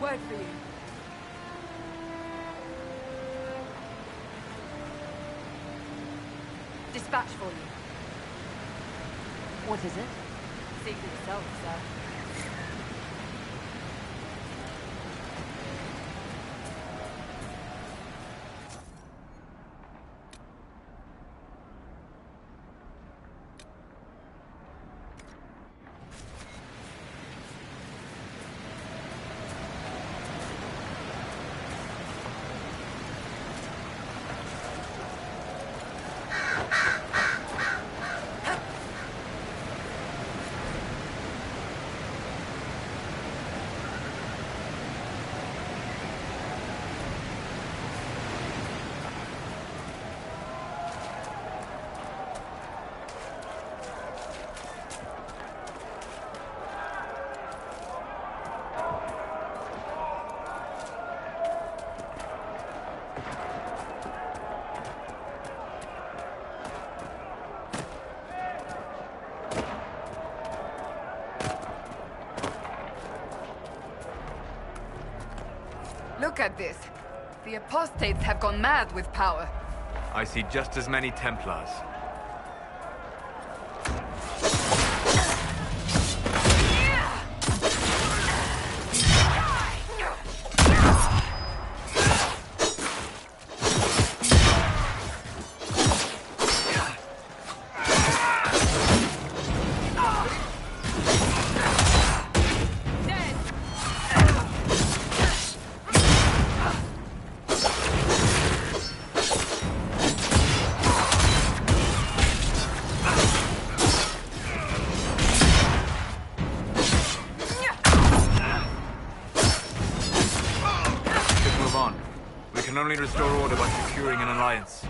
word for you. Dispatch for you. What is it? See for yourself, sir. Look at this. The apostates have gone mad with power. I see just as many Templars. We can only restore order by securing an alliance.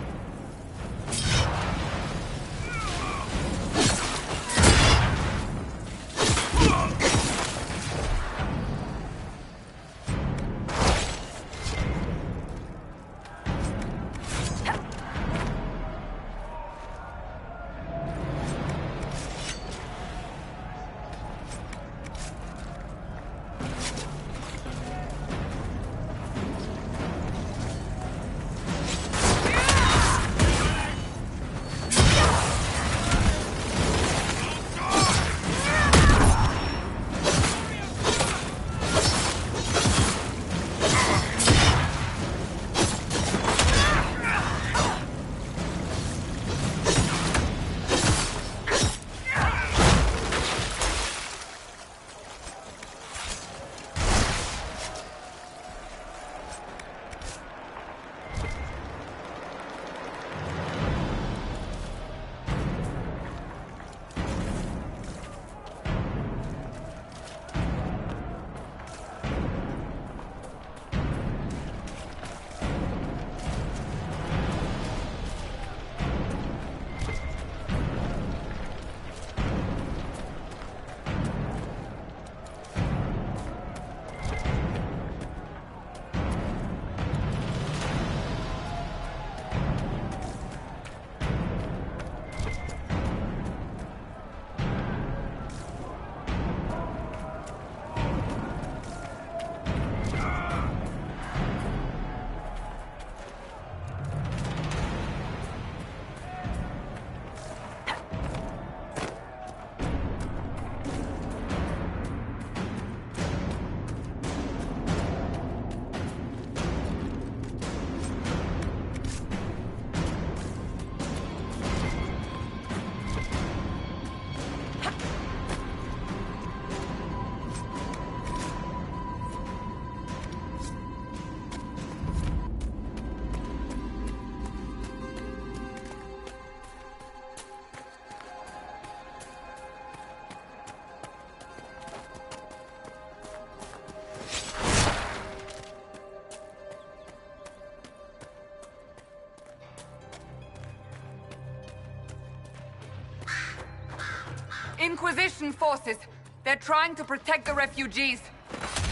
Inquisition forces. They're trying to protect the refugees.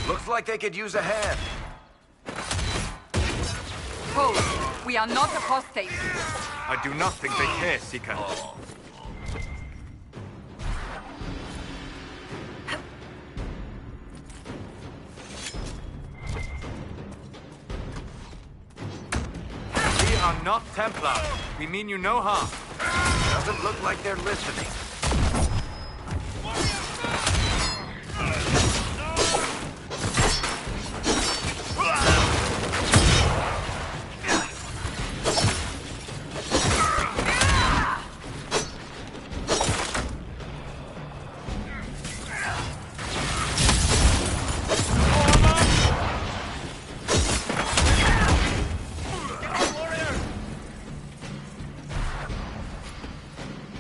Looks like they could use a hand. Hold. We are not apostates. I do not think they care, Seeker. are not Templar. We mean you no harm. Doesn't look like they're listening.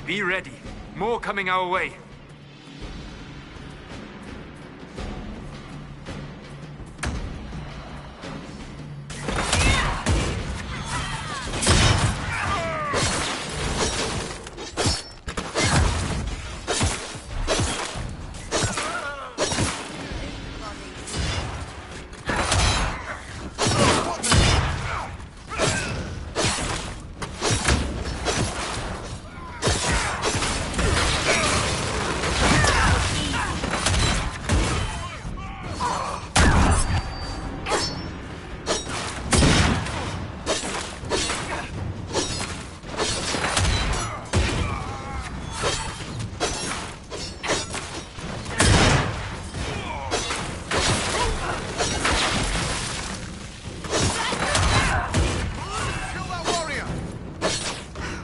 Be ready. More coming our way.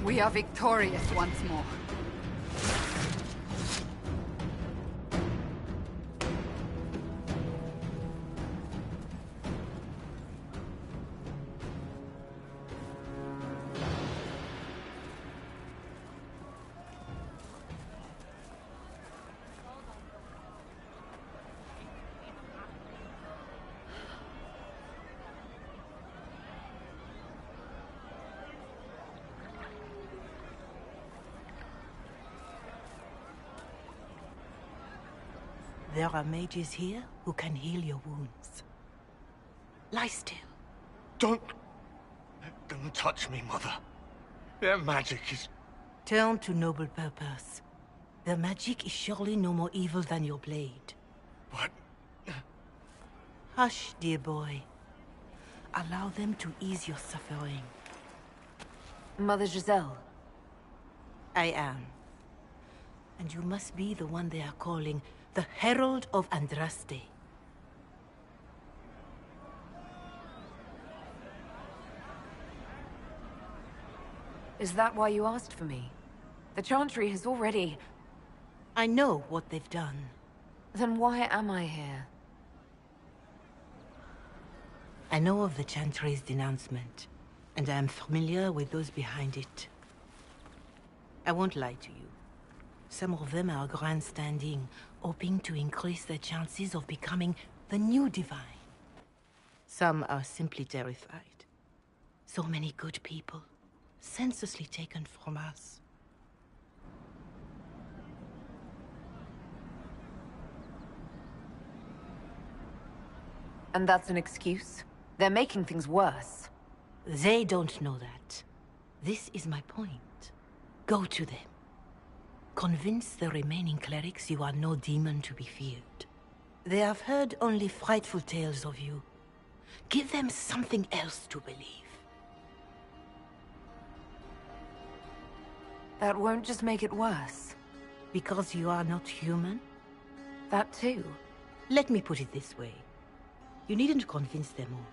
We are victorious once more. There are mages here who can heal your wounds. Lie still. Don't let them touch me, Mother. Their magic is... Turn to noble purpose. Their magic is surely no more evil than your blade. What? Hush, dear boy. Allow them to ease your suffering. Mother Giselle. I am. And you must be the one they are calling the Herald of Andraste. Is that why you asked for me? The Chantry has already... I know what they've done. Then why am I here? I know of the Chantry's denouncement, and I am familiar with those behind it. I won't lie to you. Some of them are grandstanding, hoping to increase their chances of becoming the new divine. Some are simply terrified. So many good people, senselessly taken from us. And that's an excuse? They're making things worse. They don't know that. This is my point. Go to them. Convince the remaining clerics you are no demon to be feared. They have heard only frightful tales of you. Give them something else to believe. That won't just make it worse. Because you are not human? That too. Let me put it this way. You needn't convince them all.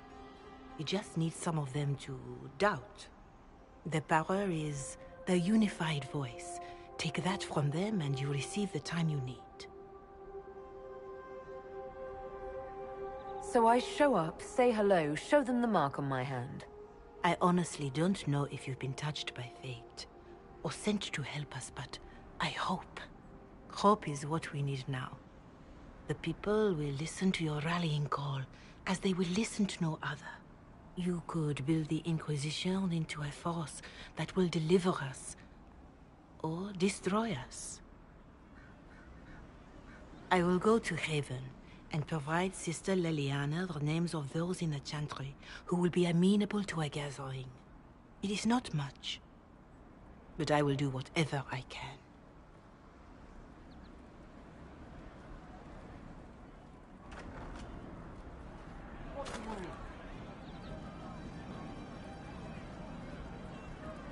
You just need some of them to doubt. Their power is their unified voice. Take that from them and you receive the time you need. So I show up, say hello, show them the mark on my hand. I honestly don't know if you've been touched by fate, or sent to help us, but I hope. Hope is what we need now. The people will listen to your rallying call, as they will listen to no other. You could build the Inquisition into a force that will deliver us, or destroy us. I will go to Haven and provide Sister Leliana the names of those in the Chantry who will be amenable to a gathering. It is not much, but I will do whatever I can.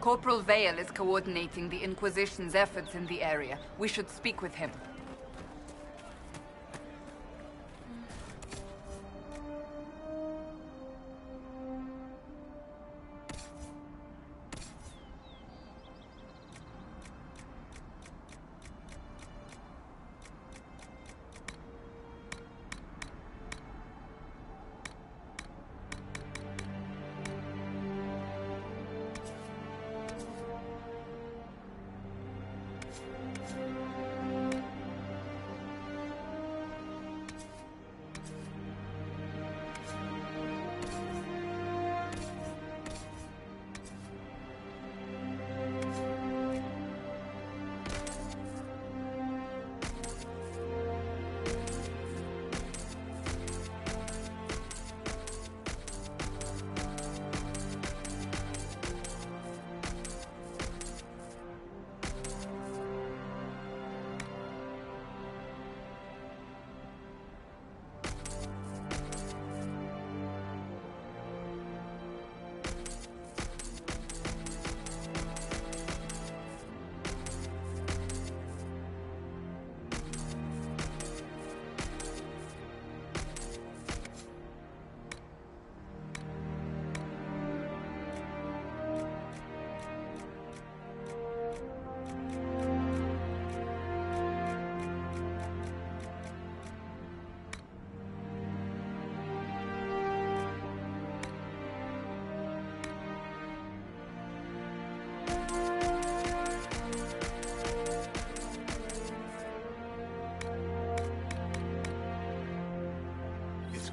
Corporal Vale is coordinating the Inquisition's efforts in the area. We should speak with him.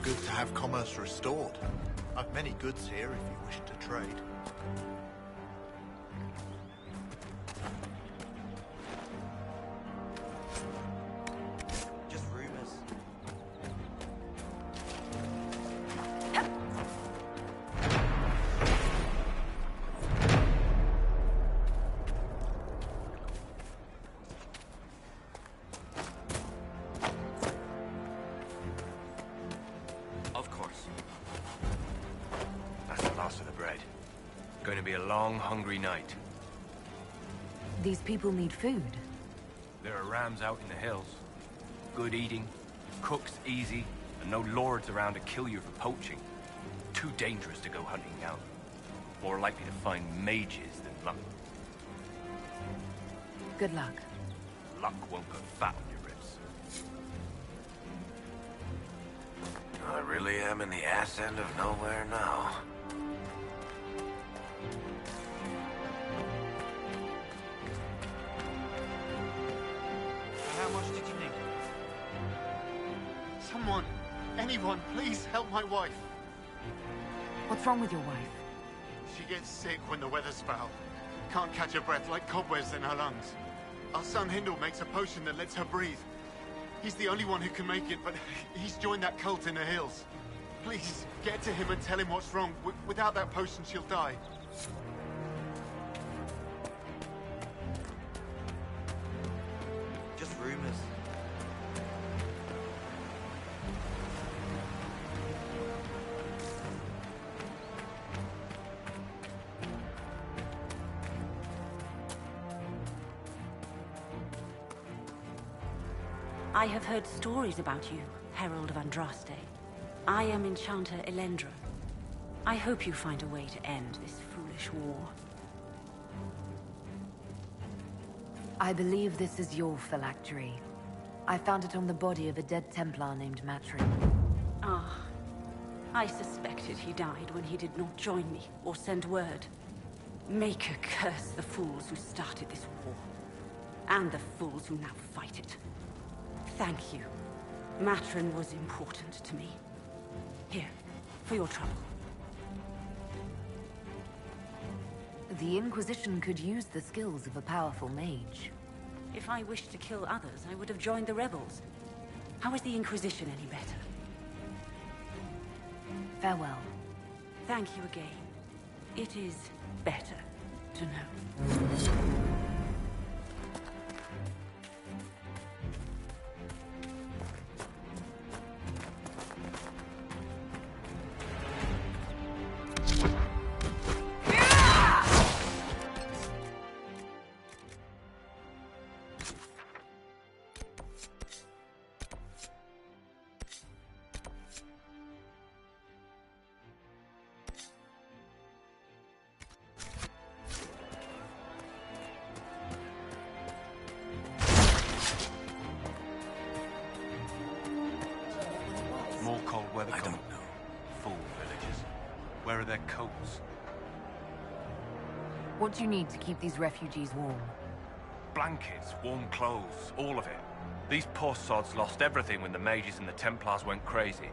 Good to have commerce restored. I've many goods here if you wish to trade. Just rumors. Going to be a long, hungry night. These people need food. There are rams out in the hills. Good eating, cooks easy, and no lords around to kill you for poaching. Too dangerous to go hunting out. More likely to find mages than luck. Good luck. Luck won't go fat on your ribs. I really am in the ass end of nowhere now. How much did you need? Someone, anyone, please help my wife. What's wrong with your wife? She gets sick when the weather's foul. Can't catch her breath, like cobwebs in her lungs. Our son Hindle makes a potion that lets her breathe. He's the only one who can make it, but he's joined that cult in the hills. Please, get to him and tell him what's wrong. Without that potion, she'll die. Just rumors. I have heard stories about you, Herald of Andraste. I am Enchanter Elendra. I hope you find a way to end this foolish war. I believe this is your phylactery. I found it on the body of a dead Templar named Matrin. Ah, I suspected he died when he did not join me or send word. Maker curse the fools who started this war, and the fools who now fight it. Thank you. Matrin was important to me. Here, for your trouble. The Inquisition could use the skills of a powerful mage. If I wished to kill others, I would have joined the rebels. How is the Inquisition any better? Farewell. Thank you again. It is better to know. cold weather I coming? don't know. Fool villagers. Where are their coats? What do you need to keep these refugees warm? Blankets, warm clothes, all of it. These poor sods lost everything when the mages and the Templars went crazy.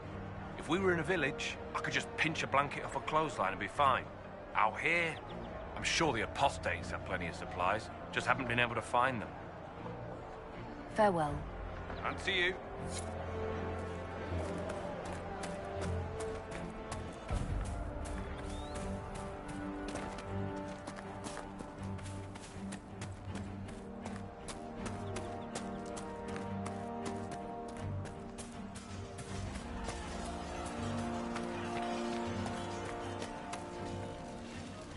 If we were in a village, I could just pinch a blanket off a clothesline and be fine. Out here, I'm sure the apostates have plenty of supplies, just haven't been able to find them. Farewell. And to you.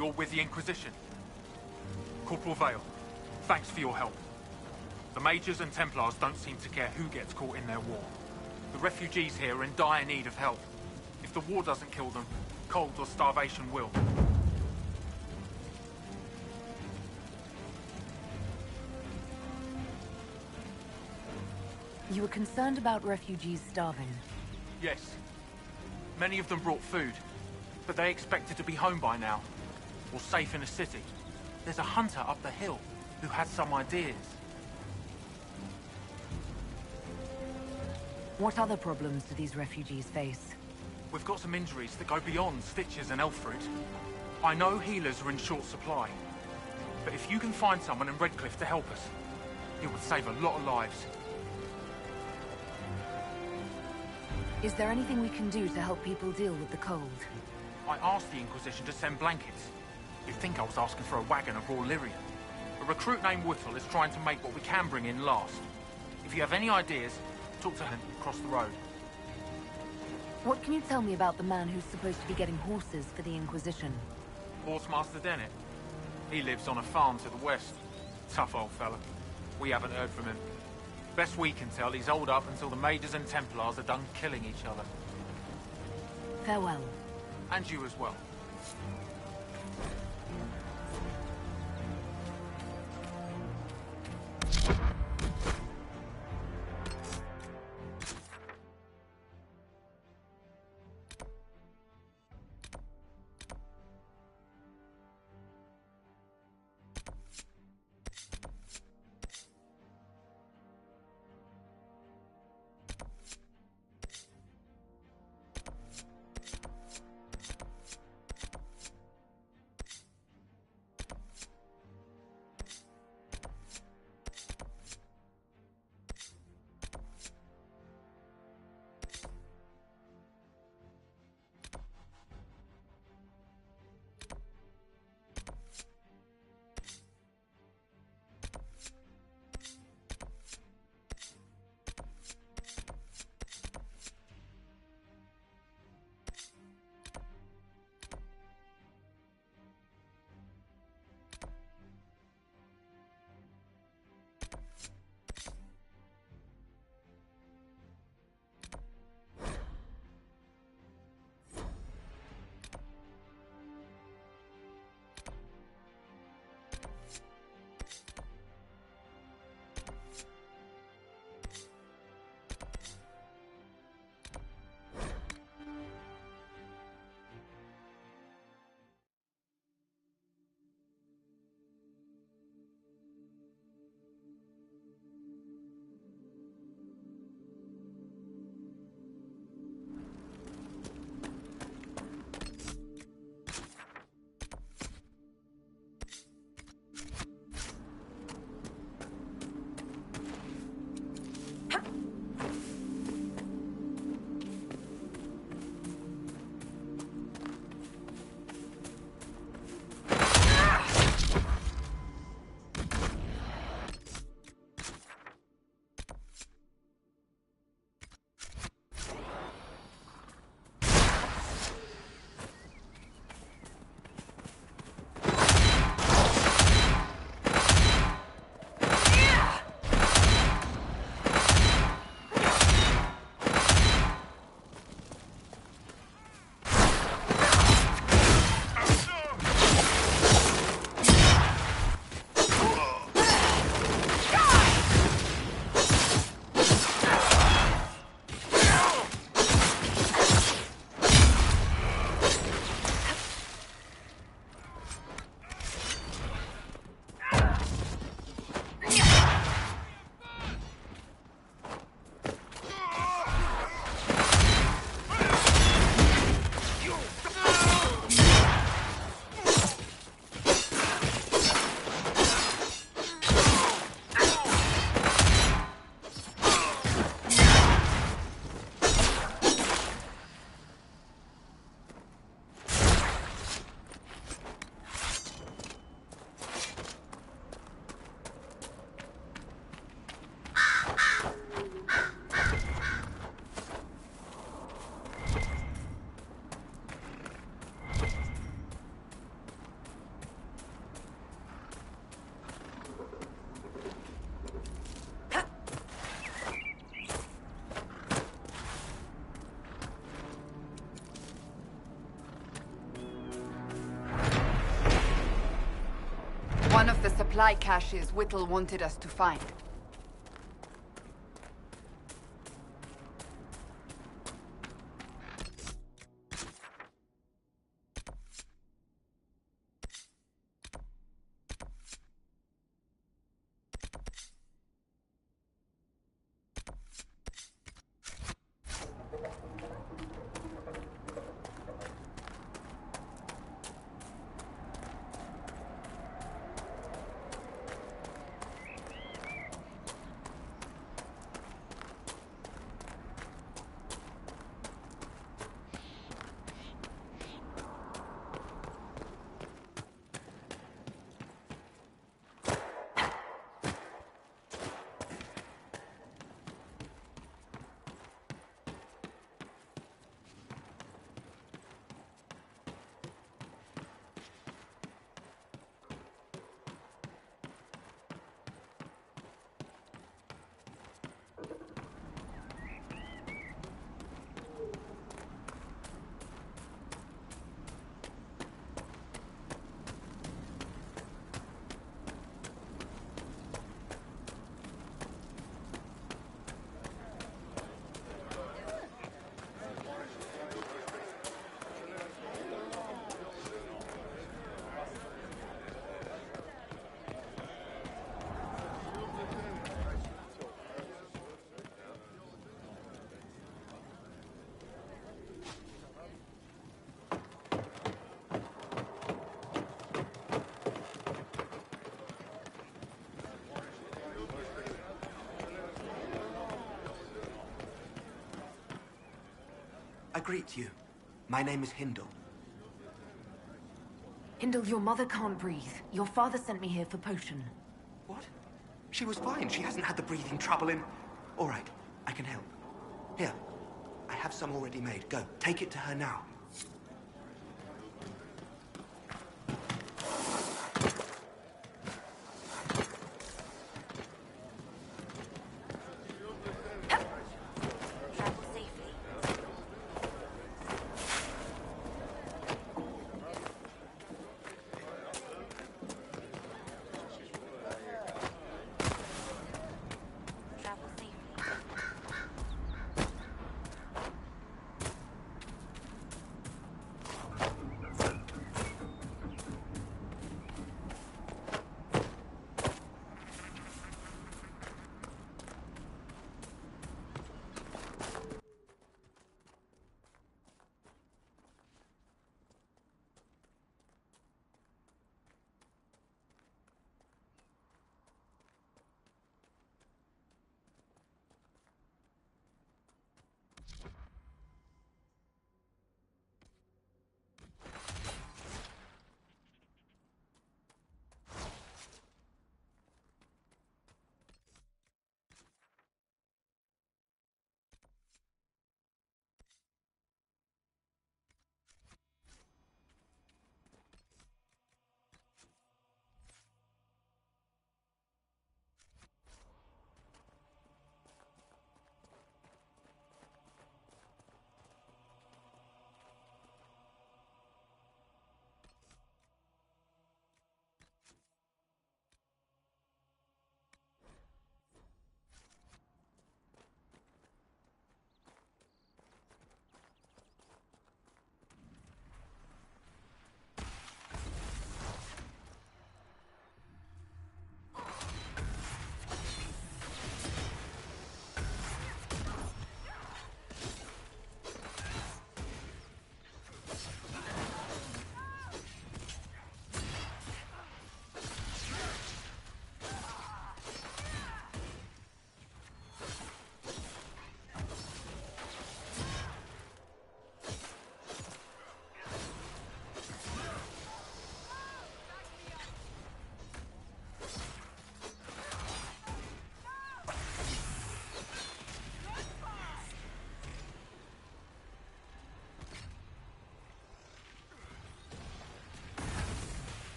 You're with the Inquisition. Corporal Vale, thanks for your help. The Mages and Templars don't seem to care who gets caught in their war. The refugees here are in dire need of help. If the war doesn't kill them, cold or starvation will. You were concerned about refugees starving. Yes. Many of them brought food, but they expected to be home by now, or safe in a city. There's a hunter up the hill who has some ideas. What other problems do these refugees face? We've got some injuries that go beyond stitches and elf fruit. I know healers are in short supply, but if you can find someone in Redcliffe to help us, it would save a lot of lives. Is there anything we can do to help people deal with the cold? I asked the Inquisition to send blankets. You'd think I was asking for a wagon of raw Lyria. A recruit named Whittle is trying to make what we can bring in last. If you have any ideas, talk to him across the road. What can you tell me about the man who's supposed to be getting horses for the Inquisition? Horsemaster Dennett. He lives on a farm to the west. Tough old fella. We haven't heard from him. Best we can tell, he's holed up until the Mages and Templars are done killing each other. Farewell. And you as well. supply caches Whittle wanted us to find. I greet you. My name is Hindle. Hindle, your mother can't breathe. Your father sent me here for potion. What? She was fine. She hasn't had the breathing trouble in... All right, I can help. Here, I have some already made. Go, take it to her now.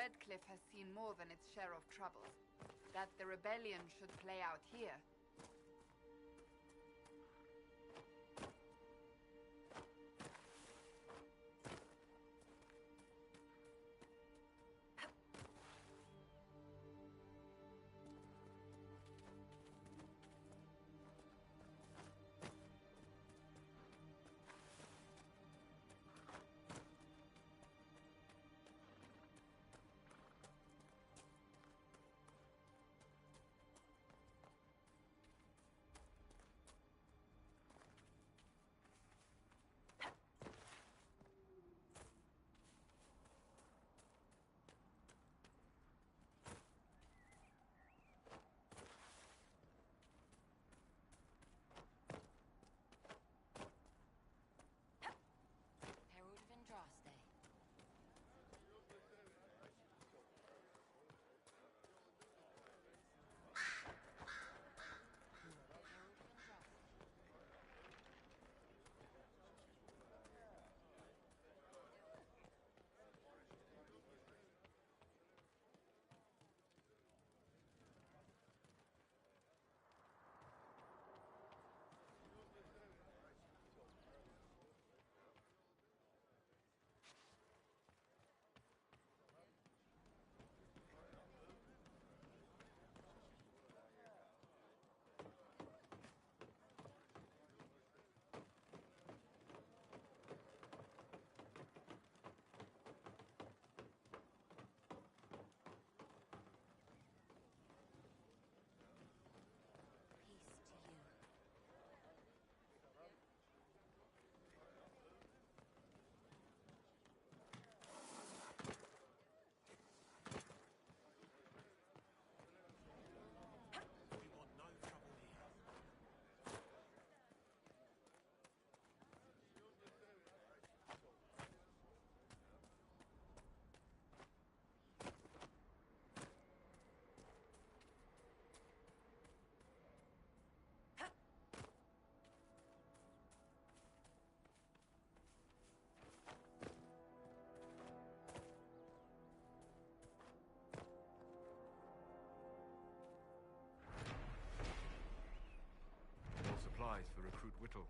Redcliffe has seen more than its share of troubles. That the rebellion should play out here. Andraste. Supplies for Recruit Whittle.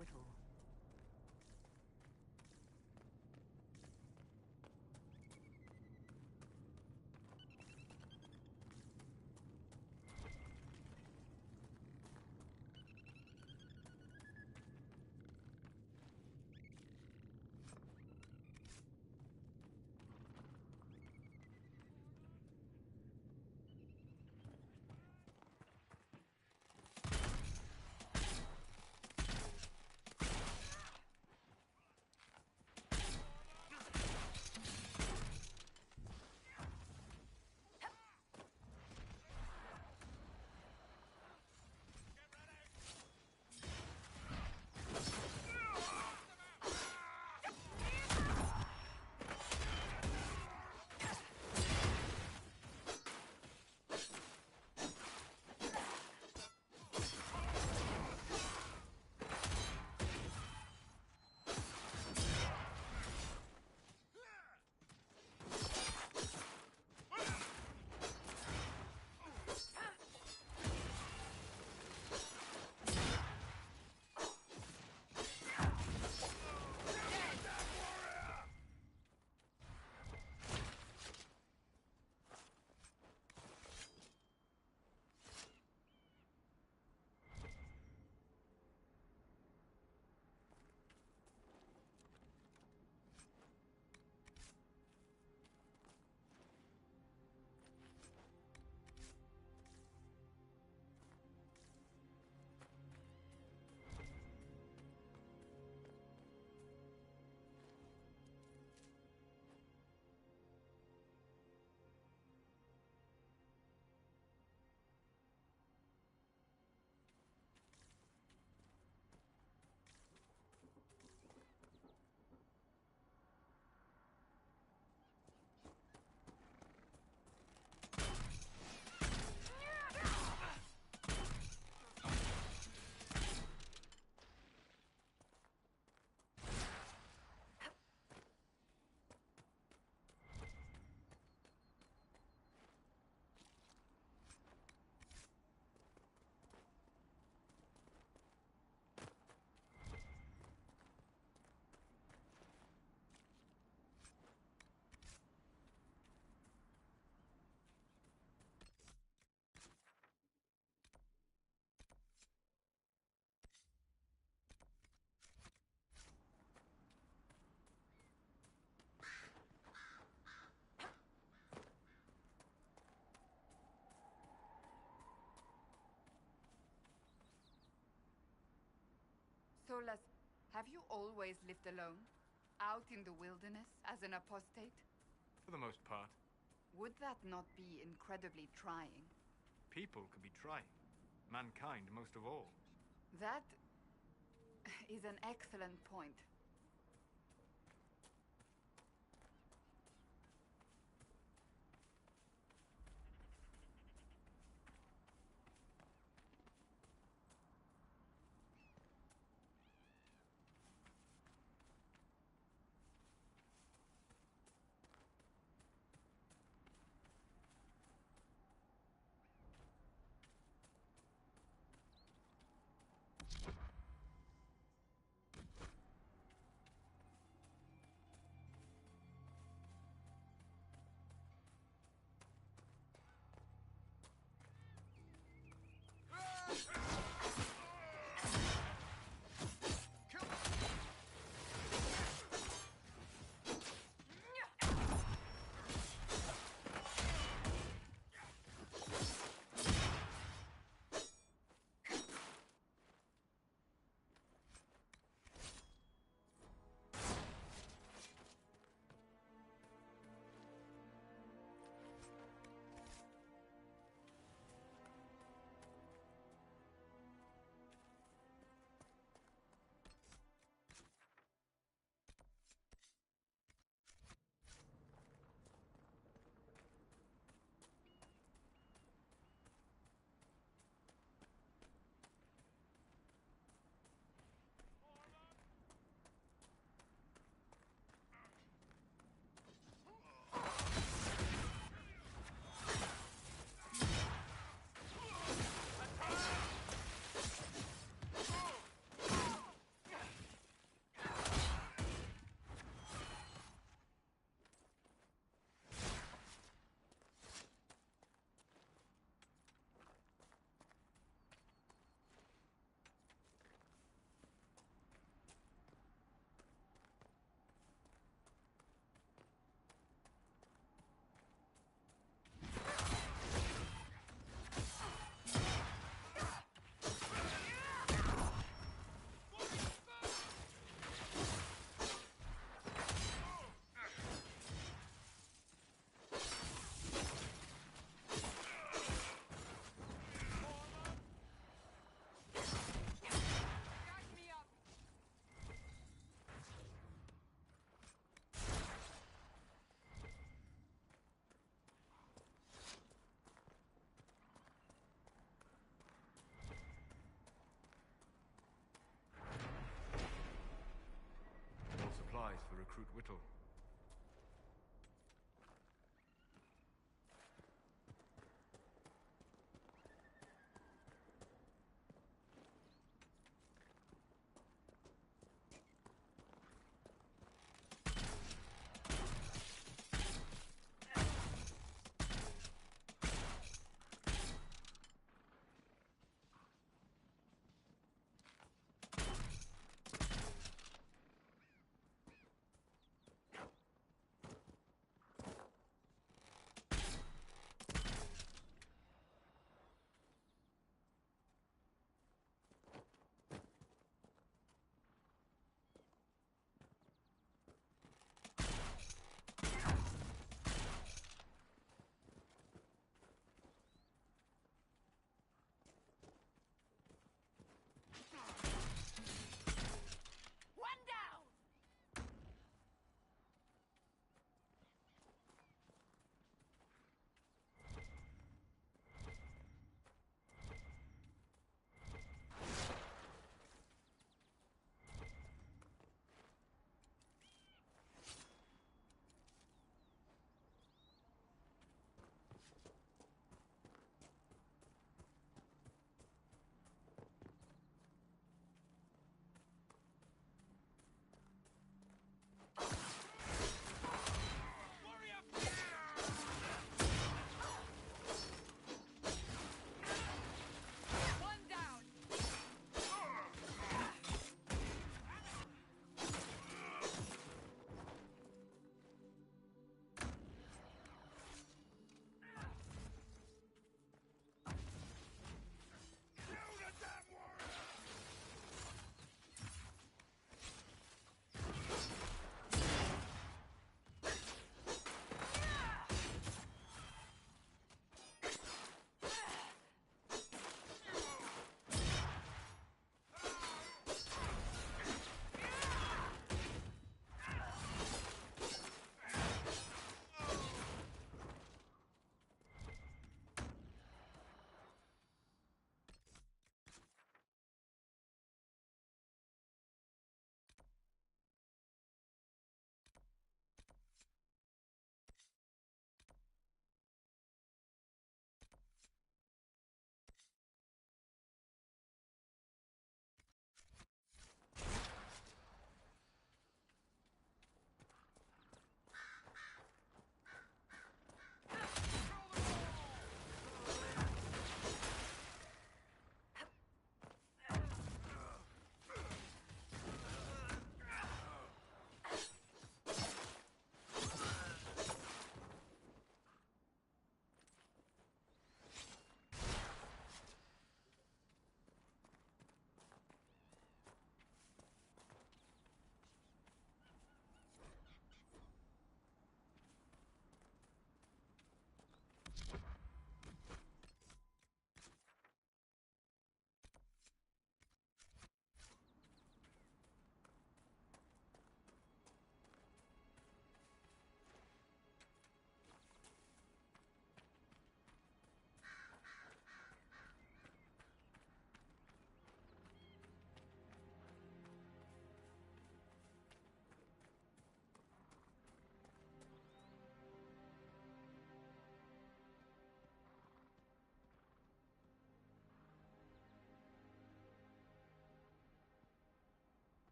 Whittle. Solas, have you always lived alone? Out in the wilderness as an apostate? For the most part. Would that not be incredibly trying? People could be trying. Mankind most of all. That is an excellent point. Whittle.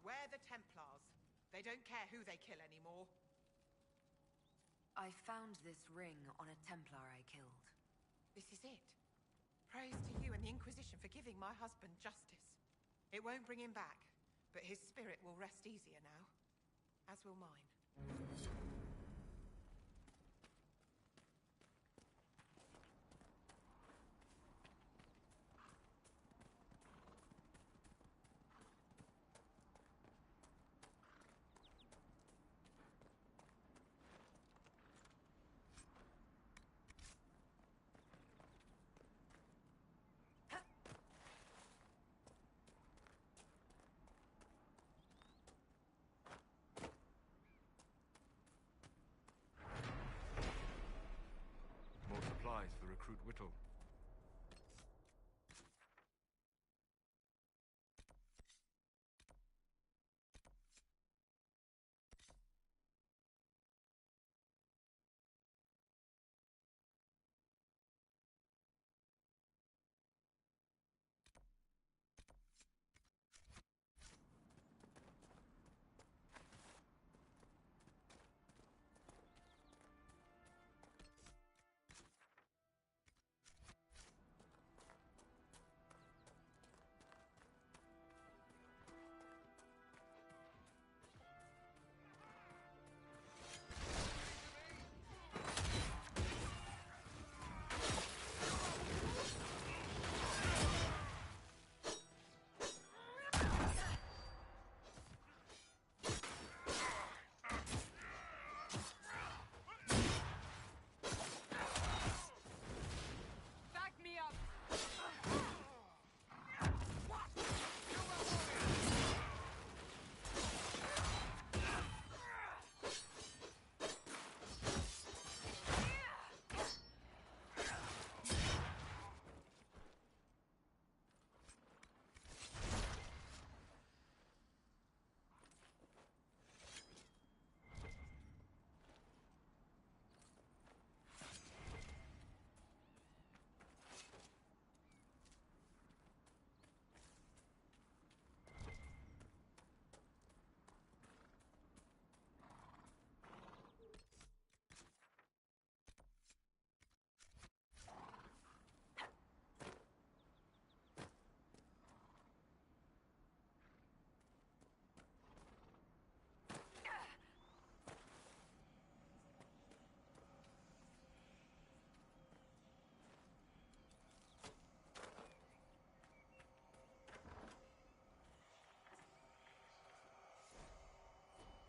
We're the Templars. They don't care who they kill anymore. I found this ring on a Templar I killed. This is it. Praise to you and the Inquisition for giving my husband justice. It won't bring him back, but his spirit will rest easier now. As will mine. Whittle. Back me up!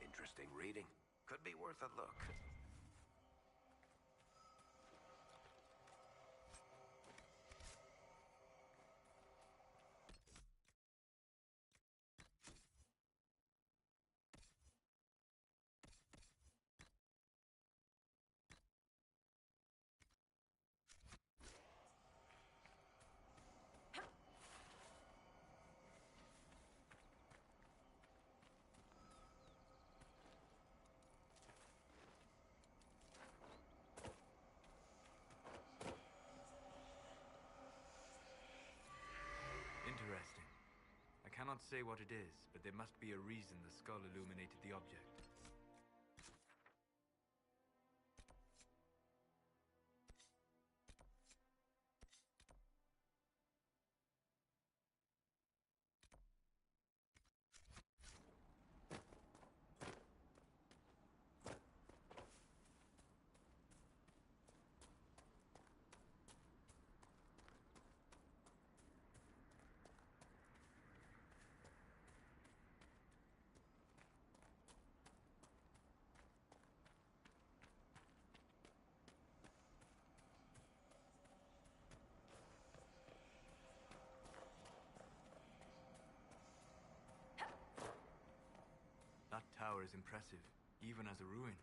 Interesting reading. Could be worth a look. Interesting. I cannot say what it is, but there must be a reason the skull illuminated the object. That tower is impressive, even as a ruin.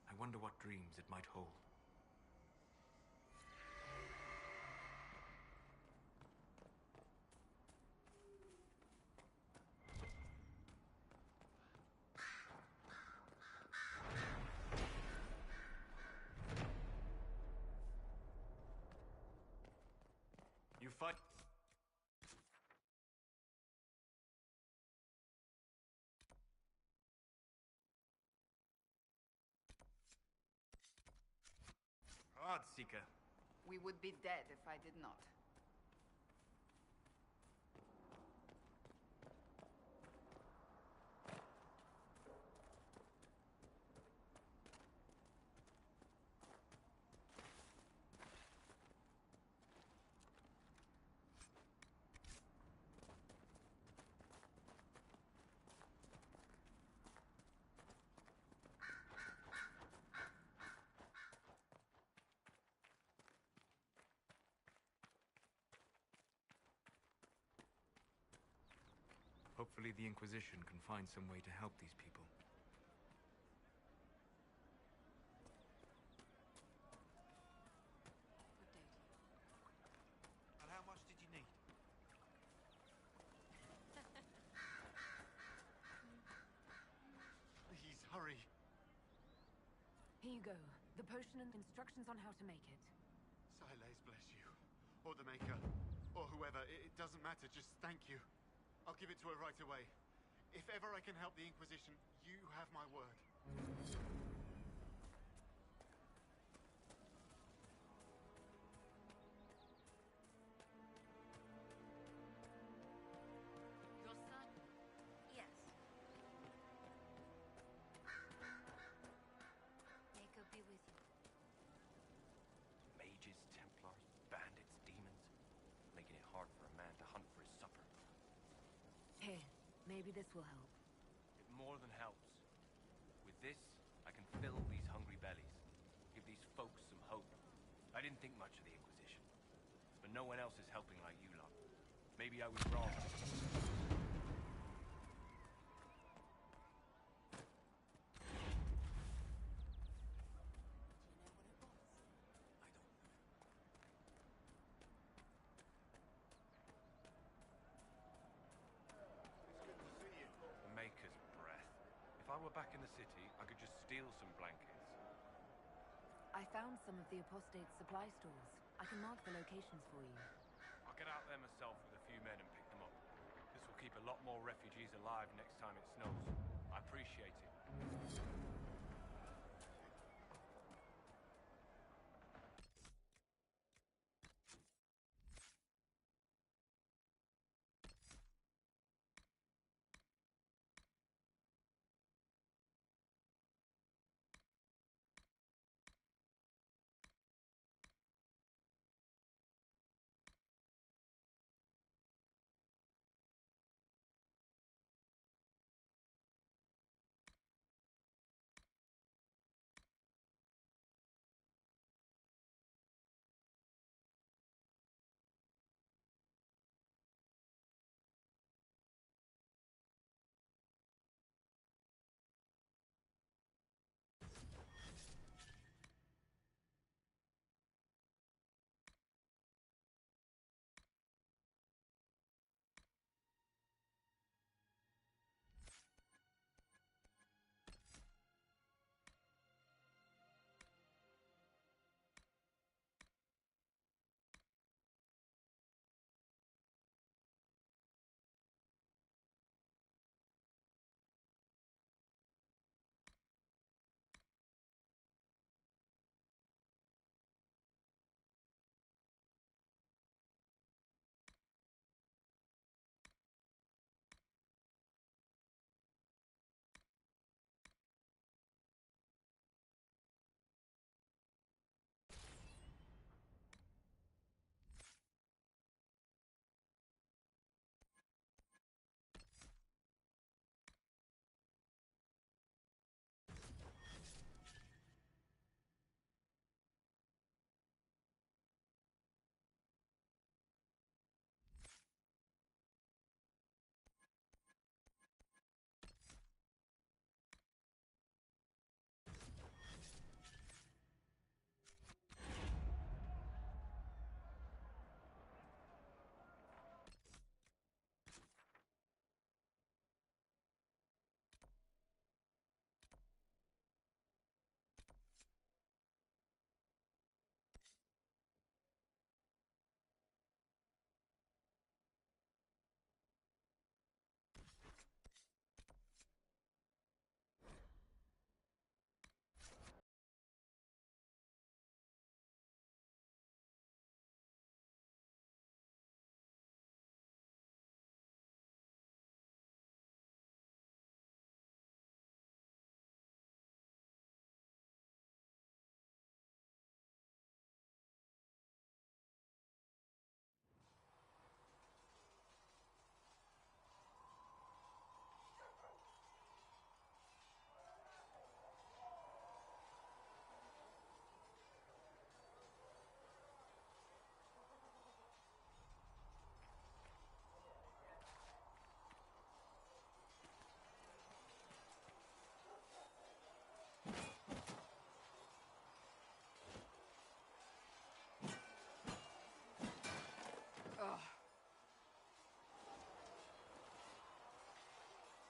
I wonder what dreams it might hold. You fight. Seeker. We would be dead if I did not. Hopefully the Inquisition can find some way to help these people. Good day to you. go. The potion and instructions on how to make it. Siles bless you. Or the Maker. Or whoever. It doesn't matter. Just thank you. I'll give it to her right away. If ever I can help the Inquisition, you have my word. Your son? Yes. May God be with you. Mages, Templars, bandits, demons. Making it hard for a man to hunt for his supper. Here, maybe this will help. It more than helps. With this, I can fill these hungry bellies. Give these folks some hope. I didn't think much of the Inquisition. But no one else is helping like you lot. Maybe I was wrong. The Maker's breath. If I were back in the city, I could just steal some blankets. I found some of the apostate's supply stores. I can mark the locations for you. I'll get out there myself with a few men and pick them up. This will keep a lot more refugees alive next time it snows. I appreciate it.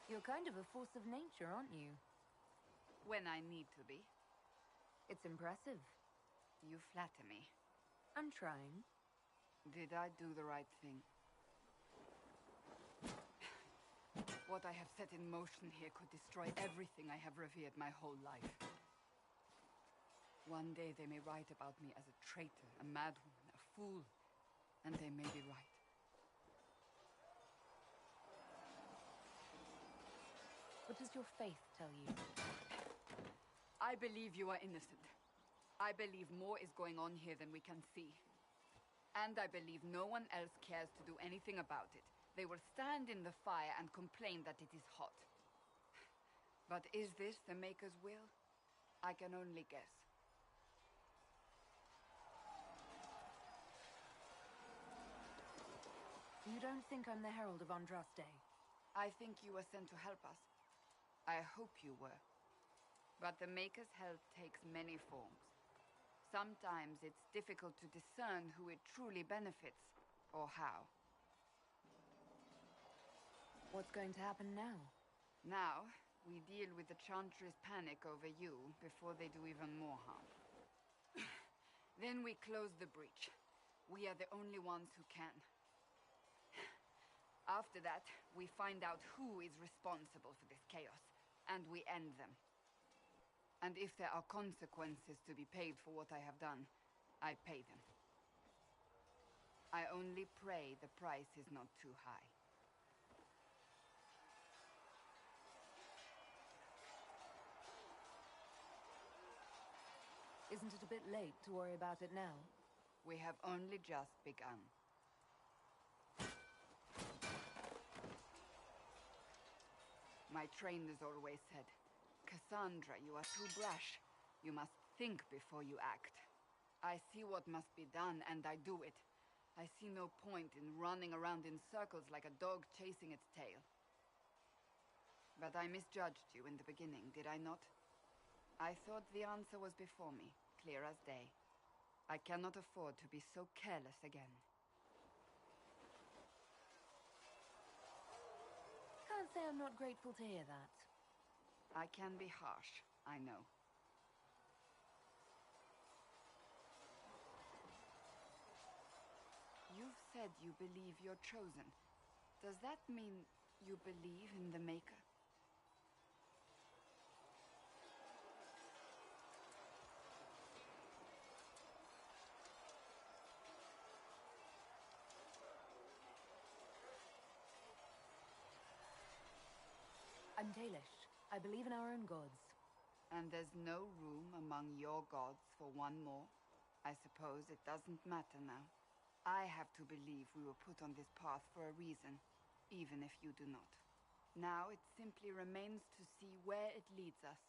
You're kind of a force of nature, aren't you? When I need to be. It's impressive. You flatter me. I'm trying. Did I do the right thing? What I have set in motion here could destroy everything I have revered my whole life. One day they may write about me as a traitor, a madwoman, a fool, and they may be right. What does your faith tell you? I believe you are innocent. I believe more is going on here than we can see. And I believe no one else cares to do anything about it. They will stand in the fire and complain that it is hot. But is this the Maker's will? I can only guess. You don't think I'm the Herald of Andraste? I think you were sent to help us. I hope you were. But the Maker's help takes many forms. Sometimes it's difficult to discern who it truly benefits, or how. What's going to happen now? Now, we deal with the Chantry's panic over you before they do even more harm. Then we close the breach. We are the only ones who can. After that, we find out who is responsible for this chaos, and we end them. And if there are consequences to be paid for what I have done, I pay them. I only pray the price is not too high. Isn't it a bit late to worry about it now? We have only just begun. My trainers always said, Cassandra, you are too brash. You must think before you act. I see what must be done, and I do it. I see no point in running around in circles like a dog chasing its tail. But I misjudged you in the beginning, did I not? I thought the answer was before me, clear as day. I cannot afford to be so careless again. Can't say I'm not grateful to hear that. I can be harsh, I know. You've said you believe you're chosen. Does that mean you believe in the Maker? I'm Dalish. I believe in our own gods. And there's no room among your gods for one more? I suppose it doesn't matter now. I have to believe we were put on this path for a reason, even if you do not. Now it simply remains to see where it leads us.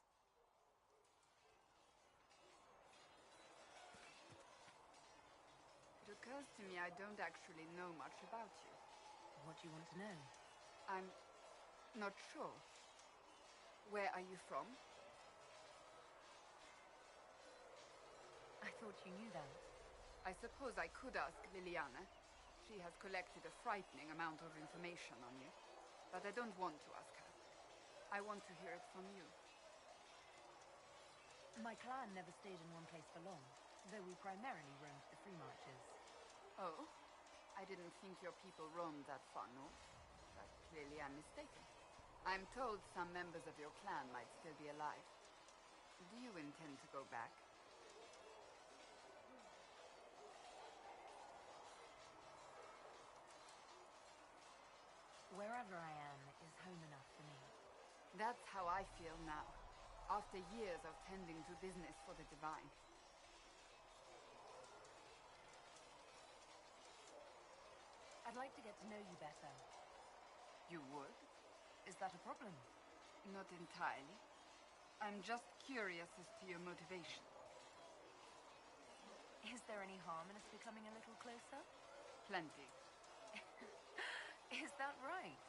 It occurs to me I don't actually know much about you. What do you want to know? I'm not sure. Where are you from? I thought you knew that. I suppose I could ask Liliana. She has collected a frightening amount of information on you. But I don't want to ask her. I want to hear it from you. My clan never stayed in one place for long, though we primarily roamed the free marches. Oh? I didn't think your people roamed that far north. But clearly I'm mistaken. I'm told some members of your clan might still be alive. Do you intend to go back? Wherever I am is home enough for me. That's how I feel now, after years of tending to business for the Divine. I'd like to get to know you better. You would? Is that a problem? Not entirely. I'm just curious as to your motivation. Is there any harm in us becoming a little closer? Plenty. Is that right?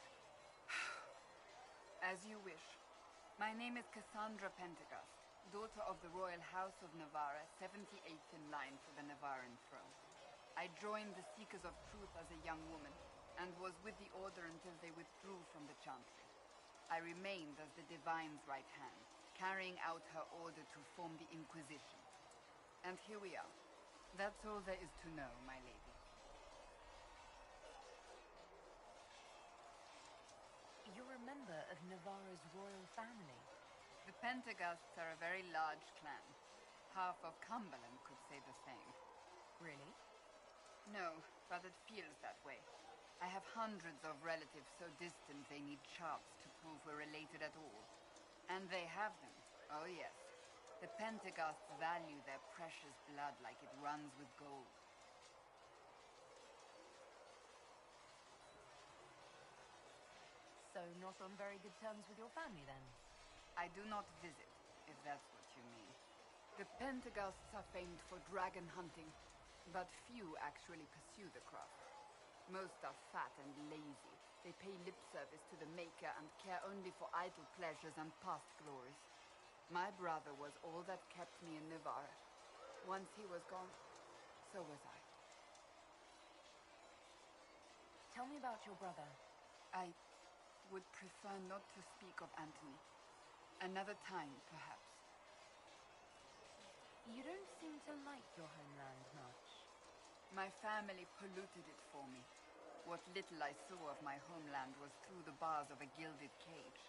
As you wish. My name is Cassandra Pentecost, daughter of the Royal House of Navarra, 78th in line for the Navarran throne. I joined the Seekers of Truth as a young woman, and was with the Order until they withdrew from the Chantry. I remained as the Divine's right hand, carrying out her order to form the Inquisition. And here we are. That's all there is to know, my lady. You're a member of Navarra's royal family. The Pentaghasts are a very large clan. Half of Cumberland could say the same. Really? No, but it feels that way. I have hundreds of relatives so distant they need charts to prove we're related at all. And they have them. Oh yes. The Pentaghasts value their precious blood like it runs with gold. So not on very good terms with your family, then? I do not visit, if that's what you mean. The Pentaghasts are famed for dragon hunting, but few actually pursue the craft. Most are fat and lazy. They pay lip service to the Maker and care only for idle pleasures and past glories. My brother was all that kept me in Navarra. Once he was gone, so was I. Tell me about your brother. I would prefer not to speak of Anthony. Another time, perhaps. You don't seem to like your homeland much. My family polluted it for me. What little I saw of my homeland was through the bars of a gilded cage.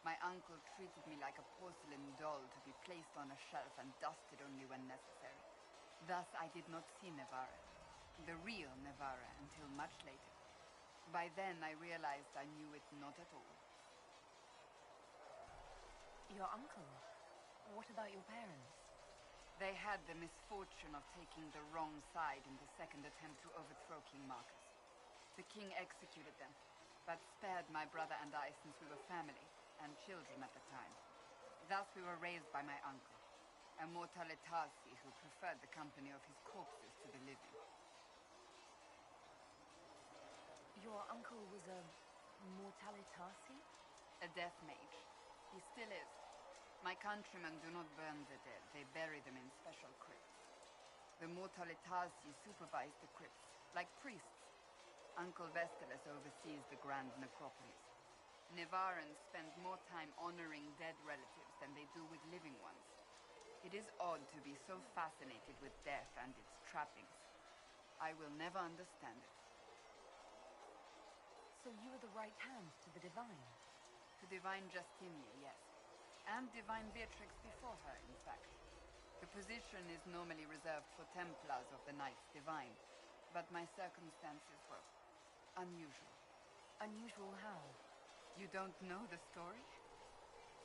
My uncle treated me like a porcelain doll to be placed on a shelf and dusted only when necessary. Thus I did not see Navarra, the real Navarra, until much later. By then I realized I knew it not at all. Your uncle? What about your parents? They had the misfortune of taking the wrong side in the second attempt to overthrow King Marcus. The king executed them, but spared my brother and I since we were family, and children at the time. Thus we were raised by my uncle, a Mortalitasi who preferred the company of his corpses to the living. Your uncle was a Mortalitasi? A death mage. He still is. My countrymen do not burn the dead, they bury them in special crypts. The Mortalitasi supervise the crypts, like priests. Uncle Vestalis oversees the grand necropolis. Navarrans spend more time honoring dead relatives than they do with living ones. It is odd to be so fascinated with death and its trappings. I will never understand it. So you were the right hand to the Divine? To Divine Justinia, yes. And Divine Beatrix before her, in fact. The position is normally reserved for Templars of the Knights Divine, but my circumstances were unusual. Unusual how? You don't know the story?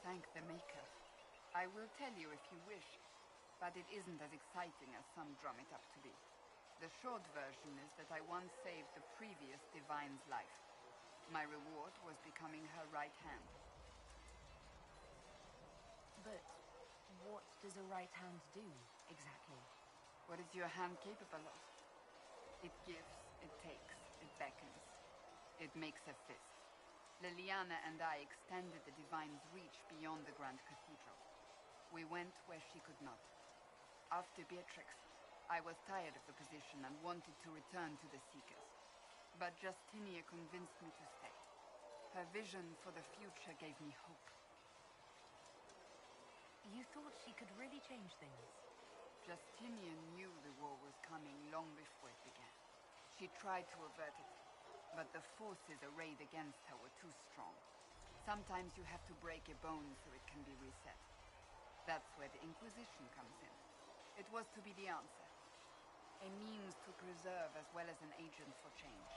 Thank the Maker. I will tell you if you wish, but it isn't as exciting as some drum it up to be. The short version is that I once saved the previous Divine's life. My reward was becoming her right hand. But what does a right hand do, exactly? What is your hand capable of? It gives, it takes, it beckons. It makes a fist. Liliana and I extended the Divine's reach beyond the Grand Cathedral. We went where she could not. After Beatrix, I was tired of the position and wanted to return to the Seekers. But Justinia convinced me to stay. Her vision for the future gave me hope. You thought she could really change things? Justinia knew the war was coming long before it began. She tried to avert it, but the forces arrayed against her were too strong. Sometimes you have to break a bone so it can be reset. That's where the Inquisition comes in. It was to be the answer. A means to preserve as well as an agent for change.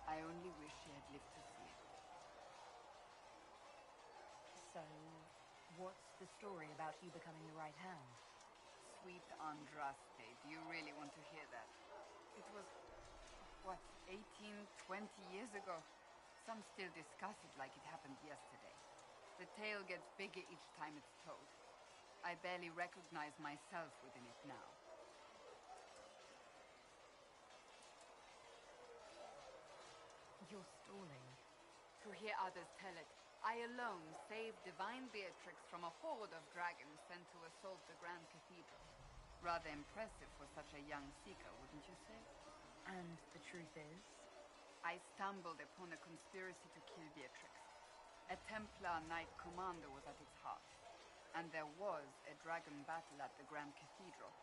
I only wish she had lived to see it. So, what's the story about you becoming the right hand? Sweet Andraste, do you really want to hear that? It was, what, 18, 20 years ago? Some still discuss it like it happened yesterday. The tale gets bigger each time it's told. I barely recognize myself within it now. You're stalling. To hear others tell it, I alone saved Divine Beatrix from a horde of dragons sent to assault the Grand Cathedral. Rather impressive for such a young seeker, wouldn't you say? And the truth is? I stumbled upon a conspiracy to kill Beatrix. A Templar Knight Commander was at its heart. And there was a dragon battle at the Grand Cathedral,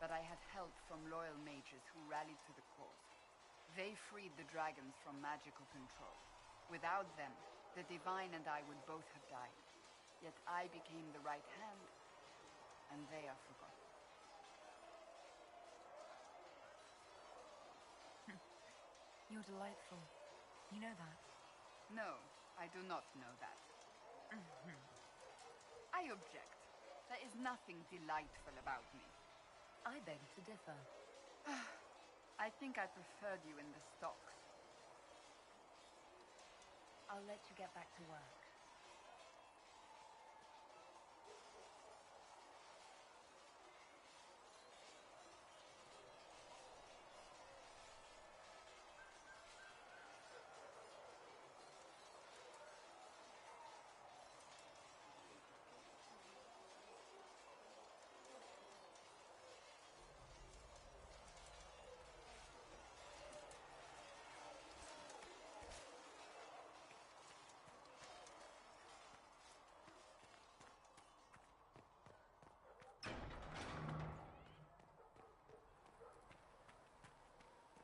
but I had help from loyal mages who rallied to the cause. They freed the dragons from magical control. Without them, the Divine and I would both have died. Yet I became the right hand, and they are forgotten. You're delightful. You know that? No, I do not know that. I object. There is nothing delightful about me. I beg to differ. I think I preferred you in the stocks. I'll let you get back to work.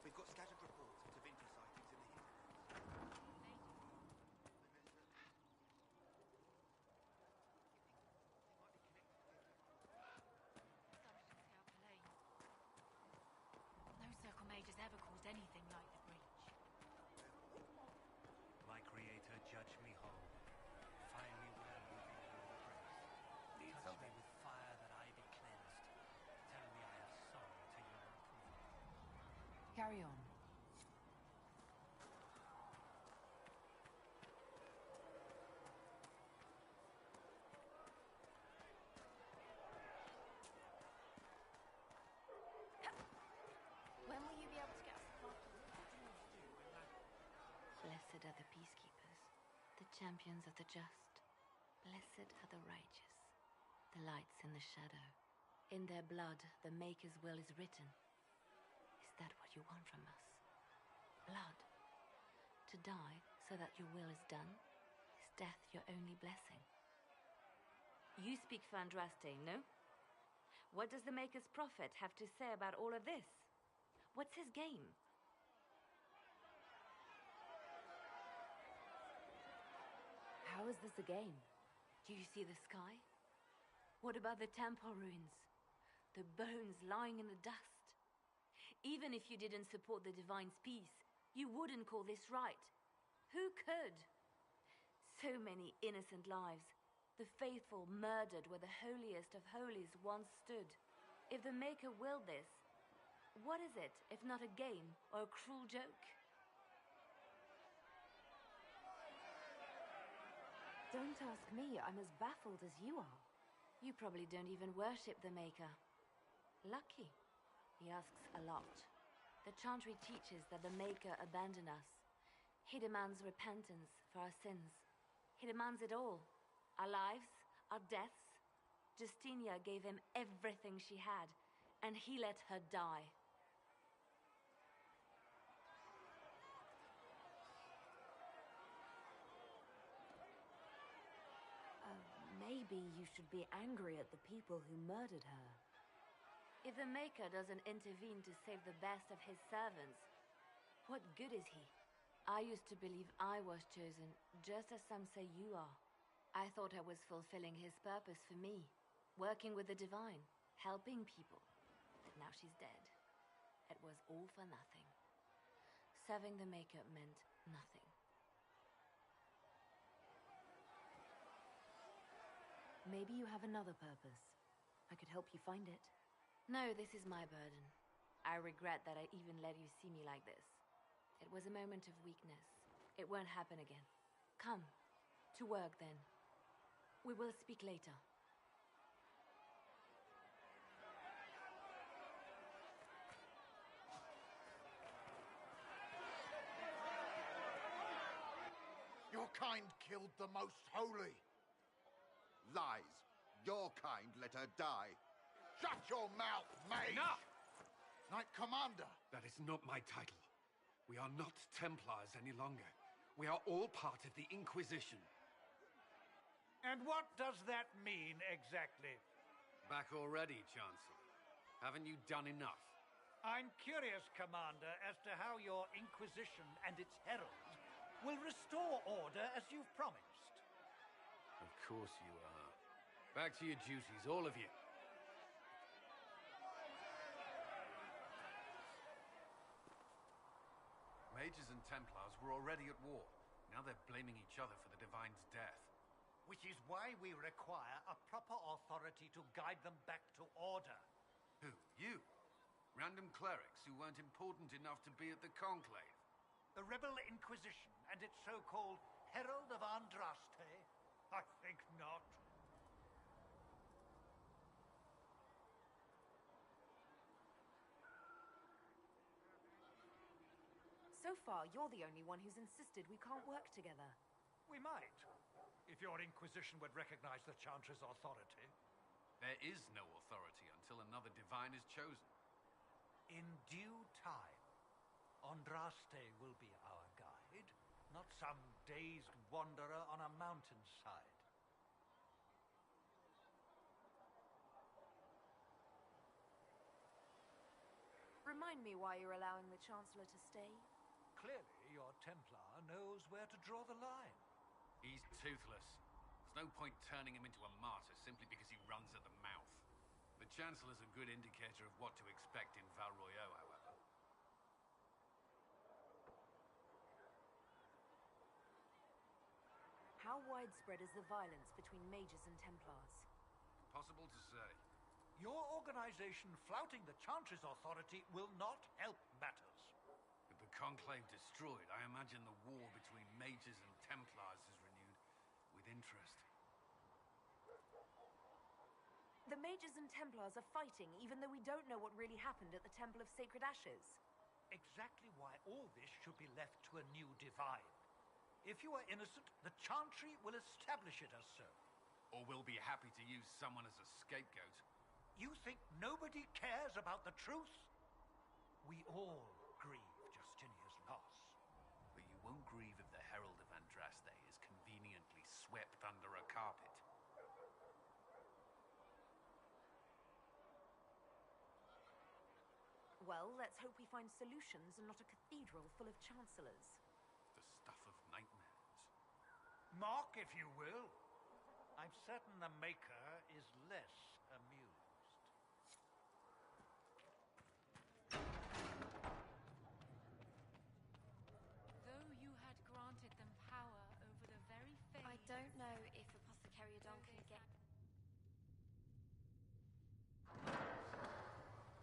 We've got scattered reports of Vinci sightings in the hinterlands. No Circle Mage has ever caused anything like the breach. My creator, judge me whole. Find me well within your embrace. Touch me with fire that I be cleansed. Tell me I have sung to your approval. Carry on. When will you be able to get us a plot? Blessed are the peacekeepers, the champions of the just. Blessed are the righteous, the lights in the shadow. In their blood, the Maker's will is written. Is that what you want from us? Blood? To die so that your will is done? Is death your only blessing? You speak for Andraste, no? What does the Maker's prophet have to say about all of this? What's his game? How is this a game? Do you see the sky? What about the temple ruins? The bones lying in the dust? Even if you didn't support the Divine's peace, you wouldn't call this right. Who could? So many innocent lives. The faithful murdered where the holiest of holies once stood. If the Maker willed this, what is it if not a game or a cruel joke? Don't ask me. I'm as baffled as you are. You probably don't even worship the Maker. Lucky. He asks a lot. The Chantry teaches that the Maker abandoned us. He demands repentance for our sins. He demands it all. Our lives, our deaths. Justinia gave him everything she had, and he let her die. Maybe you should be angry at the people who murdered her. If the Maker doesn't intervene to save the best of his servants, what good is he? I used to believe I was chosen, just as some say you are. I thought I was fulfilling his purpose for me, working with the Divine, helping people. But now she's dead. It was all for nothing. Serving the Maker meant nothing. Maybe you have another purpose. I could help you find it. No, this is my burden. I regret that I even let you see me like this. It was a moment of weakness. It won't happen again. Come, to work then. We will speak later. Your kind killed the most holy. Lies. Your kind let her die. Shut your mouth, mate! Enough! Knight Commander! That is not my title. We are not Templars any longer. We are all part of the Inquisition. And what does that mean, exactly? Back already, Chancellor. Haven't you done enough? I'm curious, Commander, as to how your Inquisition and its herald will restore order as you've promised. Of course you are. Back to your duties, all of you. Mages and Templars were already at war. Now they're blaming each other for the Divine's death. Which is why we require a proper authority to guide them back to order. Who? You? Random clerics who weren't important enough to be at the Conclave? The Rebel Inquisition and its so-called Herald of Andraste? I think not. So far, you're the only one who's insisted we can't work together. We might, if your Inquisition would recognize the Chantry's authority. There is no authority until another Divine is chosen. In due time, Andraste will be our guide, not some dazed wanderer on a mountainside. Remind me why you're allowing the Chancellor to stay? Clearly, your Templar knows where to draw the line. He's toothless. There's no point turning him into a martyr simply because he runs at the mouth. The Chancellor's a good indicator of what to expect in Val Royeaux, however. How widespread is the violence between mages and Templars? Impossible to say. Your organization flouting the Chantry's authority will not help matters. With the Conclave destroyed, I imagine the war between mages and Templars is renewed with interest. The mages and Templars are fighting, even though we don't know what really happened at the Temple of Sacred Ashes. Exactly why all this should be left to a new Divine. If you are innocent, the Chantry will establish it as so. Or we'll be happy to use someone as a scapegoat. You think nobody cares about the truth? We all grieve Justinia's loss. But you won't grieve if the Herald of Andraste is conveniently swept under a carpet. Well, let's hope we find solutions and not a cathedral full of chancellors. The stuff of nightmares. Mock, if you will. I'm certain the Maker is less amused. Though you had granted them power over the very faith... I don't know if Apothecary Adon can get...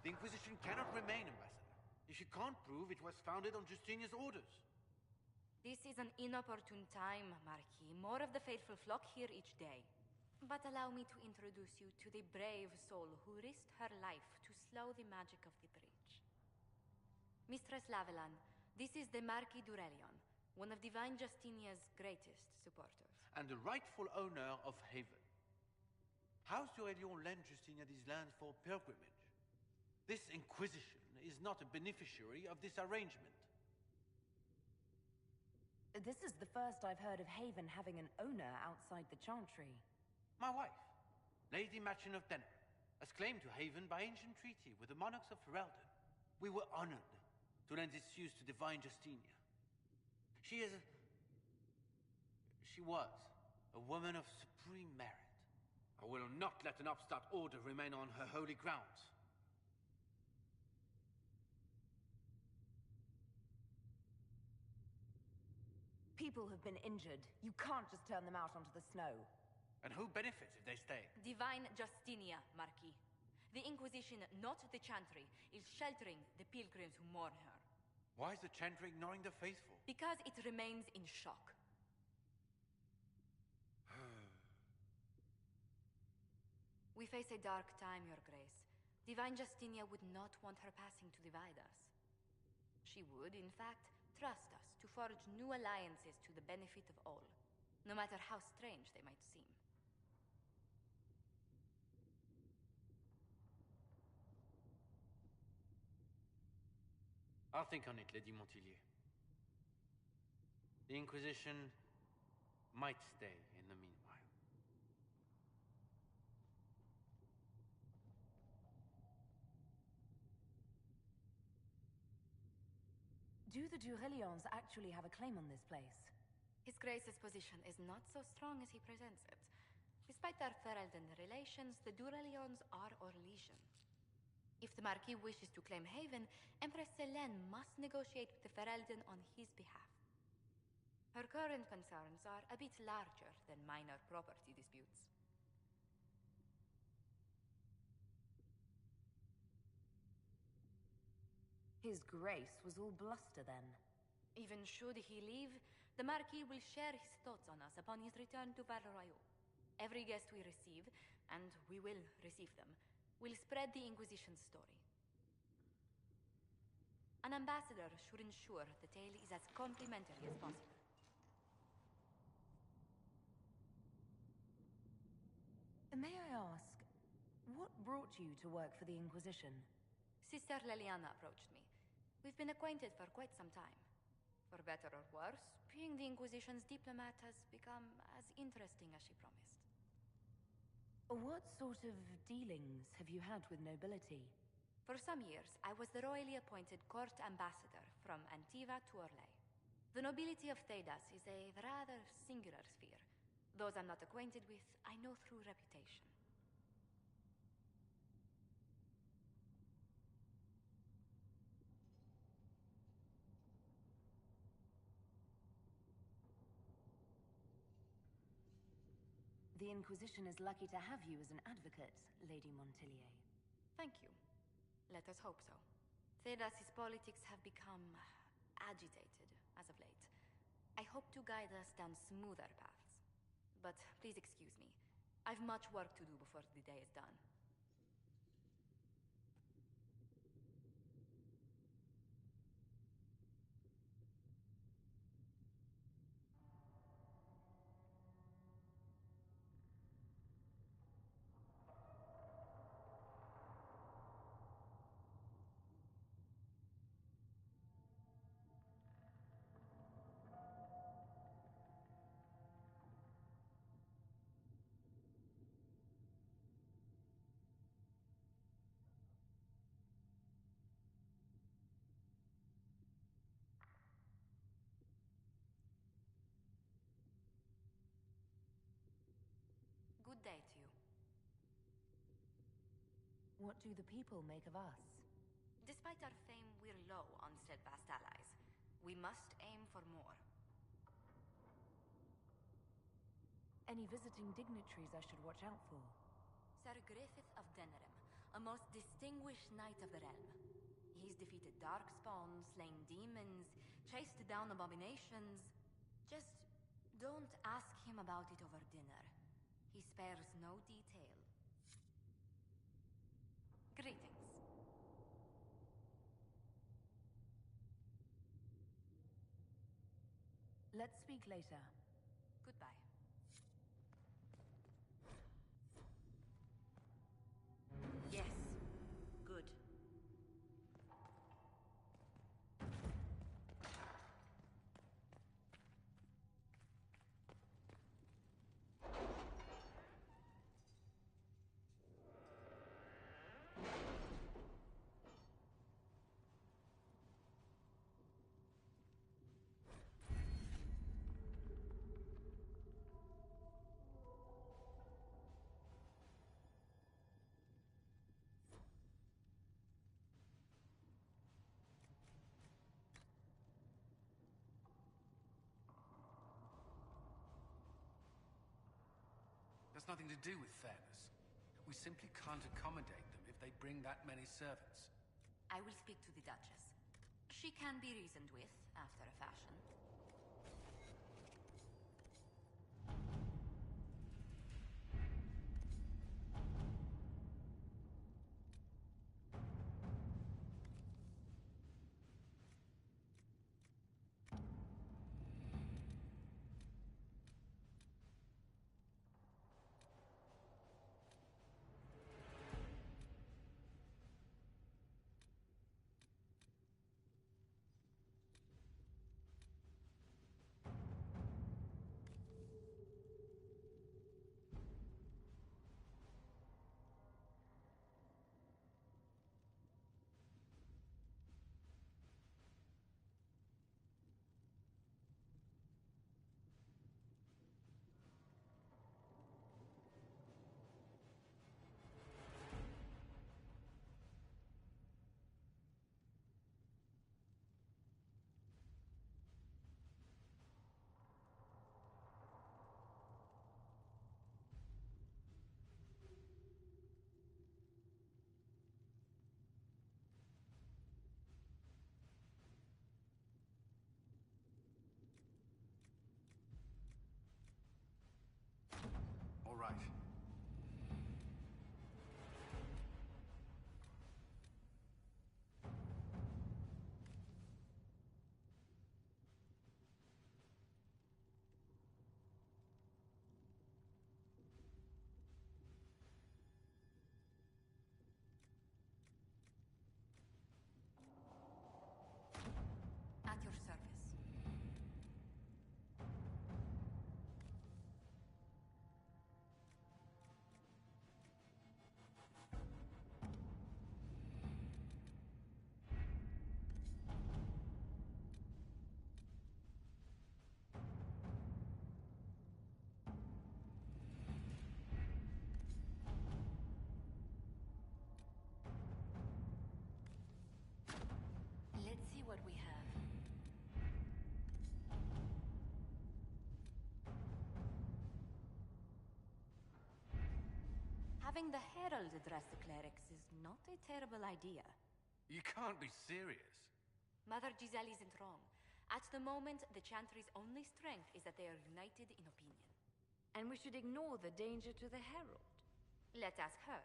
The Inquisition cannot remain, Ambassador, if you can't prove it was founded on Justinia's orders. This is an inopportune time, Marquis. More of the faithful flock here each day. But allow me to introduce you to the brave soul who risked her life to slow the magic of the breach. Mistress Lavelan, this is the Marquis d'Aurelion, one of Divine Justinia's greatest supporters. And the rightful owner of Haven. House d'Aurelion lent Justinia these lands for pilgrimage. This Inquisition is not a beneficiary of this arrangement. This is the first I've heard of Haven having an owner outside the Chantry. My wife, Lady Machin of Denham, has claimed to Haven by ancient treaty with the monarchs of Ferelden. We were honored to lend its use to Divine Justinia. She was a woman of supreme merit. I will not let an upstart order remain on her holy grounds. People have been injured. You can't just turn them out onto the snow. And who benefits if they stay? Divine Justinia, Marquis. The Inquisition, not the Chantry, is sheltering the pilgrims who mourn her. Why is the Chantry ignoring the faithful? Because it remains in shock. We face a dark time, Your Grace. Divine Justinia would not want her passing to divide us. She would, in fact, trust us to forge new alliances to the benefit of all, no matter how strange they might seem. I'll think on it, Lady Montillier. The Inquisition might stay in the meanwhile. Do the Durelions actually have a claim on this place? His Grace's position is not so strong as he presents it. Despite their Ferelden relations, the Durelions are Orlesian. If the Marquis wishes to claim Haven, Empress Selene must negotiate with the Ferelden on his behalf. Her current concerns are a bit larger than minor property disputes. His Grace was all bluster then. Even should he leave, the Marquis will share his thoughts on us upon his return to Val Royeaux. Every guest we receive, and we will receive them, will spread the Inquisition's story. An ambassador should ensure the tale is as complimentary as possible. May I ask, what brought you to work for the Inquisition? Sister Leliana approached me. We've been acquainted for quite some time. For better or worse, being the Inquisition's diplomat has become as interesting as she promised. What sort of dealings have you had with nobility? For some years, I was the royally appointed court ambassador from Antiva to Orlais. The nobility of Thedas is a rather singular sphere. Those I'm not acquainted with, I know through reputation. The Inquisition is lucky to have you as an advocate, Lady Montillier. Thank you. Let us hope so. Thedas's politics have become agitated as of late. I hope to guide us down smoother paths. But please excuse me. I've much work to do before the day is done. Good day to you. What do the people make of us? Despite our fame, we're low on steadfast allies. We must aim for more. Any visiting dignitaries I should watch out for? Sir Griffith of Denerim, a most distinguished knight of the realm. He's defeated darkspawn, slain demons, chased down abominations. Just don't ask him about it over dinner. He spares no detail. Greetings. Let's speak later. Goodbye. Yes. Good. That's nothing to do with fairness. We simply can't accommodate them if they bring that many servants. I will speak to the Duchess. She can be reasoned with, after a fashion. Having the Herald address the clerics is not a terrible idea. You can't be serious. Mother Giselle isn't wrong. At the moment, the Chantry's only strength is that they are united in opinion. And we should ignore the danger to the Herald. Let's ask her.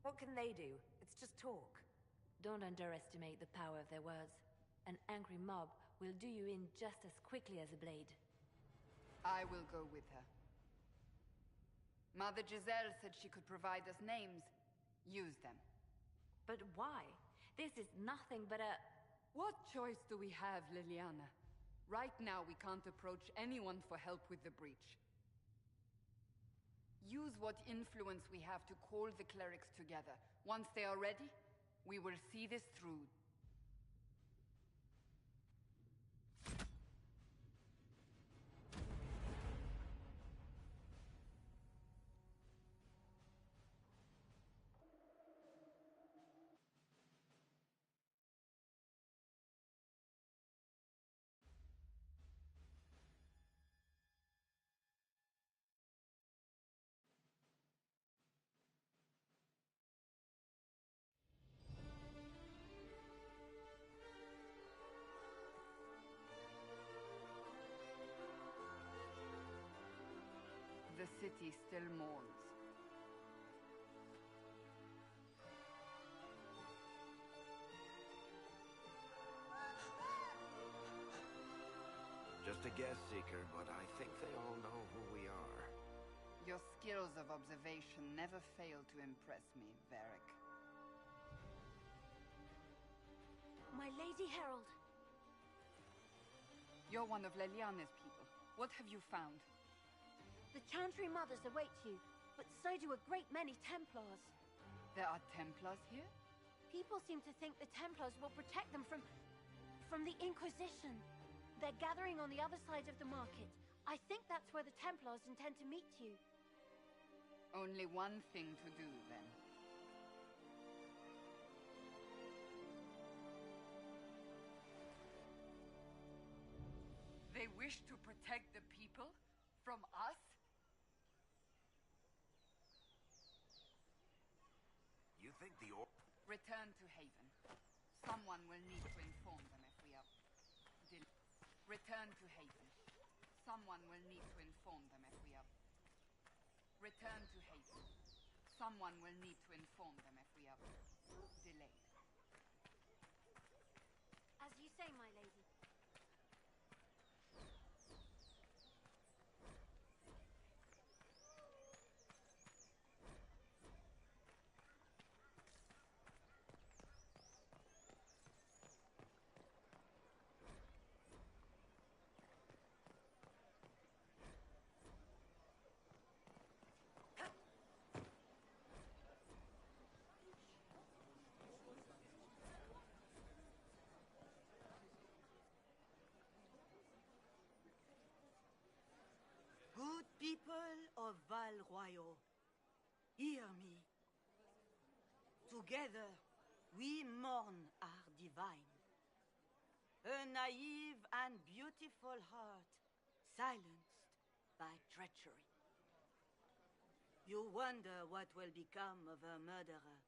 What can they do? It's just talk. Don't underestimate the power of their words. An angry mob will do you in just as quickly as a blade. I will go with her. Mother Giselle said she could provide us names. Use them. But why? This is nothing but a... What choice do we have, Liliana? Right now, we can't approach anyone for help with the breach. Use what influence we have to call the clerics together. Once they are ready, we will see this through. The city still mourns. Just a guest seeker, but I think they all know who we are. Your skills of observation never fail to impress me, Varric. My Lady Herald. You're one of Leliana's people. What have you found? The Chantry Mothers await you, but so do a great many Templars. There are Templars here? People seem to think the Templars will protect them from the Inquisition. They're gathering on the other side of the market. I think that's where the Templars intend to meet you. Only one thing to do, then. They wish to protect the people from us? You think the Return to Haven. Someone will need to inform them if we are... Return to Haven. Someone will need to inform them if we are... Return to Haven. Someone will need to inform them if we are... delayed. As you say, my lady. Good people of Val Royal, hear me. Together, we mourn our divine. A naive and beautiful heart, silenced by treachery. You wonder what will become of her murderer.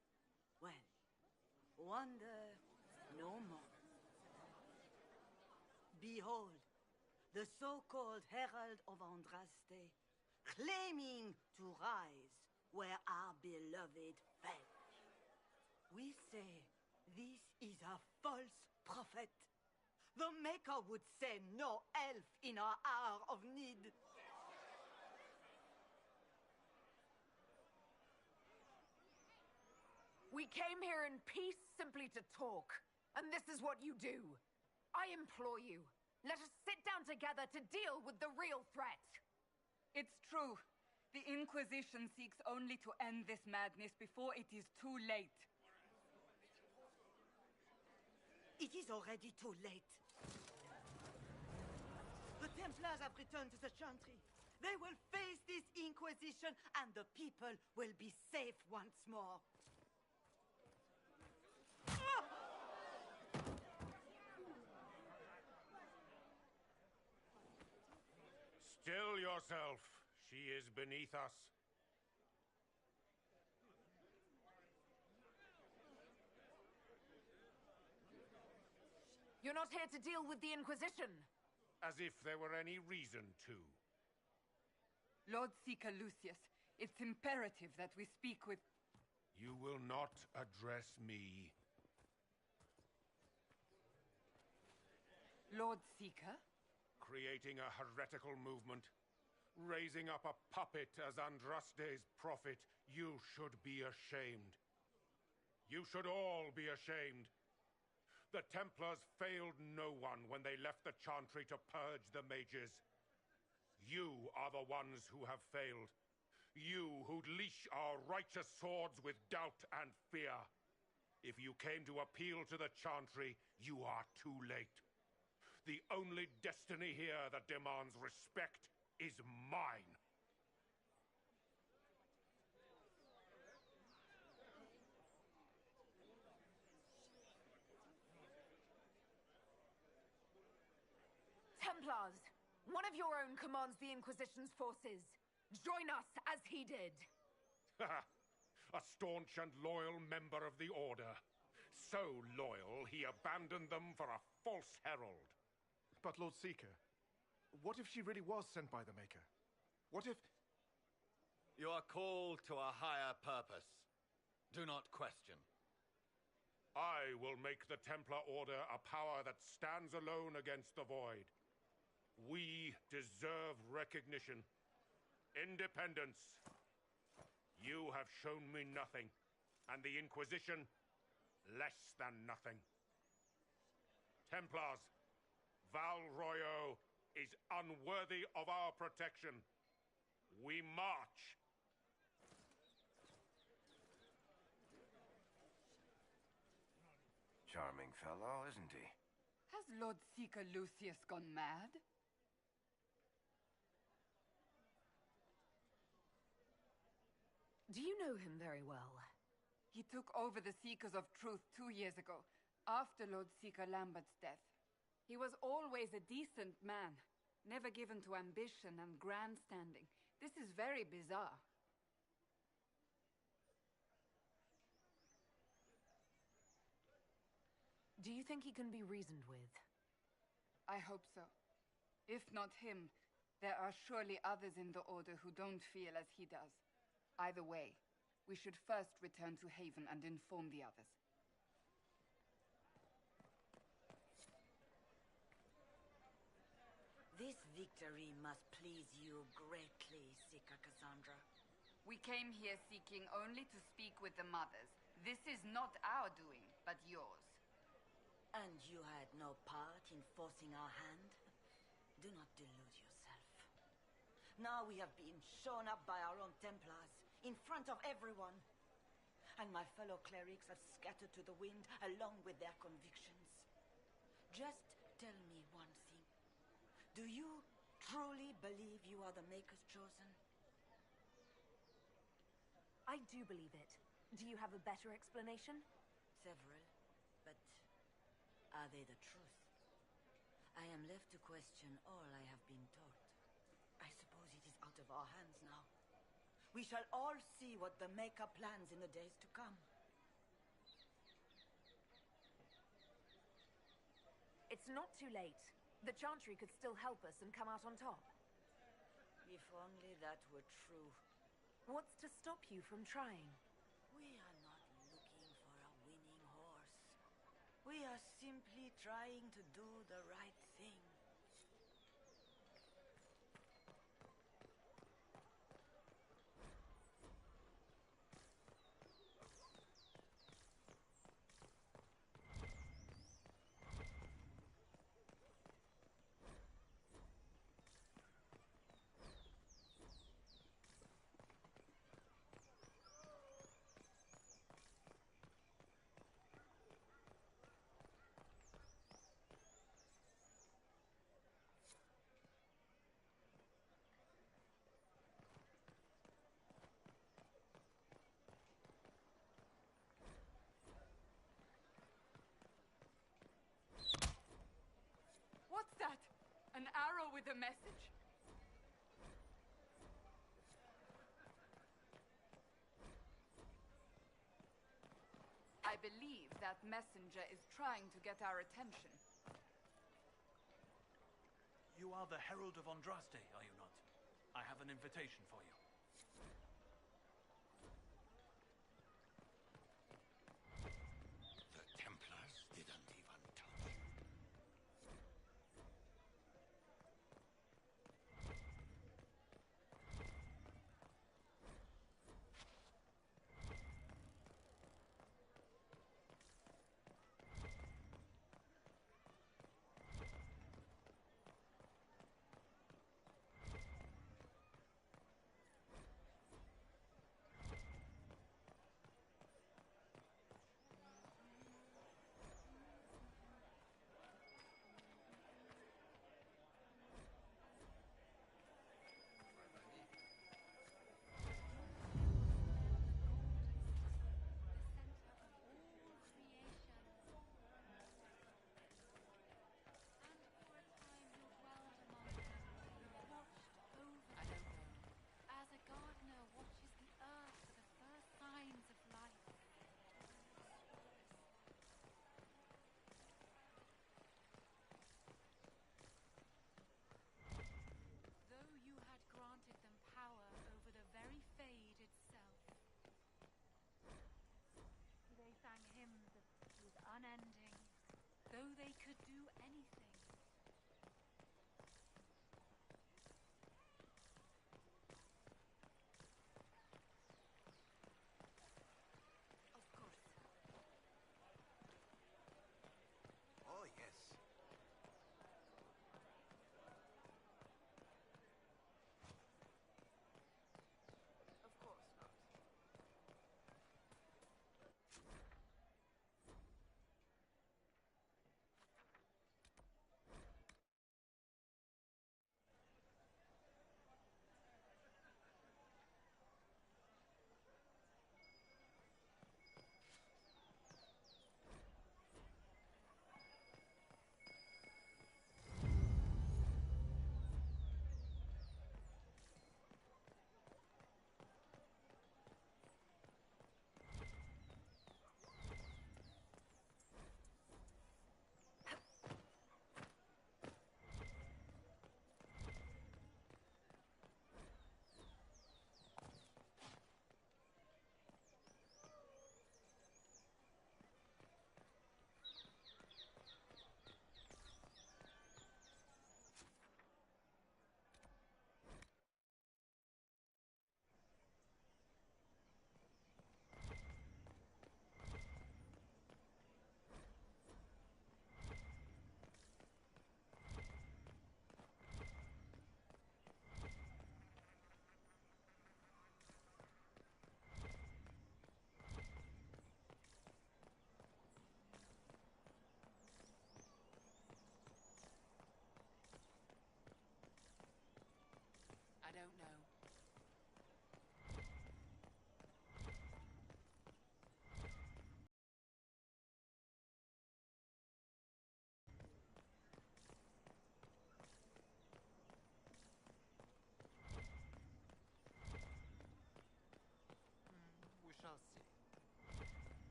Well, wonder no more. Behold, the so-called Herald of Andraste, claiming to rise where our beloved fell. We say this is a false prophet. The Maker would send no elf in our hour of need. We came here in peace simply to talk, and this is what you do. I implore you. Let us sit down together to deal with the real threat. It's true. The Inquisition seeks only to end this madness before it is too late. It is already too late. The Templars have returned to the Chantry. They will face this Inquisition, and the people will be safe once more. yourself. She is beneath us. You're not here to deal with the Inquisition! As if there were any reason to. Lord Seeker Lucius, it's imperative that we speak with... You will not address me. Lord Seeker? Creating a heretical movement. Raising up a puppet as Andraste's prophet. You should be ashamed. You should all be ashamed. The Templars failed no one when they left the Chantry to purge the mages. You are the ones who have failed. You who'd leash our righteous swords with doubt and fear. If you came to appeal to the Chantry, you are too late. The only destiny here that demands respect is mine. Templars! One of your own commands the Inquisition's forces. Join us as he did. A staunch and loyal member of the Order. So loyal, he abandoned them for a false herald. But Lord Seeker, what if she really was sent by the Maker? What if... You are called to a higher purpose. Do not question. I will make the Templar Order a power that stands alone against the Void. We deserve recognition. Independence. You have shown me nothing, and the Inquisition, less than nothing. Templars, Val Royo is unworthy of our protection. We march. Charming fellow, isn't he? Has Lord Seeker Lucius gone mad? Do you know him very well? He took over the Seekers of Truth 2 years ago, after Lord Seeker Lambert's death. He was always a decent man, never given to ambition and grandstanding. This is very bizarre. Do you think he can be reasoned with? I hope so. If not him, there are surely others in the Order who don't feel as he does. Either way, we should first return to Haven and inform the others. This victory must please you greatly, Seeker Cassandra. We came here seeking only to speak with the mothers. This is not our doing, but yours. And you had no part in forcing our hand? Do not delude yourself. Now we have been shown up by our own Templars, in front of everyone. And my fellow clerics have scattered to the wind along with their convictions. Just tell me one thing. Do you truly believe you are the Maker's chosen? I do believe it. Do you have a better explanation? Several, but are they the truth? I am left to question all I have been taught. I suppose it is out of our hands now. We shall all see what the Maker plans in the days to come. It's not too late. The Chantry could still help us and come out on top. If only that were true. What's to stop you from trying? We are not looking for a winning horse. We are simply trying to do the right thing. What's that? An arrow with a message? I believe that messenger is trying to get our attention. You are the Herald of Andraste, are you not? I have an invitation for you. The Templars didn't even touch you.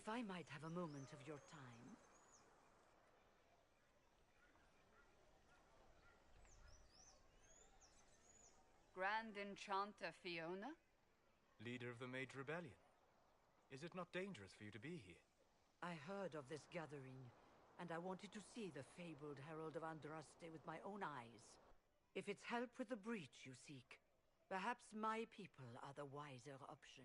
If I might have a moment of your time. Grand Enchanter Fiona? Leader of the Mage Rebellion. Is it not dangerous for you to be here? I heard of this gathering, and I wanted to see the fabled Herald of Andraste with my own eyes. If it's help with the breach you seek, perhaps my people are the wiser option.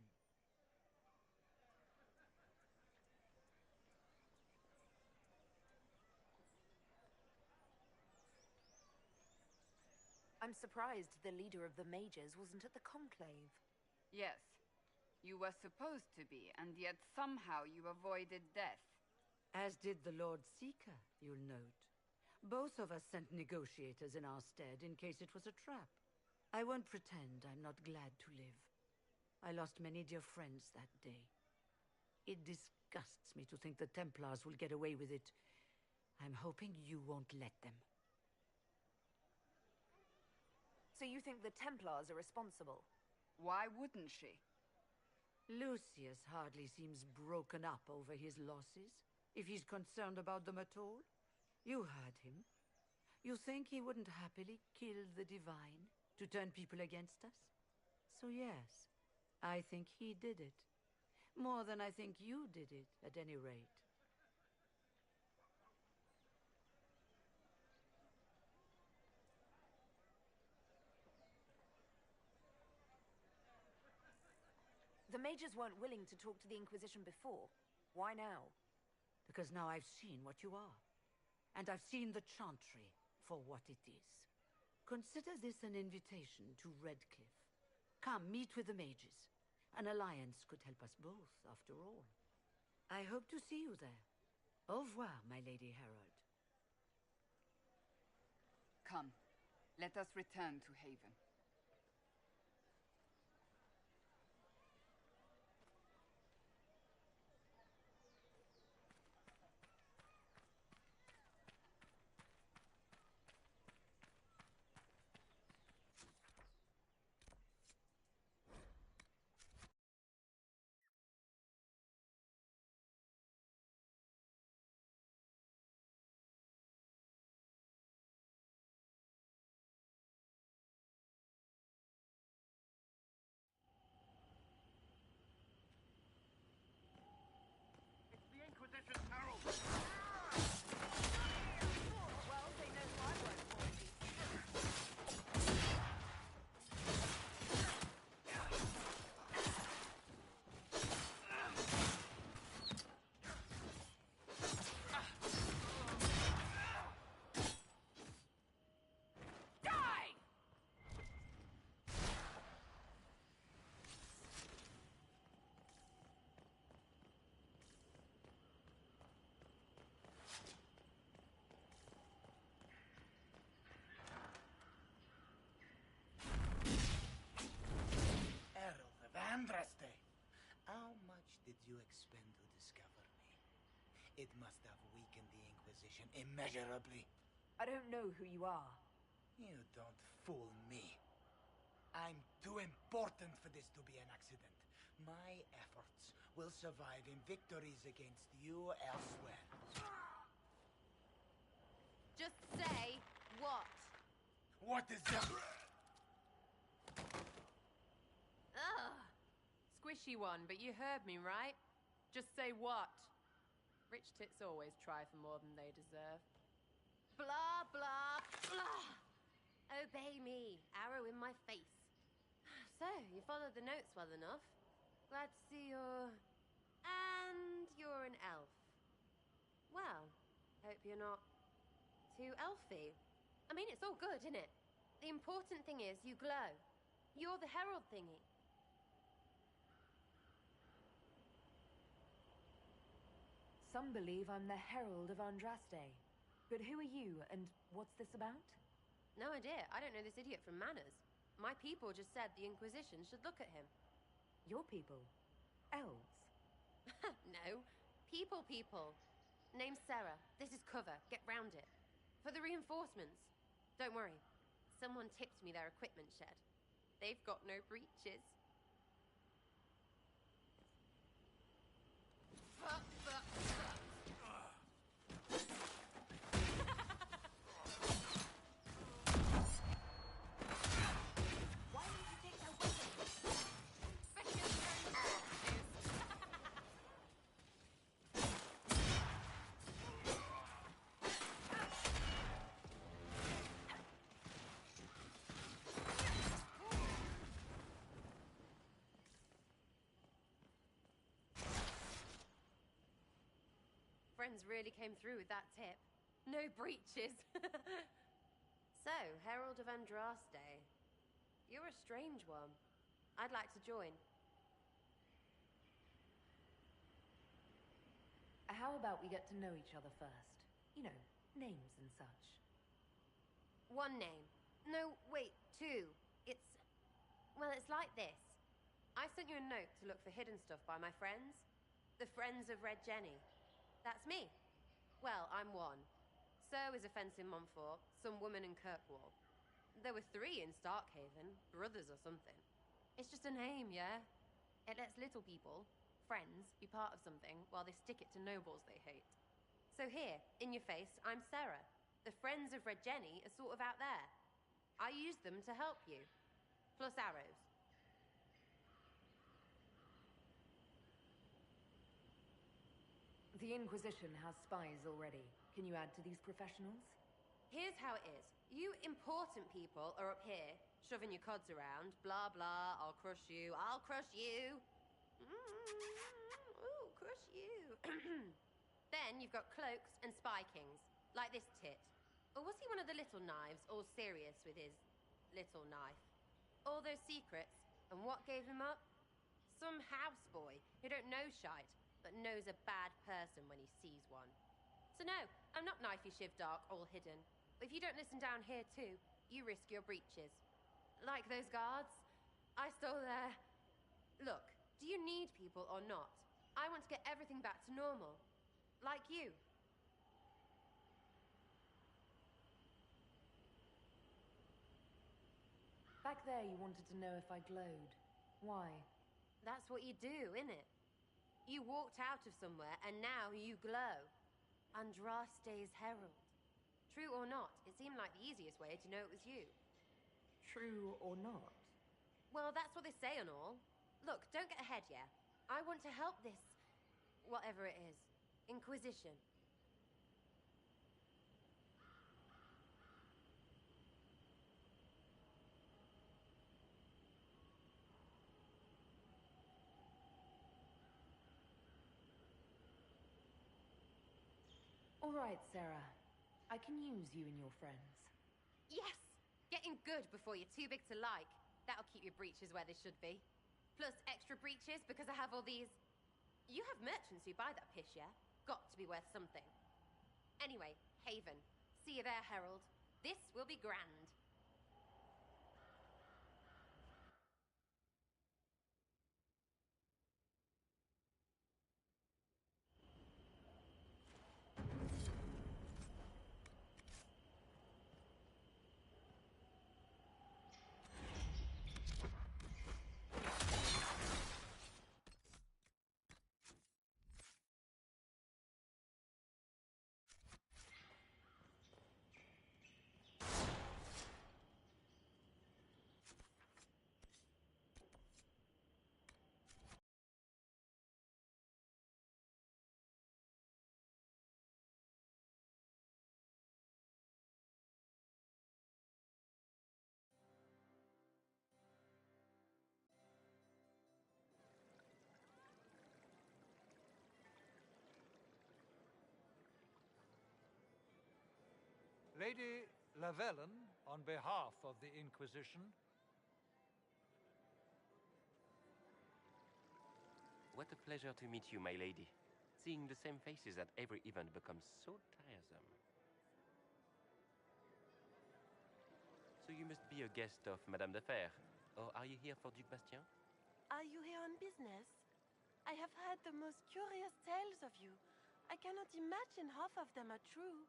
I'm surprised the leader of the mages wasn't at the conclave. Yes. You were supposed to be, and yet somehow you avoided death. As did the Lord Seeker, you'll note. Both of us sent negotiators in our stead in case it was a trap. I won't pretend I'm not glad to live. I lost many dear friends that day. It disgusts me to think the Templars will get away with it. I'm hoping you won't let them. So you think the Templars are responsible? Why wouldn't she? Lucius hardly seems broken up over his losses, if he's concerned about them at all. You heard him. You think he wouldn't happily kill the Divine to turn people against us? So yes, I think he did it. More than I think you did it, at any rate. The mages weren't willing to talk to the Inquisition before. Why now? Because now I've seen what you are. And I've seen the Chantry for what it is. Consider this an invitation to Redcliffe. Come, meet with the mages. An alliance could help us both, after all. I hope to see you there. Au revoir, my Lady Herald. Come, let us return to Haven. Andraste! How much did you expend to discover me? It must have weakened the Inquisition immeasurably. I don't know who you are. You don't fool me. I'm too important for this to be an accident. My efforts will survive in victories against you elsewhere. Just say what? What is that? Ugh. Squishy one, but you heard me, right? Just say what? Rich tits always try for more than they deserve. Blah, blah, blah. Obey me. Arrow in my face. So, you followed the notes well enough. Glad to see you're... And you're an elf. Well, hope you're not too elfy. I mean, it's all good, isn't it? The important thing is you glow. You're the herald thingy. Some believe I'm the Herald of Andraste. But who are you, and what's this about? No idea. I don't know this idiot from Manners. My people just said the Inquisition should look at him. Your people? Elves? No. People. Name's Sarah. This is cover. Get round it. For the reinforcements. Don't worry. Someone tipped me their equipment shed. They've got no breaches. friends really came through with that tip. No breaches. So, Herald of Andraste. You're a strange one. I'd like to join. How about we get to know each other first? You know, names and such. One name. No, wait, two. Well, it's like this. I sent you a note to look for hidden stuff by my friends. The Friends of Red Jenny. That's me. Well, I'm one. So is a fence in Montfort, some woman in Kirkwall. There were 3 in Starkhaven, brothers or something. It's just a name, yeah? It lets little people, friends, be part of something while they stick it to nobles they hate. So here, in your face, I'm Sarah. The Friends of Red Jenny are sort of out there. I use them to help you. Plus arrows. The Inquisition has spies already. Can you add to these professionals? Here's how it is. You important people are up here, shoving your cods around. Blah, blah, I'll crush you. I'll crush you. Ooh, crush you. Then you've got cloaks and spy kings, like this tit. Or was he one of the little knives, all serious with his little knife? All those secrets, and what gave him up? Some houseboy who don't know shite, but knows a bad person when he sees one. So no, I'm not knifey shiv dark, all hidden. If you don't listen down here too, you risk your breeches. Like those guards, I stole their... Look, do you need people or not? I want to get everything back to normal. Like you. Back there you wanted to know if I glowed. Why? That's what you do, innit? You walked out of somewhere and now you glow. Andraste's herald. True or not, it seemed like the easiest way to know it was you. True or not? Well, that's what they say and all. Look, don't get ahead, yeah? I want to help this... whatever it is. Inquisition. All right, Sarah. I can use you and your friends. Yes! Getting good before you're too big to like. That'll keep your breeches where they should be. Plus extra breeches because I have all these... You have merchants who buy that piss, yeah? Got to be worth something. Anyway, Haven. See you there, Herald. This will be grand. Lady Lavellen, on behalf of the Inquisition. What a pleasure to meet you, my lady. Seeing the same faces at every event becomes so tiresome. So you must be a guest of Madame de Fer, or are you here for Duc Bastien? Are you here on business? I have heard the most curious tales of you. I cannot imagine half of them are true.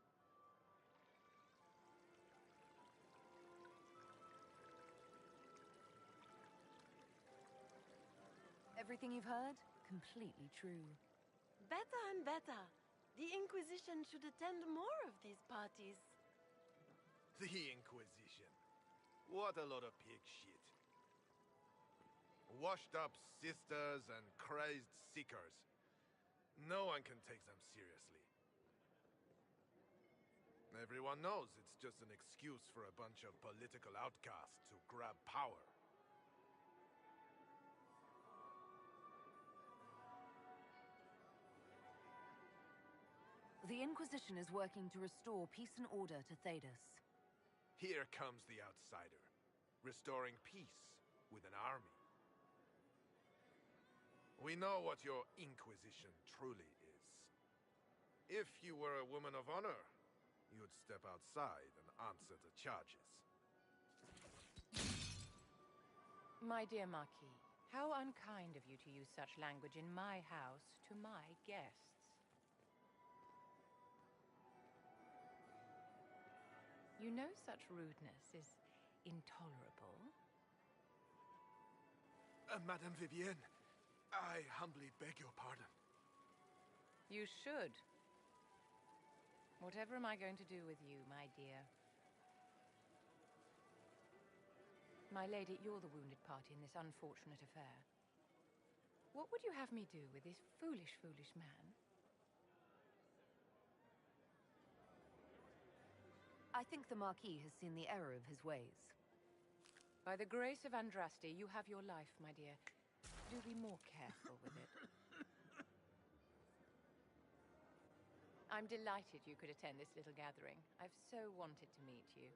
Everything you've heard? Completely true. Better and better. The Inquisition should attend more of these parties. The Inquisition. What a lot of pig shit. Washed up sisters and crazed seekers. No one can take them seriously. Everyone knows it's just an excuse for a bunch of political outcasts to grab power. Inquisition is working to restore peace and order to Thedas. Here comes the outsider, restoring peace with an army. We know what your Inquisition truly is. If you were a woman of honor, you'd step outside and answer the charges. My dear Marquis, how unkind of you to use such language in my house to my guests. You know such rudeness is intolerable. Madame Vivienne, I humbly beg your pardon. You should. Whatever am I going to do with you, my dear? My lady, you're the wounded party in this unfortunate affair. What would you have me do with this foolish, foolish man? I think the Marquis has seen the error of his ways. By the grace of Andraste, you have your life, my dear. Do be more careful with it. I'm delighted you could attend this little gathering. I've so wanted to meet you.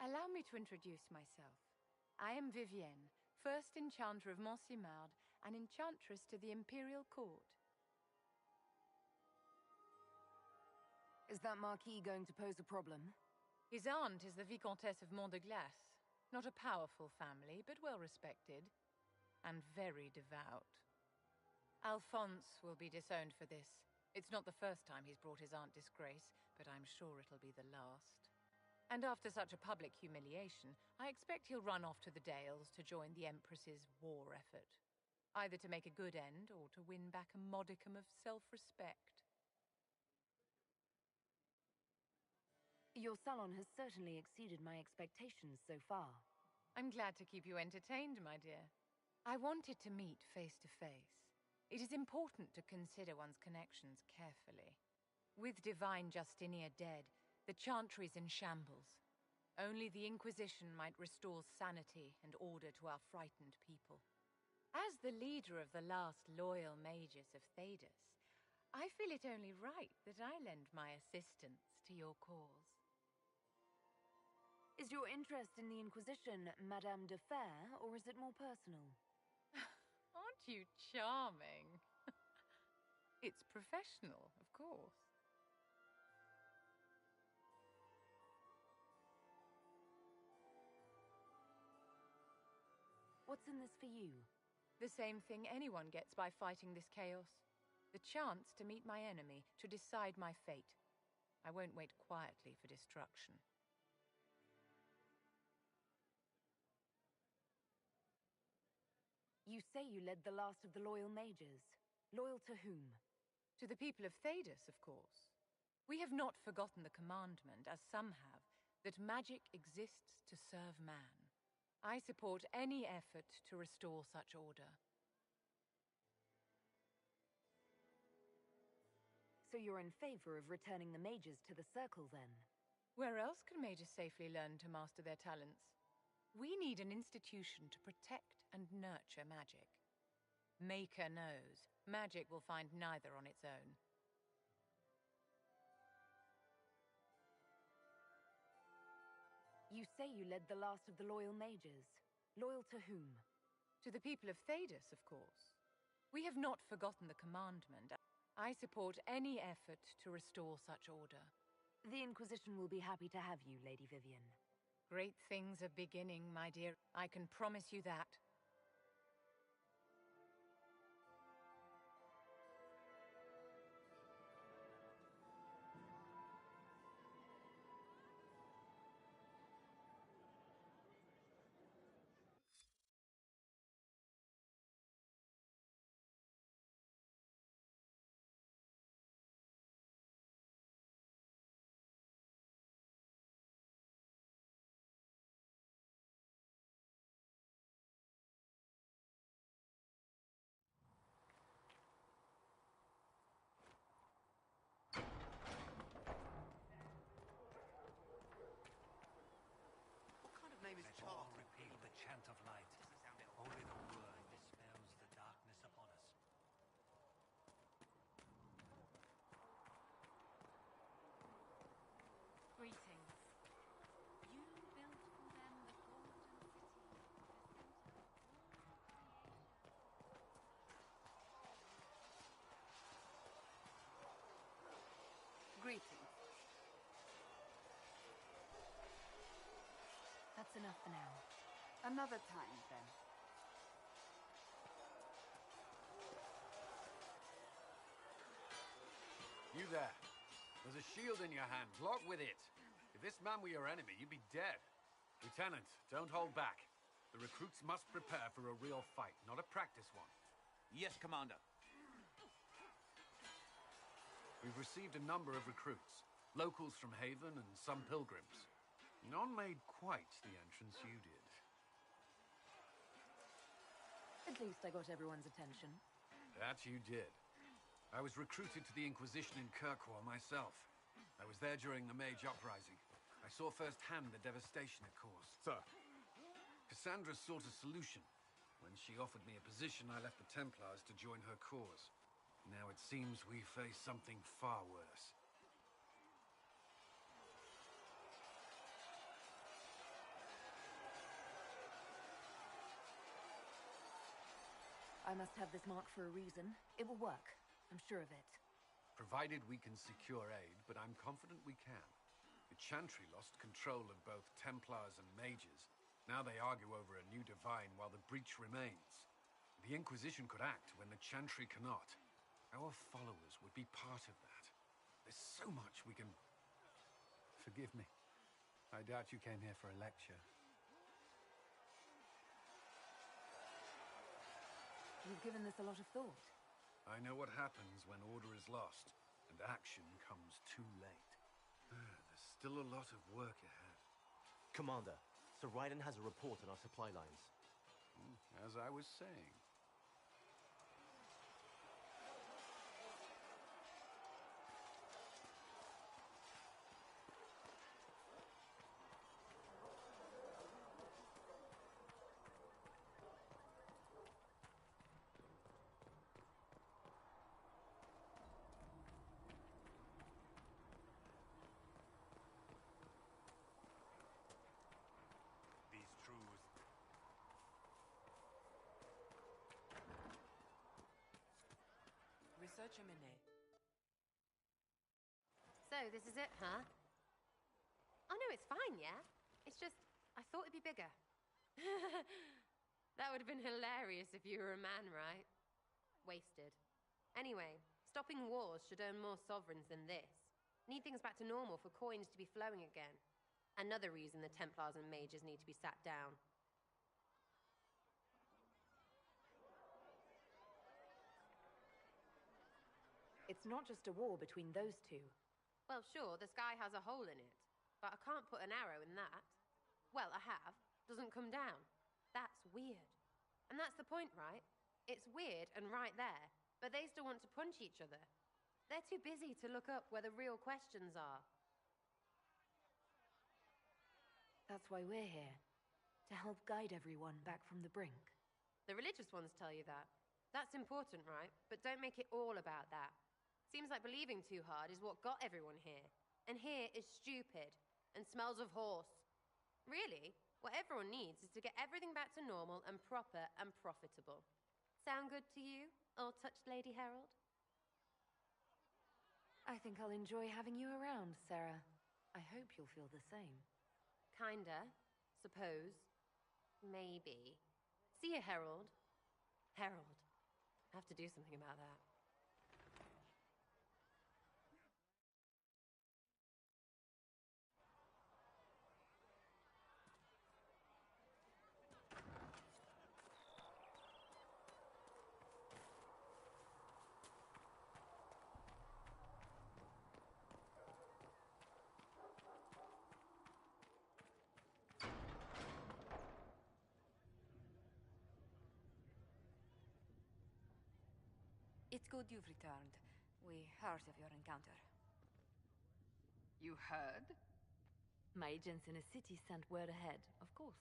Allow me to introduce myself. I am Vivienne, first enchanter of Mont-Simard and enchantress to the Imperial Court. Is that Marquis going to pose a problem? His aunt is the Vicomtesse of Mont de Glace. Not a powerful family, but well respected. And very devout. Alphonse will be disowned for this. It's not the first time he's brought his aunt disgrace, but I'm sure it'll be the last. And after such a public humiliation, I expect he'll run off to the Dales to join the Empress's war effort. Either to make a good end, or to win back a modicum of self-respect. Your salon has certainly exceeded my expectations so far. I'm glad to keep you entertained, my dear. I wanted to meet face to face. It is important to consider one's connections carefully. With Divine Justinia dead, the Chantry's in shambles. Only the Inquisition might restore sanity and order to our frightened people. As the leader of the last loyal mages of Thedas, I feel it only right that I lend my assistance to your cause. Is your interest in the Inquisition Madame de Fer, or is it more personal? Aren't you charming? It's professional, of course. What's in this for you? The same thing anyone gets by fighting this chaos. The chance to meet my enemy, to decide my fate. I won't wait quietly for destruction. You say you led the last of the loyal mages. Loyal to whom? To the people of Thedas, of course. We have not forgotten the commandment, as some have, that magic exists to serve man. I support any effort to restore such order. So you're in favor of returning the mages to the Circle, then? Where else can mages safely learn to master their talents? We need an institution to protect and nurture magic. Maker knows, magic will find neither on its own. You say you led the last of the loyal mages. Loyal to whom? To the people of Thedas, of course. We have not forgotten the commandment. I support any effort to restore such order. The Inquisition will be happy to have you, Lady Vivienne. Great things are beginning, my dear. I can promise you that. Let's all repeat the chant of light. Only the word dispels That's enough for now. Another time, then. You there. There's a shield in your hand. Lock with it. If this man were your enemy, you'd be dead. Lieutenant, don't hold back. The recruits must prepare for a real fight, not a practice one. Yes, Commander. We've received a number of recruits. Locals from Haven and some pilgrims. None made quite the entrance you did. At least I got everyone's attention. That you did. I was recruited to the Inquisition in Kirkwall myself. I was there during the Mage Uprising. I saw firsthand the devastation it caused. Sir. Cassandra sought a solution. When she offered me a position, I left the Templars to join her cause. Now it seems we face something far worse. I must have this mark for a reason. It will work. I'm sure of it. Provided we can secure aid, but I'm confident we can. The Chantry lost control of both Templars and Mages. Now they argue over a new divine while the breach remains. The Inquisition could act when the Chantry cannot. Our followers would be part of that. There's so much we can... Forgive me. I doubt you came here for a lecture. You've given this a lot of thought. I know what happens when order is lost, and action comes too late. There's still a lot of work ahead. Commander, Sir Raiden has a report on our supply lines. As I was saying. So, this is it, huh? Oh no, it's fine, yeah? It's just, I thought it'd be bigger. That would have been hilarious if you were a man, right? Wasted. Anyway, stopping wars should earn more sovereigns than this. Need things back to normal for coins to be flowing again. Another reason the Templars and Mages need to be sat down. It's not just a war between those two. Well, sure, the sky has a hole in it, but I can't put an arrow in that. Well, I have. Doesn't come down. That's weird. And that's the point, right? It's weird and right there, but they still want to punch each other. They're too busy to look up where the real questions are. That's why we're here. To help guide everyone back from the brink. The religious ones tell you that. That's important, right? But don't make it all about that. Seems like believing too hard is what got everyone here. And here is stupid and smells of horse. Really, what everyone needs is to get everything back to normal and proper and profitable. Sound good to you, all-touched Lady Herald? I think I'll enjoy having you around, Sarah. I hope you'll feel the same. Kinda. Suppose. Maybe. See you, Herald. Herald. I have to do something about that. It's good you've returned. We heard of your encounter. You heard? My agents in a city sent word ahead, of course.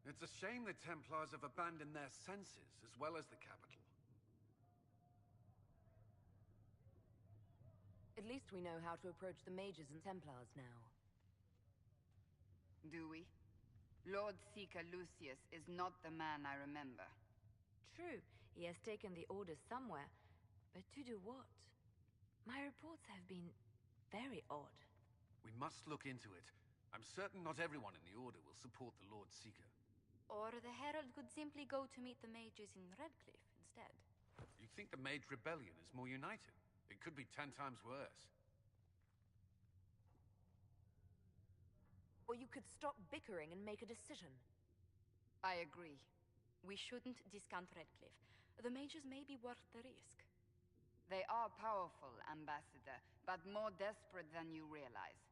It's a shame the Templars have abandoned their senses, as well as the capital. At least we know how to approach the Mages and Templars now. Do we? Lord Seeker Lucius is not the man I remember. True, he has taken the orders somewhere, but to do what? My reports have been very odd. We must look into it. I'm certain not everyone in the Order will support the Lord Seeker. Or the Herald could simply go to meet the mages in Redcliffe instead. You think the Mage Rebellion is more united? It could be 10 times worse. Or you could stop bickering and make a decision. I agree. We shouldn't discount Redcliffe. The mages may be worth the risk. They are powerful, Ambassador, but more desperate than you realize.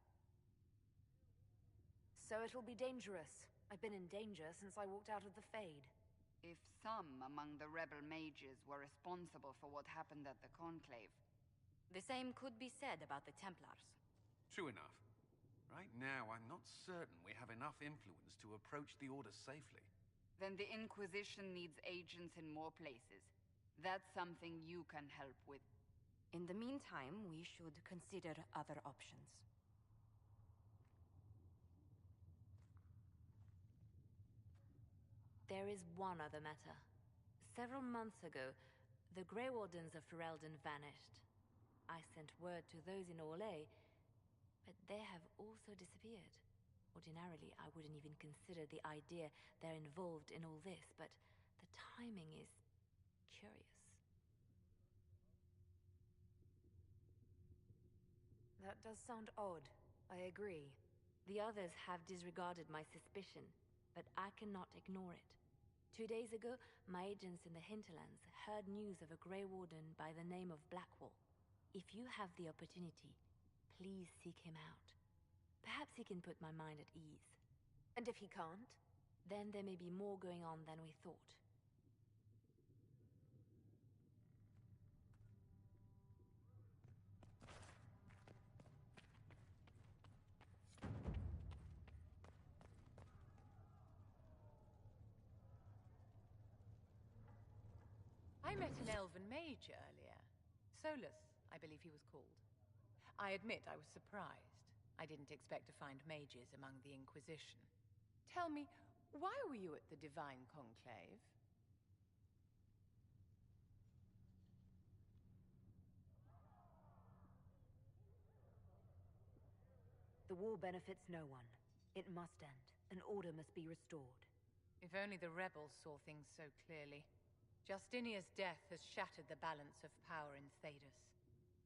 So it'll be dangerous. I've been in danger since I walked out of the Fade. If some among the rebel mages were responsible for what happened at the Conclave... The same could be said about the Templars. True enough. Right now, I'm not certain we have enough influence to approach the Order safely. Then the Inquisition needs agents in more places. That's something you can help with. In the meantime, we should consider other options. There is one other matter. Several months ago, the Grey Wardens of Ferelden vanished. I sent word to those in Orlais, but they have also disappeared. Ordinarily, I wouldn't even consider the idea they're involved in all this, but the timing is curious. That does sound odd. I agree. The others have disregarded my suspicion, but I cannot ignore it. 2 days ago, my agents in the hinterlands heard news of a Grey Warden by the name of Blackwall. If you have the opportunity, please seek him out. Perhaps he can put my mind at ease. And if he can't? Then there may be more going on than we thought. I met an elven mage earlier. Solus, I believe he was called. I admit I was surprised. I didn't expect to find mages among the Inquisition. Tell me, why were you at the Divine Conclave? The war benefits no one. It must end. An order must be restored. If only the rebels saw things so clearly. Justinia's death has shattered the balance of power in Thedas.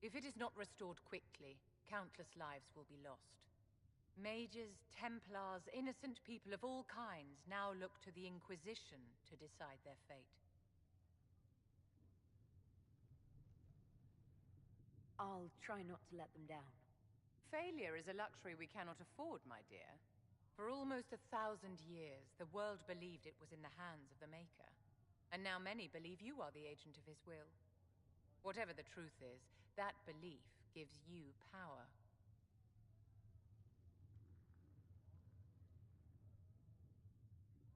If it is not restored quickly, countless lives will be lost. Mages, Templars, innocent people of all kinds now look to the Inquisition to decide their fate. I'll try not to let them down. Failure is a luxury we cannot afford, my dear. For almost 1,000 years, the world believed it was in the hands of the Maker. And now many believe you are the agent of his will. Whatever the truth is, that belief gives you power.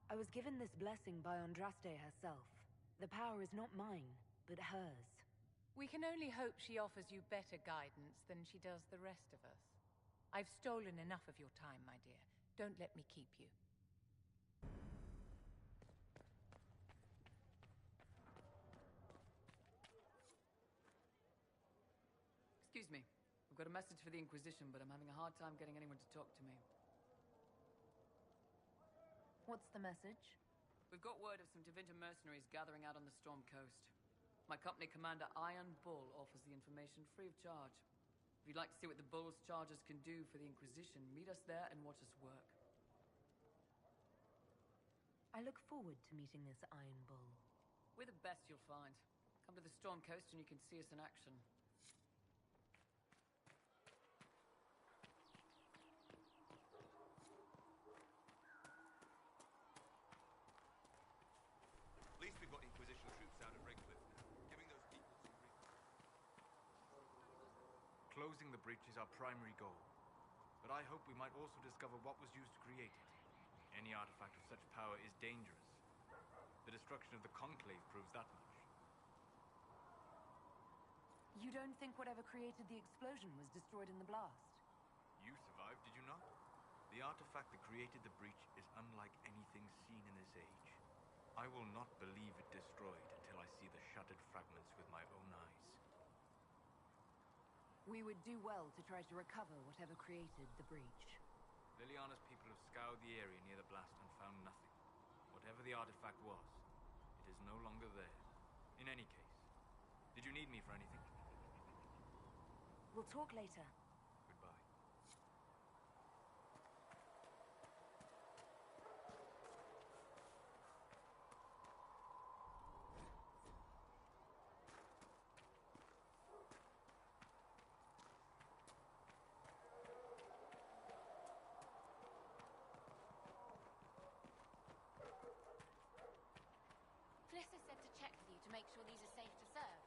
I was given this blessing by Andraste herself. The power is not mine, but hers. We can only hope she offers you better guidance than she does the rest of us. I've stolen enough of your time, my dear. Don't let me keep you. Excuse me. I've got a message for the Inquisition, but I'm having a hard time getting anyone to talk to me. What's the message? We've got word of some Tevinter mercenaries gathering out on the Storm Coast. My company commander, Iron Bull, offers the information free of charge. If you'd like to see what the Bull's charges can do for the Inquisition, meet us there and watch us work. I look forward to meeting this Iron Bull. We're the best you'll find. Come to the Storm Coast and you can see us in action. At least we've got Inquisition troops out at Redcliffe now, giving those people some reason. Closing the breach is our primary goal. But I hope we might also discover what was used to create it. Any artifact of such power is dangerous. The destruction of the Conclave proves that much. You don't think whatever created the explosion was destroyed in the blast? You survived, did you not? The artifact that created the breach is unlike anything seen in this age. I will not believe it destroyed until I see the shattered fragments with my own eyes. We would do well to try to recover whatever created the breach. Liliana's people have scoured the area near the blast and found nothing. Whatever the artifact was, it is no longer there. In any case, did you need me for anything? We'll talk later. Goodbye. Flissa said to check with you to make sure these are safe to serve.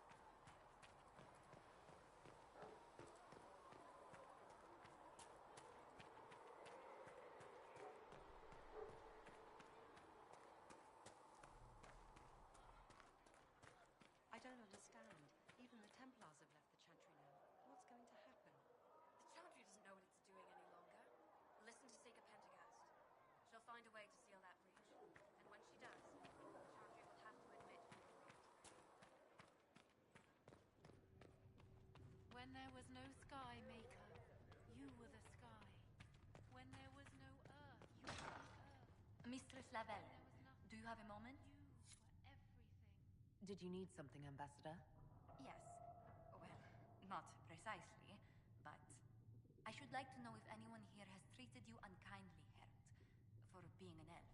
I don't understand. Even the Templars have left the Chantry now. What's going to happen? The Chantry doesn't know what it's doing any longer. Listen to Seeker Pendergast. She'll find a way to seal that breach. And when she does, the Chantry will have to admit who did it. When there was no sky, Maker, you were the sky. When there was no earth, you were the earth. Mistress Lavelle, do you have a moment? Did you need something, Ambassador? Yes. Well, not precisely, but I should like to know if anyone here has treated you unkindly, Herald, for being an elf.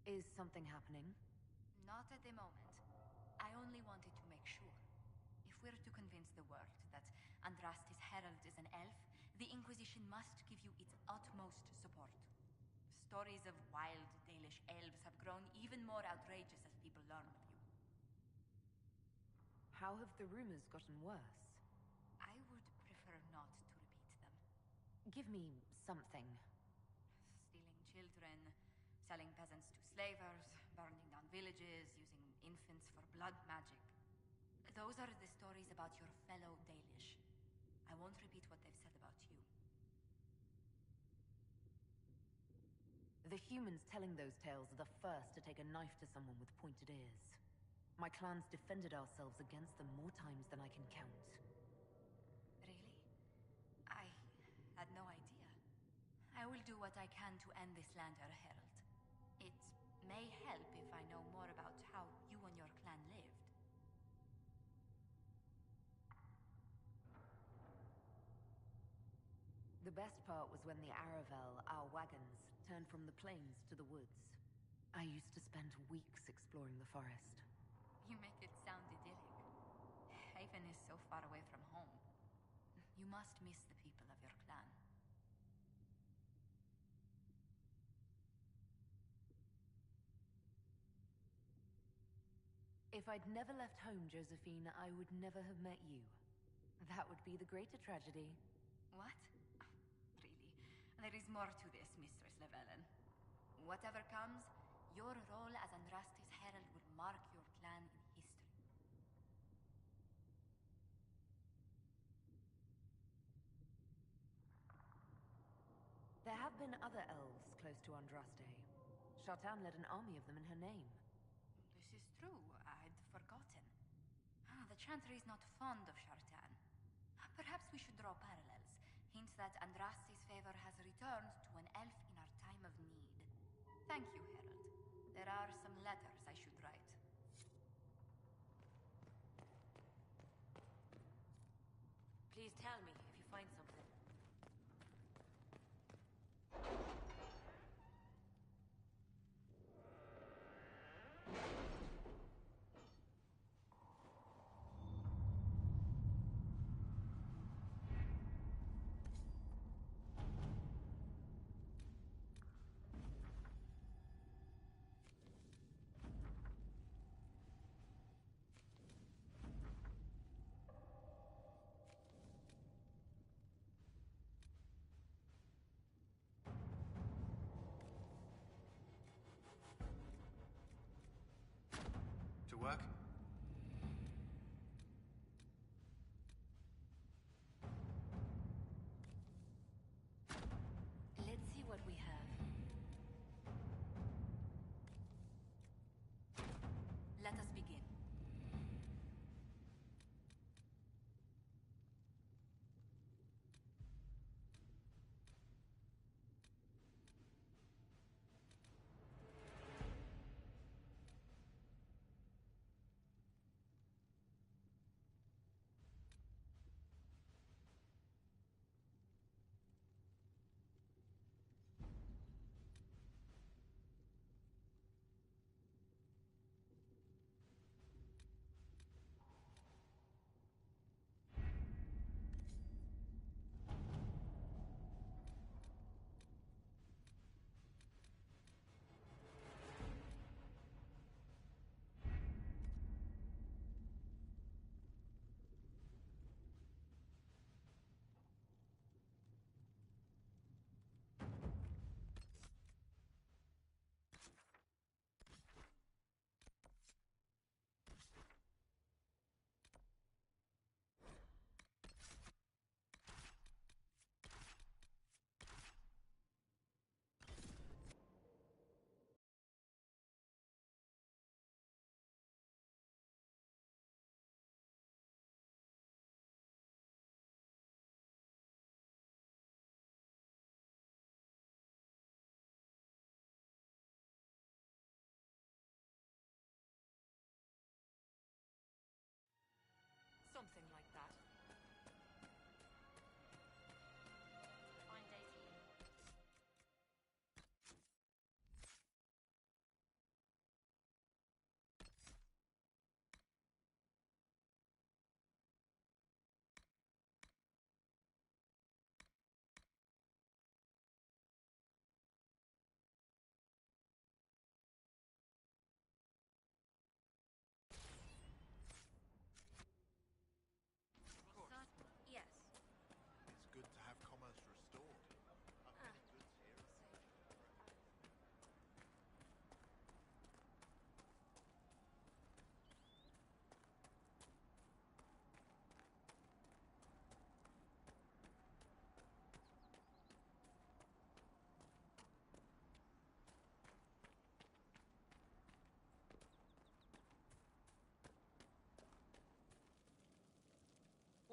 Is something happening? Not at the moment. I only wanted to make sure. If we're to convince the world that Andraste's Herald is an elf, the Inquisition must give you its utmost support. Stories of wild Dalish elves have grown even more outrageous as people learn of you. How have the rumors gotten worse? I would prefer not to repeat them. Give me something. Stealing children, selling peasants to slavers, burning down villages, using infants for blood magic. Those are the stories about your fellow Dalish. I won't repeat what they've said about you. The humans telling those tales are the first to take a knife to someone with pointed ears. My clans defended ourselves against them more times than I can count. Really? I had no idea. I will do what I can to end this slander, Herald. It may help if I know more about how you and your clan lived. The best part was when the Aravel, our wagons, turned from the plains to the woods. I used to spend weeks exploring the forest. You make it sound idyllic. Haven is so far away from home. You must miss the people of your clan. If I'd never left home, Josephine, I would never have met you. That would be the greater tragedy. What? Really? There is more to this, Mistress Llewellyn. Whatever comes, your role as Andraste's Herald will mark your clan in history. There have been other elves close to Andraste. Shartan led an army of them in her name. This is true. I'd forgotten. The Chantry is not fond of Shartan. Perhaps we should draw parallels. Hint that Andraste's favor has returned to an elf in our time of need. Thank you, Herald. There are some letters I should write. Please tell me if you find something. To work? Let's see what we have. Let us begin.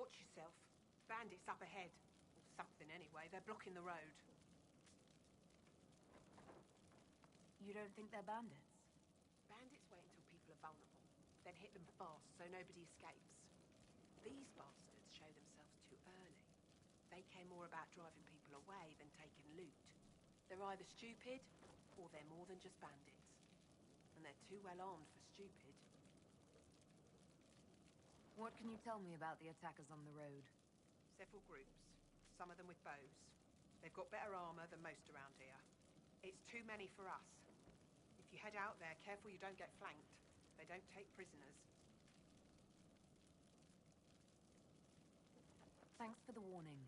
Watch yourself. Bandits up ahead. Or something anyway. They're blocking the road. You don't think they're bandits? Bandits wait until people are vulnerable, then hit them fast so nobody escapes. These bastards show themselves too early. They care more about driving people away than taking loot. They're either stupid, or they're more than just bandits. And they're too well armed for stupid. What can you tell me about the attackers on the road? Several groups, some of them with bows. They've got better armor than most around here. It's too many for us. If you head out there, careful you don't get flanked. They don't take prisoners. Thanks for the warning.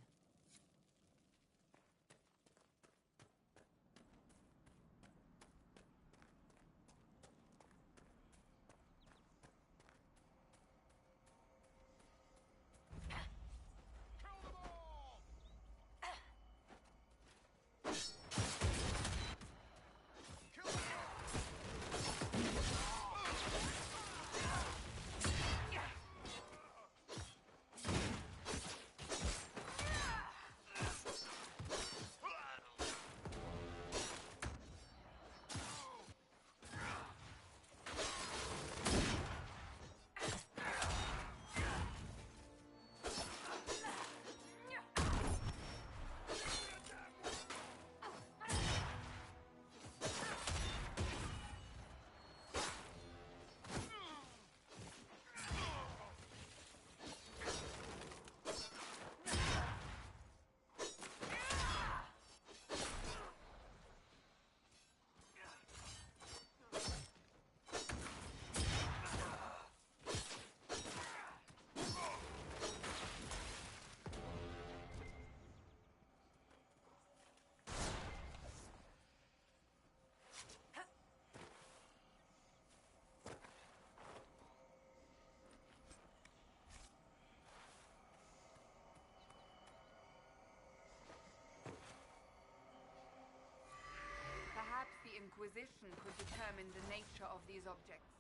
Perhaps the Inquisition could determine the nature of these objects.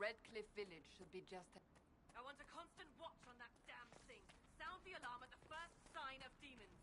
Redcliffe Village should be just... I want a constant watch on that damn thing. Sound the alarm at the first sign of demons.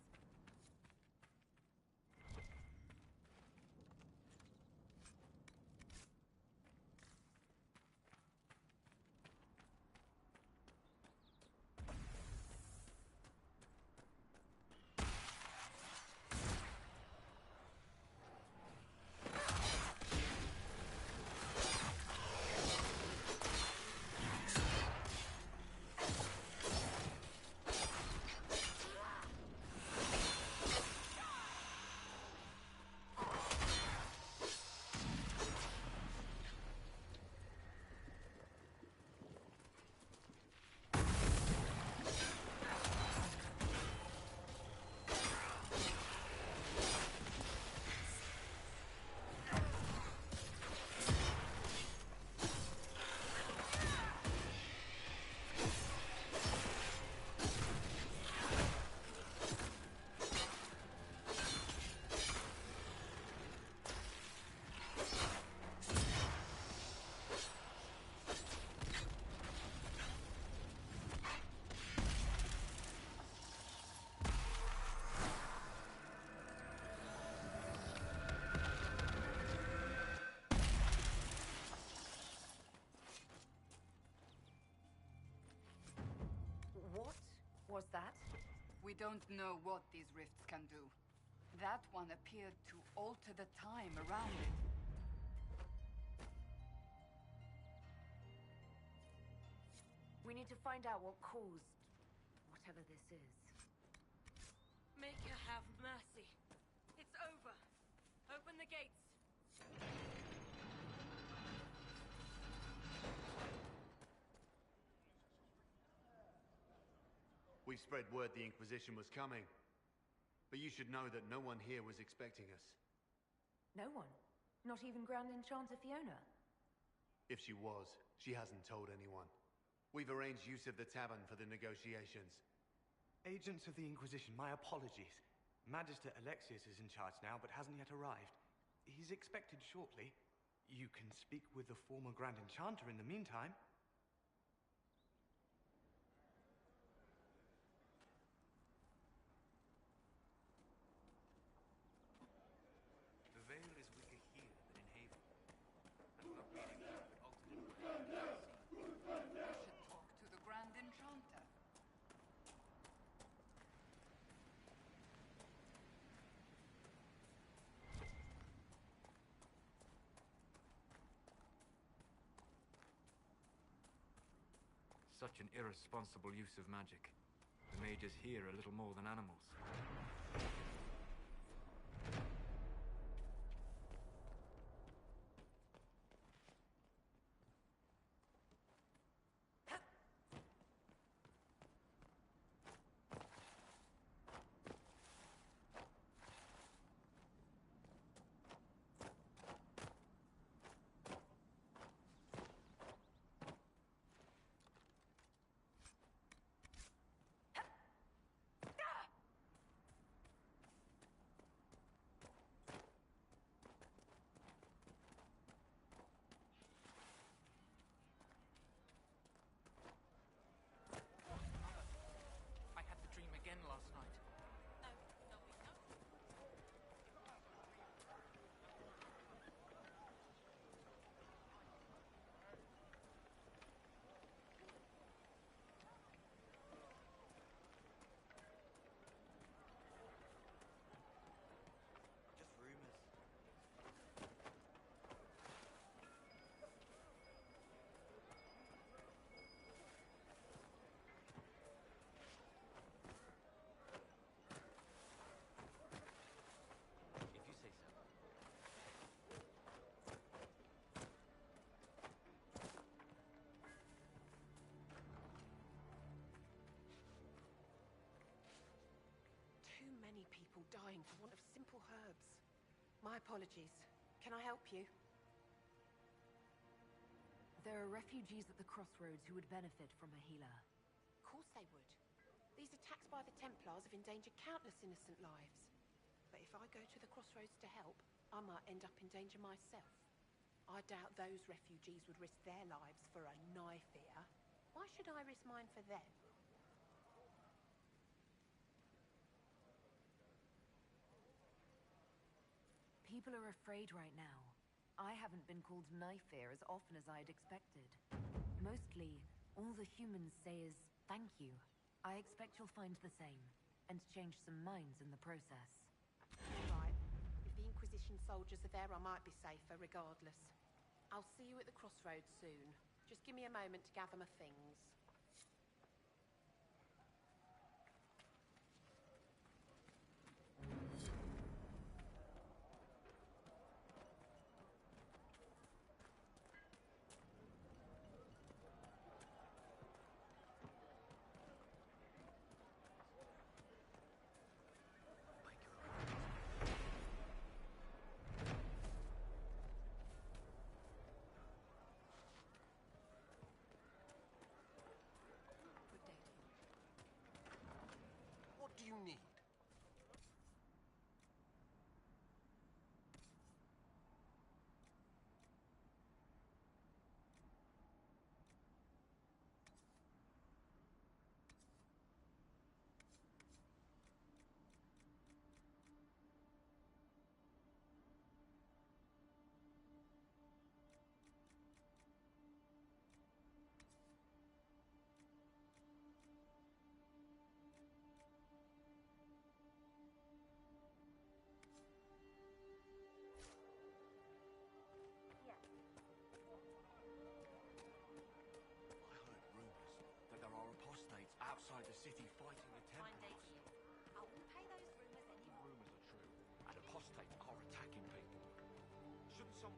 Was that? We don't know what these rifts can do. That one appeared to alter the time around it. We need to find out what caused whatever this is. Make her have mercy. It's over. Open the gates. We spread word the Inquisition was coming. But you should know that no one here was expecting us. No one? Not even Grand Enchanter Fiona? If she was, she hasn't told anyone. We've arranged use of the tavern for the negotiations. Agents of the Inquisition, my apologies. Magister Alexius is in charge now, but hasn't yet arrived. He's expected shortly. You can speak with the former Grand Enchanter in the meantime. The veil is weaker here than in Haven. And not meaning that it altered in a way I didn't see. We should talk to the Grand Enchanter. Such an irresponsible use of magic. The mages here are little more than animals. I had the dream again last night. Just rumors. If you say so. Too many people dying for want of simple herbs. My apologies. Can I help you? There are refugees at the crossroads who would benefit from a healer. Of course they would. These attacks by the Templars have endangered countless innocent lives. But if I go to the crossroads to help, I might end up in danger myself. I doubt those refugees would risk their lives for a knife here. Why should I risk mine for them? People are afraid right now. I haven't been called knife ear as often as I'd expected. Mostly, all the humans say is thank you. I expect you'll find the same, and change some minds in the process. Right. If the Inquisition soldiers are there, I might be safer regardless. I'll see you at the crossroads soon. Just give me a moment to gather my things. What do you need? Outside the city fighting the Fine Templars. day to you. I wouldn't pay those rumors any The mind. rumors are true, and apostates are attacking people. Shouldn't some...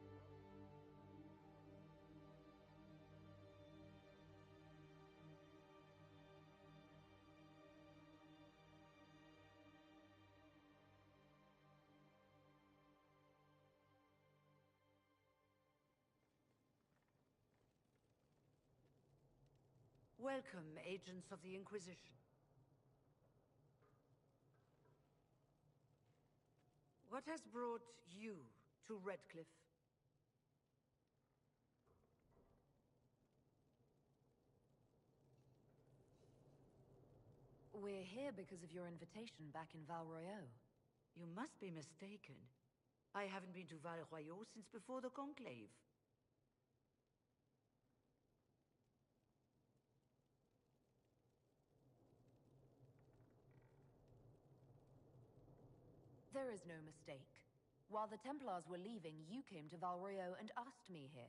Welcome, agents of the Inquisition. What has brought you to Redcliffe? We're here because of your invitation back in Val Royeaux. You must be mistaken. I haven't been to Val Royeaux since before the Conclave. There is no mistake. While the Templars were leaving, you came to Val Royeaux and asked me here.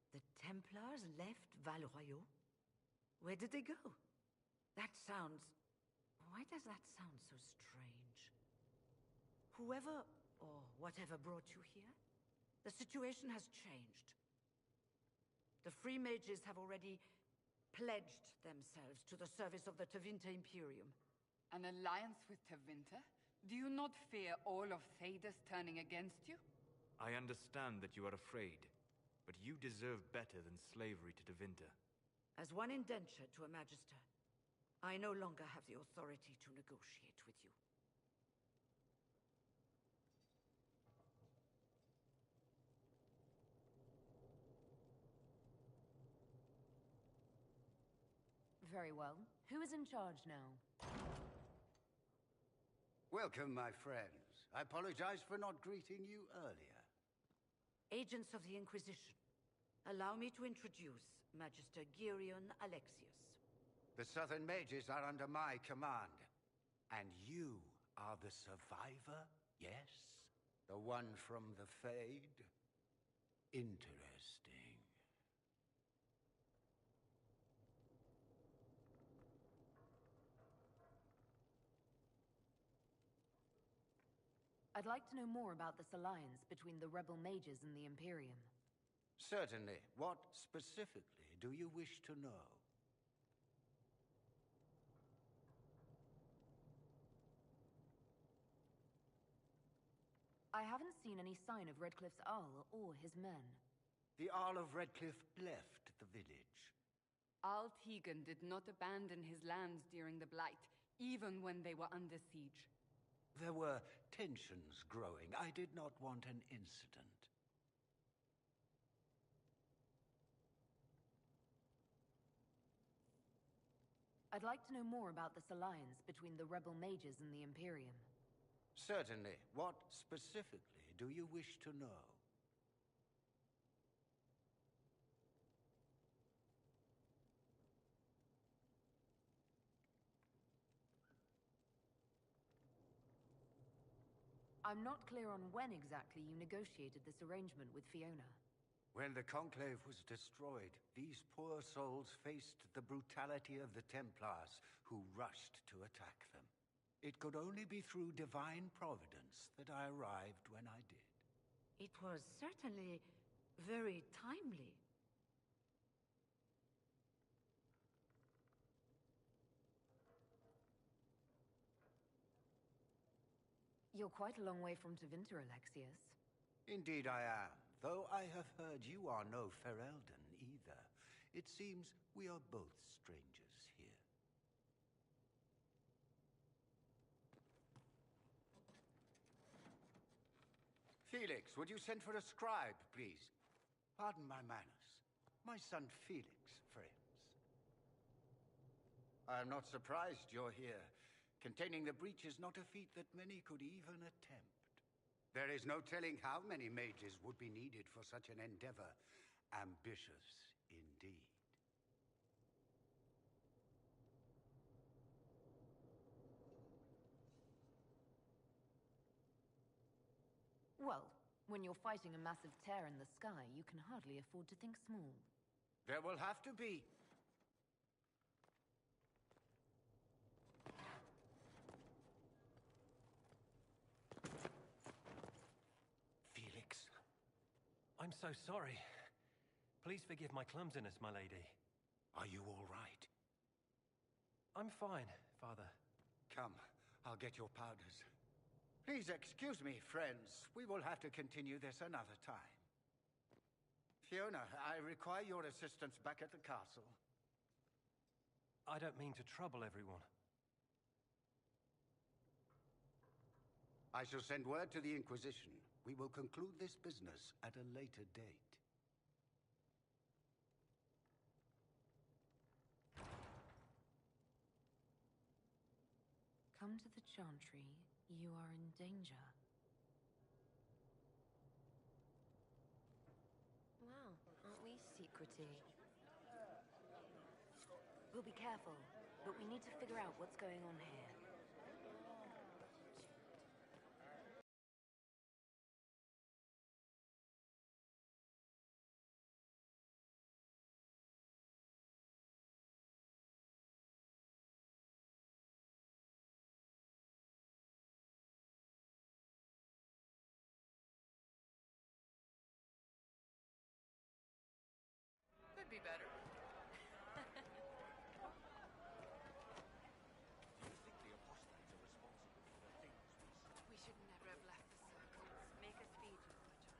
The Templars left Val Royeaux? Where did they go? That sounds... Why does that sound so strange? Whoever or whatever brought you here, the situation has changed. The Free Mages have already pledged themselves to the service of the Tevinter Imperium. An alliance with Tevinter? Do you not fear all of Thedas turning against you? I understand that you are afraid, but you deserve better than slavery to Tevinter. As one indenture to a Magister, I no longer have the authority to negotiate with you. Very well. Who is in charge now? Welcome, my friends. I apologize for not greeting you earlier. Agents of the Inquisition, allow me to introduce Magister Girion Alexius. The Southern Mages are under my command. And you are the survivor, yes? The one from the Fade? Interesting. I'd like to know more about this alliance between the rebel mages and the Imperium. Certainly. What specifically do you wish to know? I haven't seen any sign of Redcliffe's Arl or his men. The Arl of Redcliffe left the village. Al Tegan did not abandon his lands during the Blight, even when they were under siege. There were tensions growing. I did not want an incident. I'd like to know more about this alliance between the rebel mages and the Imperium. Certainly. What specifically do you wish to know? I'm not clear on when exactly you negotiated this arrangement with Fiona. When the Conclave was destroyed, these poor souls faced the brutality of the Templars, who rushed to attack them. It could only be through divine providence that I arrived when I did. It was certainly very timely. You're quite a long way from Tevinter, Alexius. Indeed I am, though I have heard you are no Ferelden either. It seems we are both strangers here. Felix, would you send for a scribe, please? Pardon my manners. My son Felix, friends. I am not surprised you're here. Containing the breach is not a feat that many could even attempt. There is no telling how many mages would be needed for such an endeavor. Ambitious indeed. Well, when you're fighting a massive tear in the sky, you can hardly afford to think small. There will have to be. Felix. I'm so sorry. Please forgive my clumsiness, my lady. Are you all right? I'm fine, Father. Come, I'll get your powders. Please excuse me, friends. We will have to continue this another time. Fiona, I require your assistance back at the castle. I don't mean to trouble everyone. I shall send word to the Inquisition. We will conclude this business at a later date. Come to the Chantry. You are in danger. Wow, aren't we secretive? We'll be careful, but we need to figure out what's going on here. Could be better. We should never have left the circles. Make a speech, my child.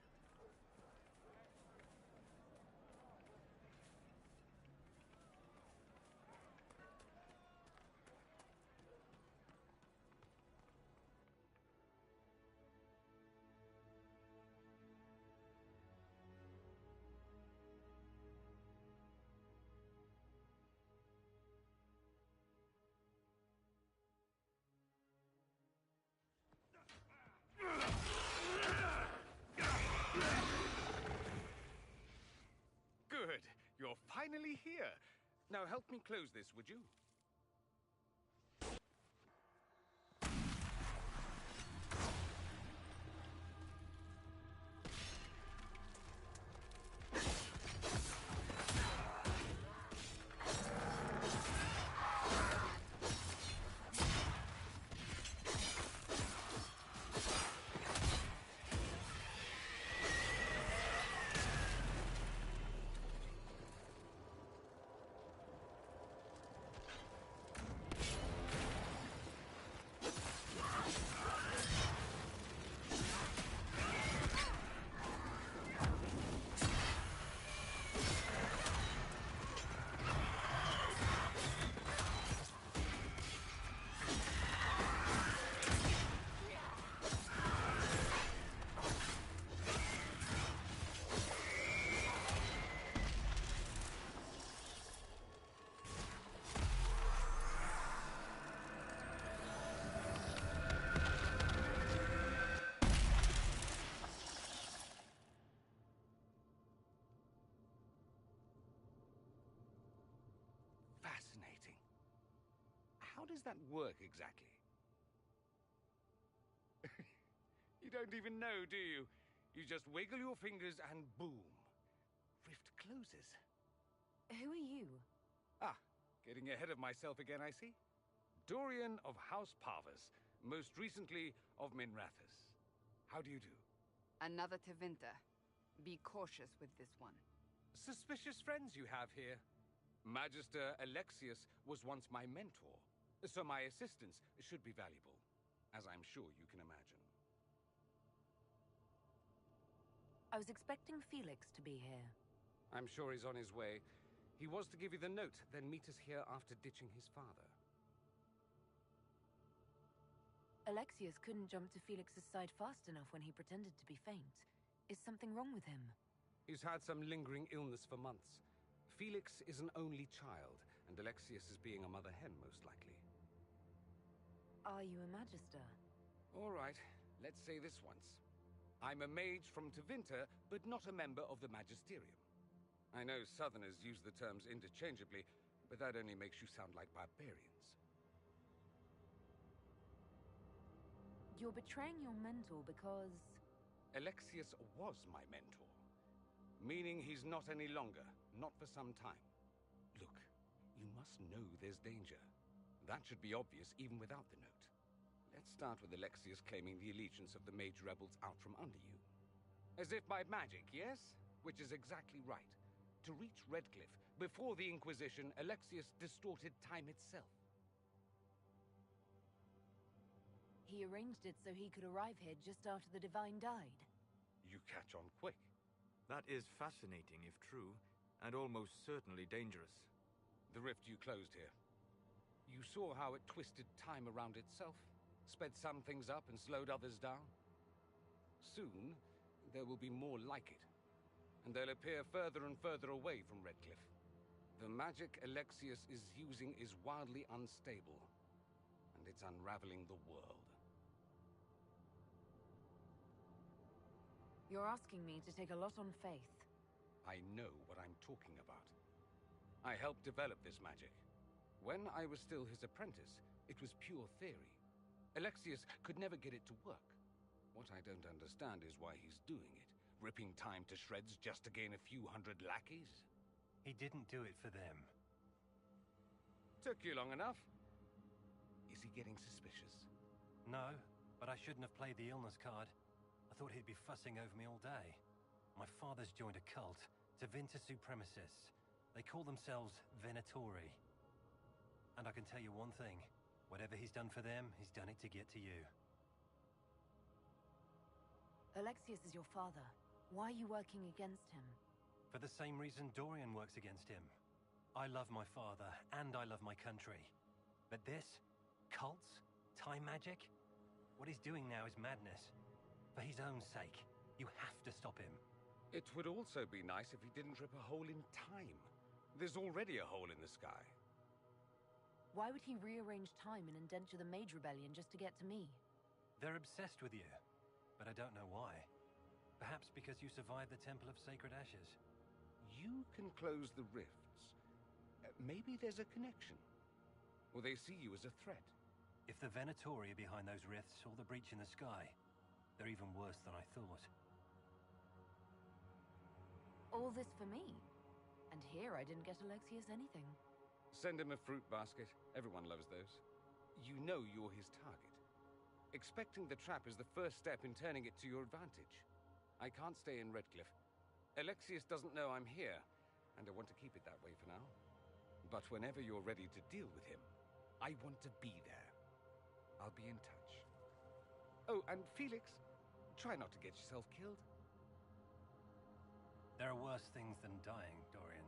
Good. You're finally here. Now help me close this, would you? How does that work exactly? You don't even know, do you? You just wiggle your fingers and boom. Rift closes. Who are you? Ah, getting ahead of myself again, I see. Dorian of House Parvus, most recently of Minrathous. How do you do? Another Tevinter. Be cautious with this one. Suspicious friends you have here. Magister Alexius was once my mentor, so my assistance should be valuable, as I'm sure you can imagine. I was expecting Felix to be here. I'm sure he's on his way. He was to give you the note, then meet us here after ditching his father. Alexius couldn't jump to Felix's side fast enough when he pretended to be faint. Is something wrong with him? He's had some lingering illness for months. Felix is an only child, and Alexius is being a mother hen, most likely. Are you a Magister? All right, let's say this once. I'm a mage from Tevinter, but not a member of the Magisterium. I know Southerners use the terms interchangeably, but that only makes you sound like barbarians. You're betraying your mentor because... Alexius was my mentor. Meaning he's not any longer, not for some time. Look, you must know there's danger. That should be obvious even without the note. Let's start with Alexius claiming the allegiance of the mage rebels out from under you. As if by magic, yes? Which is exactly right. To reach Redcliffe, before the Inquisition, Alexius distorted time itself. He arranged it so he could arrive here just after the Divine died. You catch on quick. That is fascinating if true, and almost certainly dangerous. The rift you closed here. You saw how it twisted time around itself, sped some things up and slowed others down. Soon, there will be more like it, and they'll appear further and further away from Redcliffe. The magic Alexius is using is wildly unstable, and it's unraveling the world. You're asking me to take a lot on faith. I know what I'm talking about. I helped develop this magic. When I was still his apprentice, it was pure theory. Alexius could never get it to work. What I don't understand is why he's doing it, ripping time to shreds just to gain a few hundred lackeys. He didn't do it for them. Took you long enough. Is he getting suspicious? No, but I shouldn't have played the illness card. I thought he'd be fussing over me all day. My father's joined a cult, Tevinter Supremacists. They call themselves Venatori. And I can tell you one thing. Whatever he's done for them, he's done it to get to you. Alexius is your father. Why are you working against him? For the same reason Dorian works against him. I love my father, and I love my country. But this? Cults? Time magic? What he's doing now is madness. For his own sake, you have to stop him. It would also be nice if he didn't rip a hole in time. There's already a hole in the sky. Why would he rearrange time and indenture the Mage Rebellion just to get to me? They're obsessed with you, but I don't know why. Perhaps because you survived the Temple of Sacred Ashes. You can close the rifts. Maybe there's a connection. Or they see you as a threat. If the Venatori are behind those rifts or the breach in the sky, they're even worse than I thought. All this for me? And here I didn't get Alexius anything. Send him a fruit basket. Everyone loves those. You know you're his target. Expecting the trap is the first step in turning it to your advantage. I can't stay in Redcliffe. Alexius doesn't know I'm here, and I want to keep it that way for now. But whenever you're ready to deal with him, I want to be there. I'll be in touch. Oh, and Felix, try not to get yourself killed. There are worse things than dying, Dorian.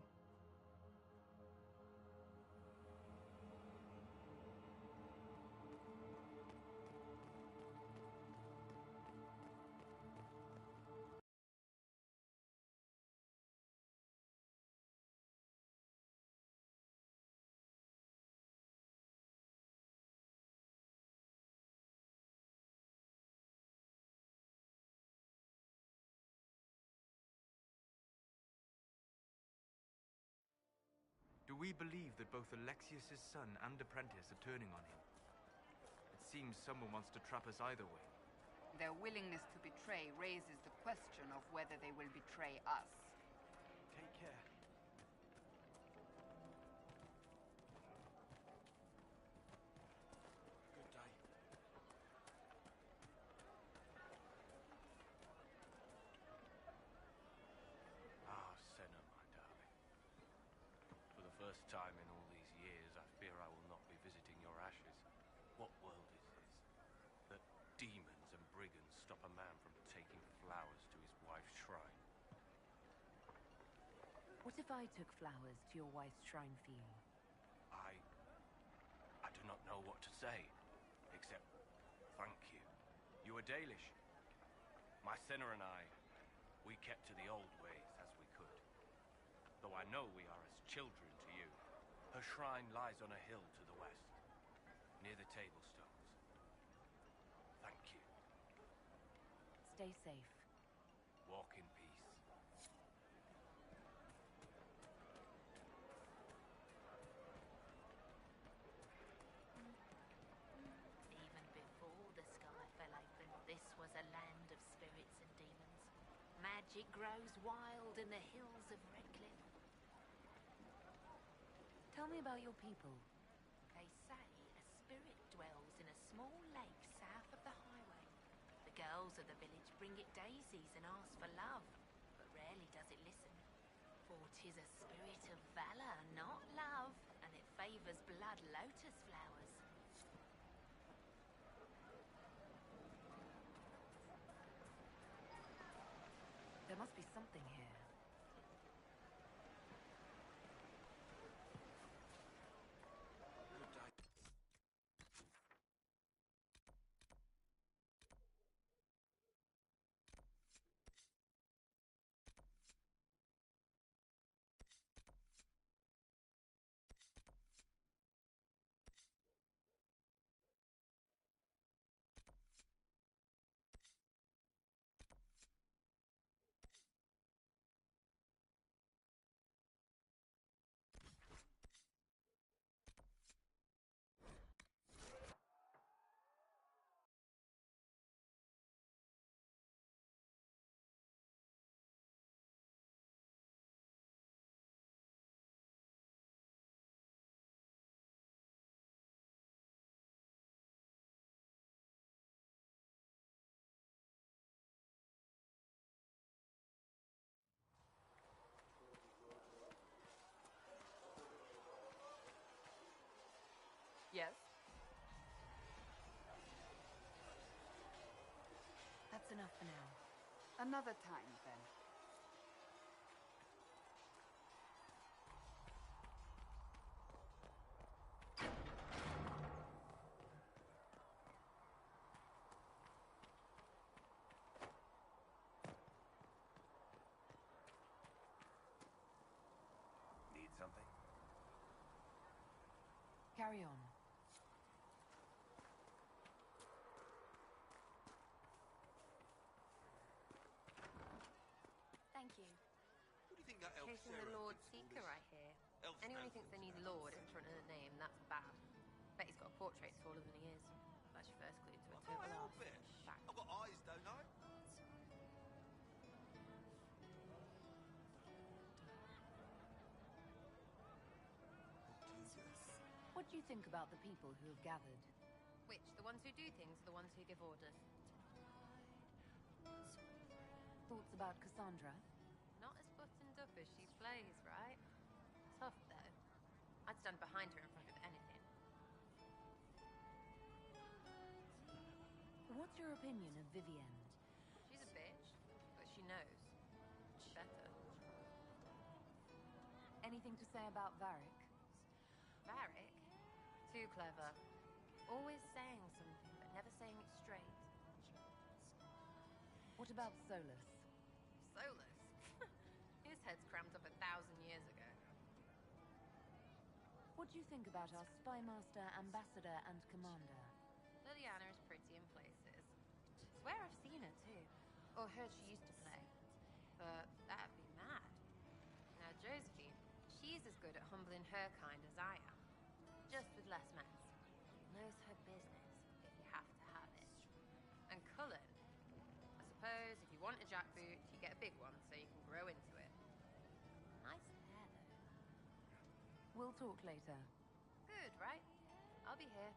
we believe that both Alexius's son and apprentice are turning on him. It seems someone wants to trap us either way. Their willingness to betray raises the question of whether they will betray us. Take care. Good day. Ah, Senna, my darling. For the first time in all these years, I fear I will not be visiting your ashes. What world is this? That demons and brigands stop a man from taking flowers to his wife's shrine. What if I took flowers to your wife's shrine for you? I do not know what to say, except thank you. You are Dalish. My Senna and I, we kept to the old ways as we could. Though I know we are as children to you. Her shrine lies on a hill to the west, near the table stones. Thank you. Stay safe. Walk in peace. Even before the sky fell open, this was a land of spirits and demons. Magic grows wild in the hills of Redcliffe. Tell me about your people. They say a spirit dwells in a small lake south of the highway. The girls of the village bring it daisies and ask for love, but rarely does it listen. For 'tis a spirit of valor, not love, and it favors blood lotus flowers. There must be something here. Yes? That's enough for now. Another time, then. Need something? Carry on. Thank you. What do you think that elf Chasing Sarah the Lord thinks of Seeker, all I this? hear. Elf Anyone who Stanford thinks they need and Lord in stuff. front of their name, that's bad. Bet he's got a portrait taller than he is. That's your first clue to a I total can't help arse. it. Fact. I've got eyes, don't I? What do you think about the people who have gathered? Which, the ones who do things or the ones who give orders? Thoughts about Cassandra? Not as buttoned up as she plays, right? Tough, though. I'd stand behind her in front of anything. What's your opinion of Vivienne? She's a bitch, but she knows. Better. Anything to say about Varric? Varric? Too clever. Always saying something, but never saying it straight. What about Solus? Solus? His head's crammed up 1,000 years ago. What do you think about our spymaster, ambassador, and commander? Liliana is pretty in places. Swear I've seen her too. Or heard she used to play. But that'd be mad. Now Josephine, she She's as good at humbling her kind as I am. Just with less mess. Knows her business, if you have to have it. And Cullen, I suppose if you want a jackboot, you get a big one so you can grow into it. Nice hair, though. We'll talk later. Good, right? I'll be here.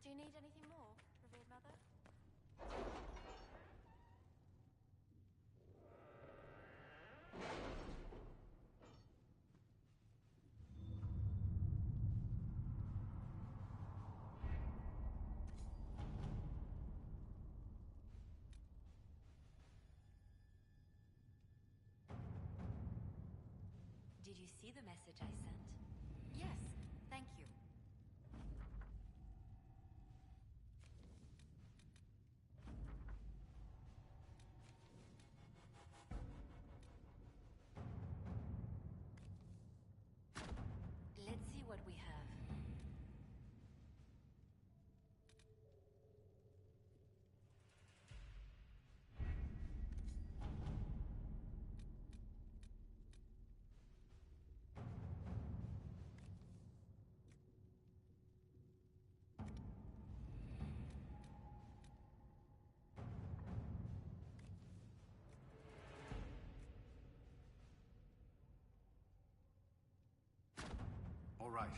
Do you need anything more, revered mother? Did you see the message I sent? Yes, thank you. Let's see what we have. All right.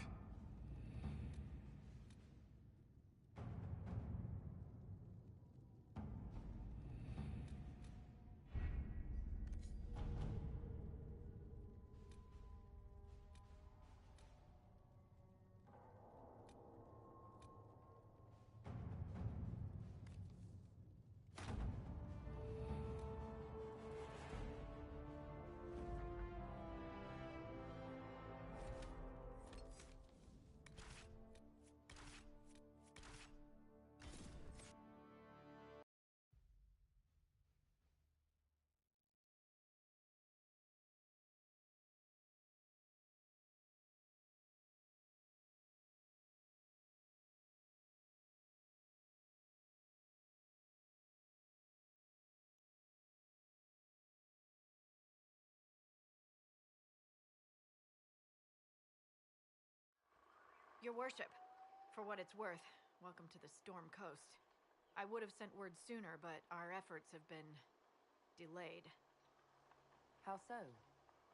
Your worship, for what it's worth, welcome to the Storm Coast. I would have sent word sooner, but our efforts have been delayed. How so?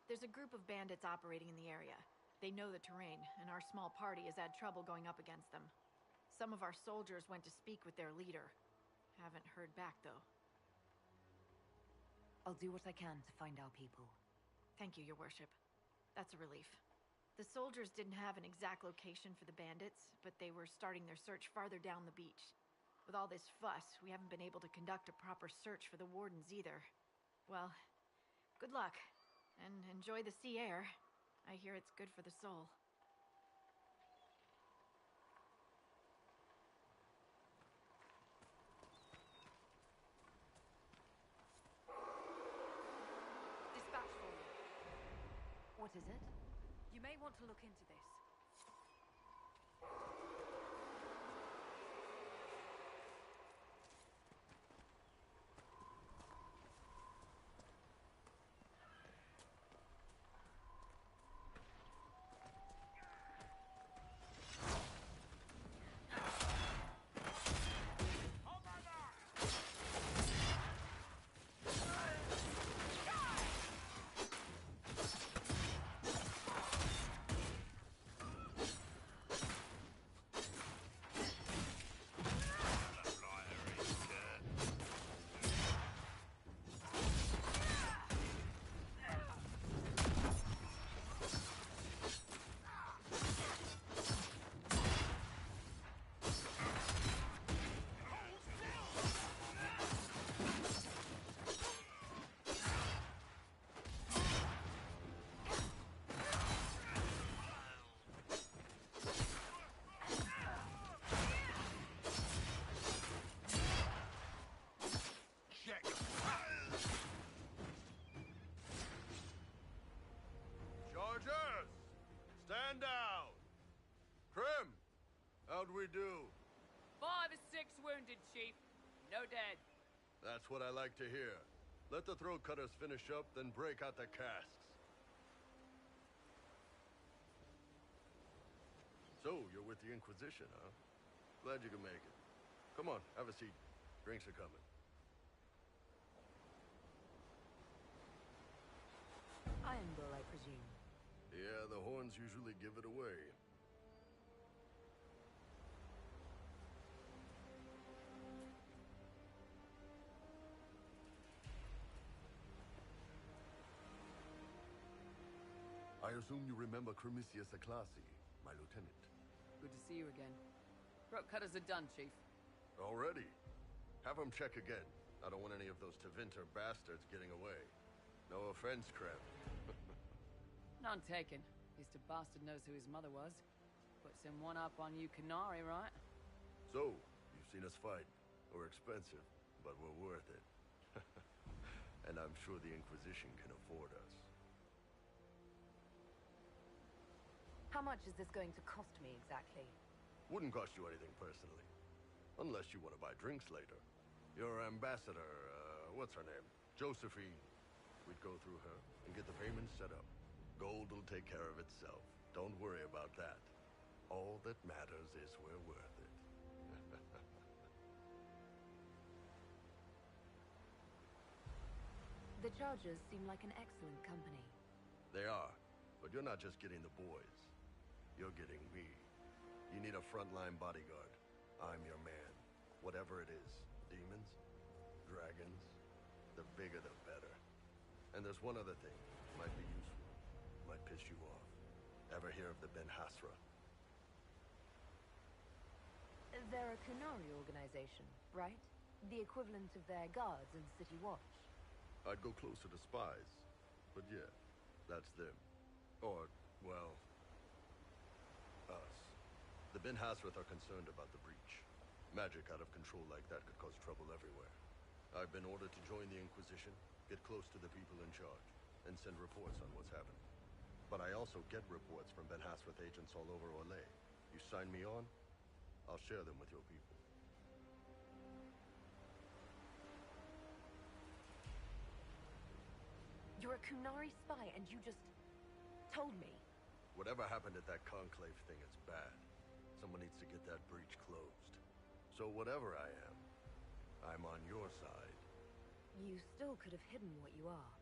There's a group of bandits operating in the area. They know the terrain, and our small party has had trouble going up against them. Some of our soldiers went to speak with their leader. Haven't heard back, though. I'll do what I can to find our people. Thank you, Your Worship. That's a relief. The soldiers didn't have an exact location for the bandits, but they were starting their search farther down the beach. With all this fuss, we haven't been able to conduct a proper search for the wardens either. Well, good luck, and enjoy the sea air. I hear it's good for the soul. Dispatch for you. What is it? You may want to look into this. 6 wounded, Chief. No dead. That's what I like to hear. Let the throat cutters finish up, then break out the casks. So, you're with the Inquisition, huh? Glad you could make it. Come on, have a seat. Drinks are coming. Iron Bull, I presume. Yeah, the horns usually give it away. I assume you remember Cremisius Aclassi, my lieutenant. Good to see you again. Throat cutters are done, Chief. Already? Have them check again. I don't want any of those Tevinter bastards getting away. No offense, Krem. None taken. At least a bastard knows who his mother was. Puts him one up on you Canary, right? So, you've seen us fight. We're expensive, but we're worth it. And I'm sure the Inquisition can afford us. How much is this going to cost me exactly? Wouldn't cost you anything personally. Unless you want to buy drinks later. Your ambassador, what's her name? Josephine. We'd go through her and get the payments set up. Gold will take care of itself. Don't worry about that. All that matters is we're worth it. The Chargers seem like an excellent company. They are, but you're not just getting the boys. You're getting me. You need a frontline bodyguard. I'm your man. Whatever it is. Demons? Dragons? The bigger the better. And there's one other thing. Might be useful. Might piss you off. Ever hear of the Ben Hasra? They're a Canary organization, right? The equivalent of their guards and City Watch. I'd go closer to spies. But yeah, that's them. Or, well, us. The Ben Hasrath are concerned about the breach. Magic out of control like that could cause trouble everywhere. I've been ordered to join the Inquisition, get close to the people in charge, and send reports on what's happening. But I also get reports from Ben Hasrath agents all over Orlais. You sign me on, I'll share them with your people. You're a Kunari spy and you just told me. Whatever happened at that Conclave thing is bad. Someone needs to get that breach closed. So whatever I am, I'm on your side. You still could have hidden what you are.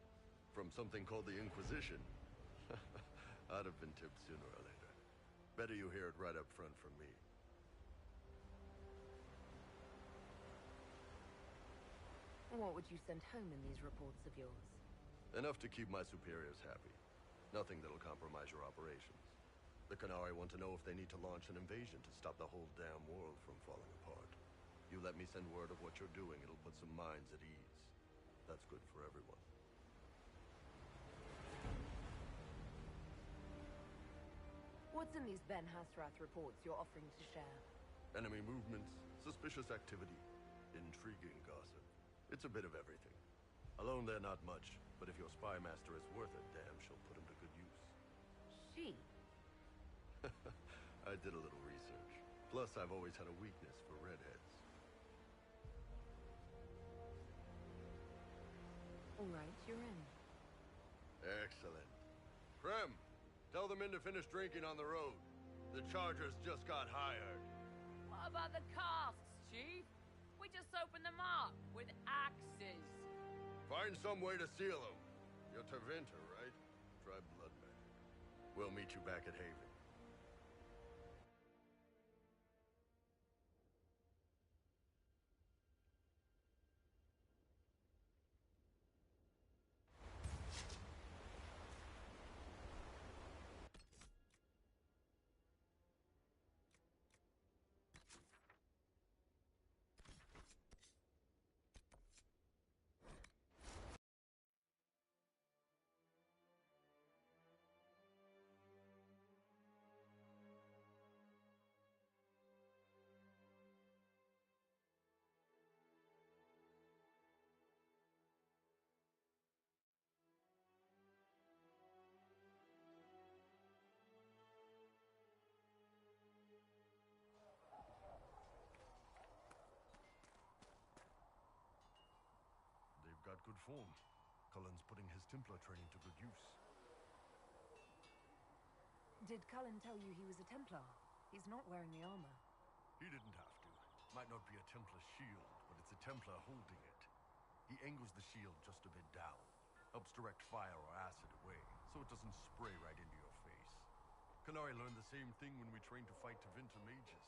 From something called the Inquisition? I'd have been tipped sooner or later. Better you hear it right up front from me. What would you send home in these reports of yours? Enough to keep my superiors happy. Nothing that'll compromise your operations. The Canary want to know if they need to launch an invasion to stop the whole damn world from falling apart. You let me send word of what you're doing, it'll put some minds at ease. That's good for everyone. What's in these Ben Hasrath reports you're offering to share? Enemy movements, suspicious activity, intriguing gossip. It's a bit of everything. Alone they're not much, but if your spy master is worth it, damn, she'll put him to good use. She? I did a little research. Plus, I've always had a weakness for redheads. All right, you're in. Excellent. Krem, tell the men to finish drinking on the road. The Chargers just got hired. What about the casks, Chief? We just opened them up with axes. Find some way to seal them. You're Tevinter, right? Try blood magic. We'll meet you back at Haven. not good form. Cullen's putting his Templar training to good use. Did Cullen tell you he was a Templar? He's not wearing the armor. He didn't have to. Might not be a Templar shield, but it's a Templar holding it. He angles the shield just a bit down. Helps direct fire or acid away, so it doesn't spray right into your face. Canary learned the same thing when we trained to fight Tevinter mages.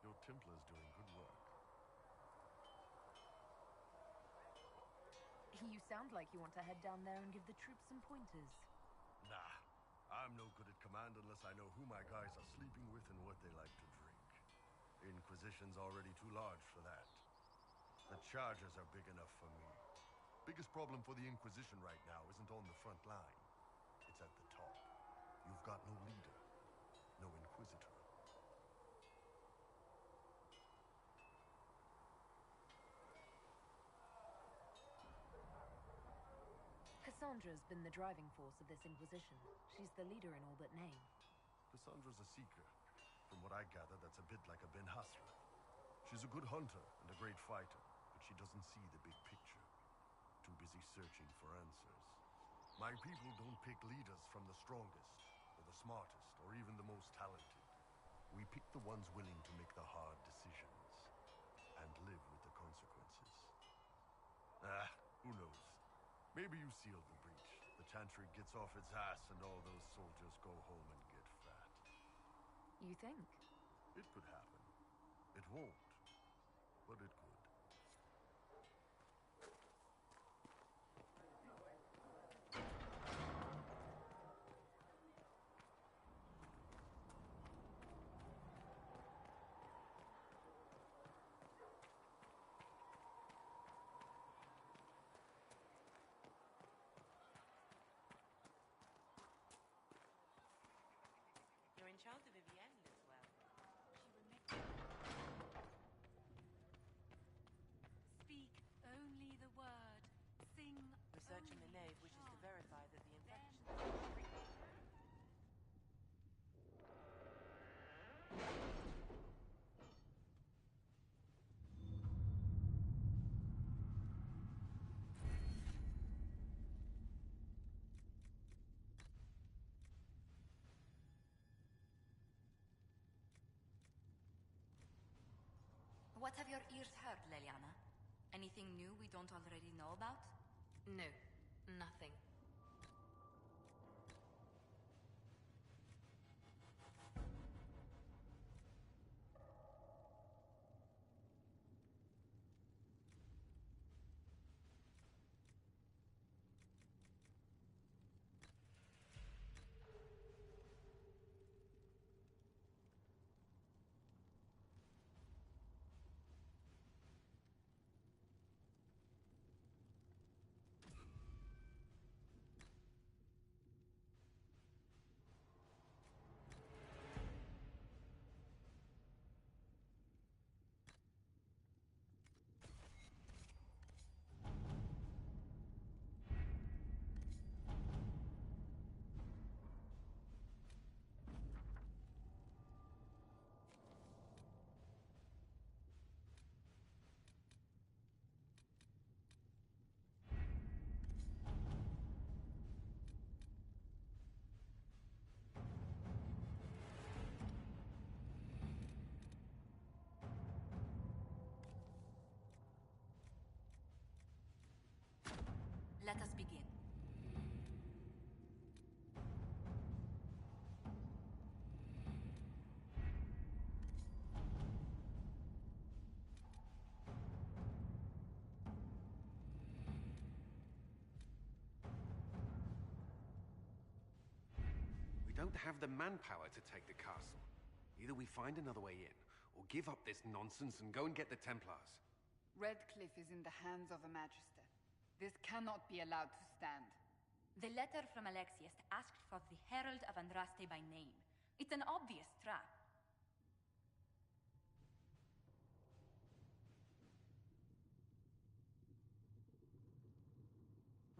Your Templar's doing good work. You sound like you want to head down there and give the troops some pointers. Nah, I'm no good at command unless I know who my guys are sleeping with and what they like to drink. The Inquisition's already too large for that. The Chargers are big enough for me. Biggest problem for the Inquisition right now isn't on the front line. It's at the top. You've got no leader, no Inquisitor. Cassandra's been the driving force of this Inquisition. She's the leader in all but name. Cassandra's a seeker. From what I gather, that's a bit like a Ben Hasra. She's a good hunter and a great fighter, but she doesn't see the big picture. Too busy searching for answers. My people don't pick leaders from the strongest, or the smartest, or even the most talented. We pick the ones willing to make the hard decisions, and live with the consequences. Who knows? Maybe you sealed the breach. The Chantry gets off its ass and all those soldiers go home and get fat. You think? It could happen. It won't, but it could. Your enchanter Vivienne lives well. Speak only the word. Sing. Researching the nave wishes to verify that the infection. What have your ears heard, Leliana? Anything new we don't already know about? No, nothing. Let us begin. We don't have the manpower to take the castle. Either we find another way in, or give up this nonsense and go and get the Templars. Redcliffe is in the hands of a Magister. This cannot be allowed to stand. The letter from Alexius asked for the Herald of Andraste by name. It's an obvious trap.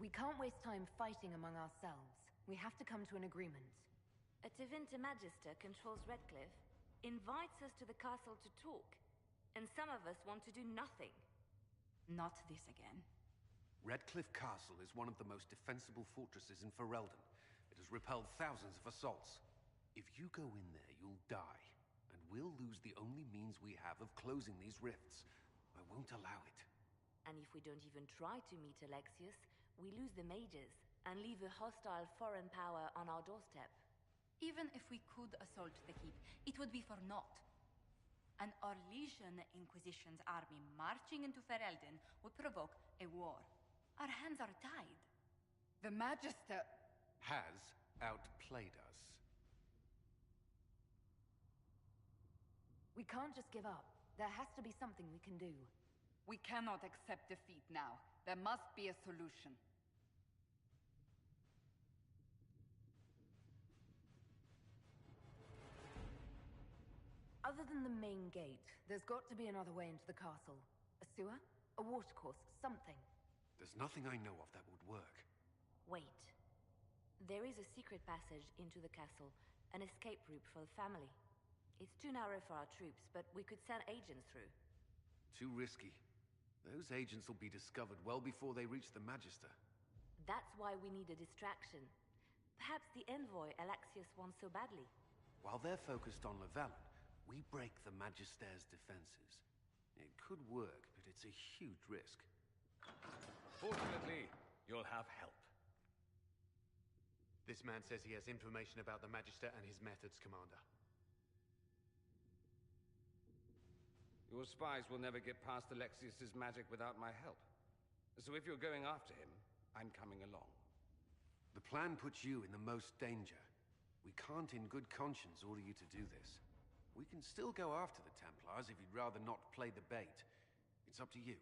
We can't waste time fighting among ourselves. We have to come to an agreement. A Tevinter Magister controls Redcliffe, invites us to the castle to talk, and some of us want to do nothing. Not this again. Redcliffe Castle is one of the most defensible fortresses in Ferelden. It has repelled thousands of assaults. If you go in there, you'll die, and we'll lose the only means we have of closing these rifts. I won't allow it. And if we don't even try to meet Alexius, we lose the mages and leave a hostile foreign power on our doorstep. Even if we could assault the keep, it would be for naught. An Orlesian Inquisition's army marching into Ferelden would provoke a war. Our hands are tied. The Magister has outplayed us. We can't just give up. There has to be something we can do. We cannot accept defeat now. There must be a solution. Other than the main gate, there's got to be another way into the castle. A sewer? A watercourse? Something. There's nothing I know of that would work. Wait. There is a secret passage into the castle, an escape route for the family. It's too narrow for our troops, but we could send agents through. Too risky. Those agents will be discovered well before they reach the Magister. That's why we need a distraction. Perhaps the envoy Alexius wants so badly. While they're focused on Llewellyn, we break the Magister's defenses. It could work, but it's a huge risk. Fortunately, you'll have help. This man says he has information about the Magister and his methods, Commander. Your spies will never get past Alexius's magic without my help. So if you're going after him, I'm coming along. The plan puts you in the most danger. We can't in good conscience order you to do this. We can still go after the Templars if you'd rather not play the bait. It's up to you.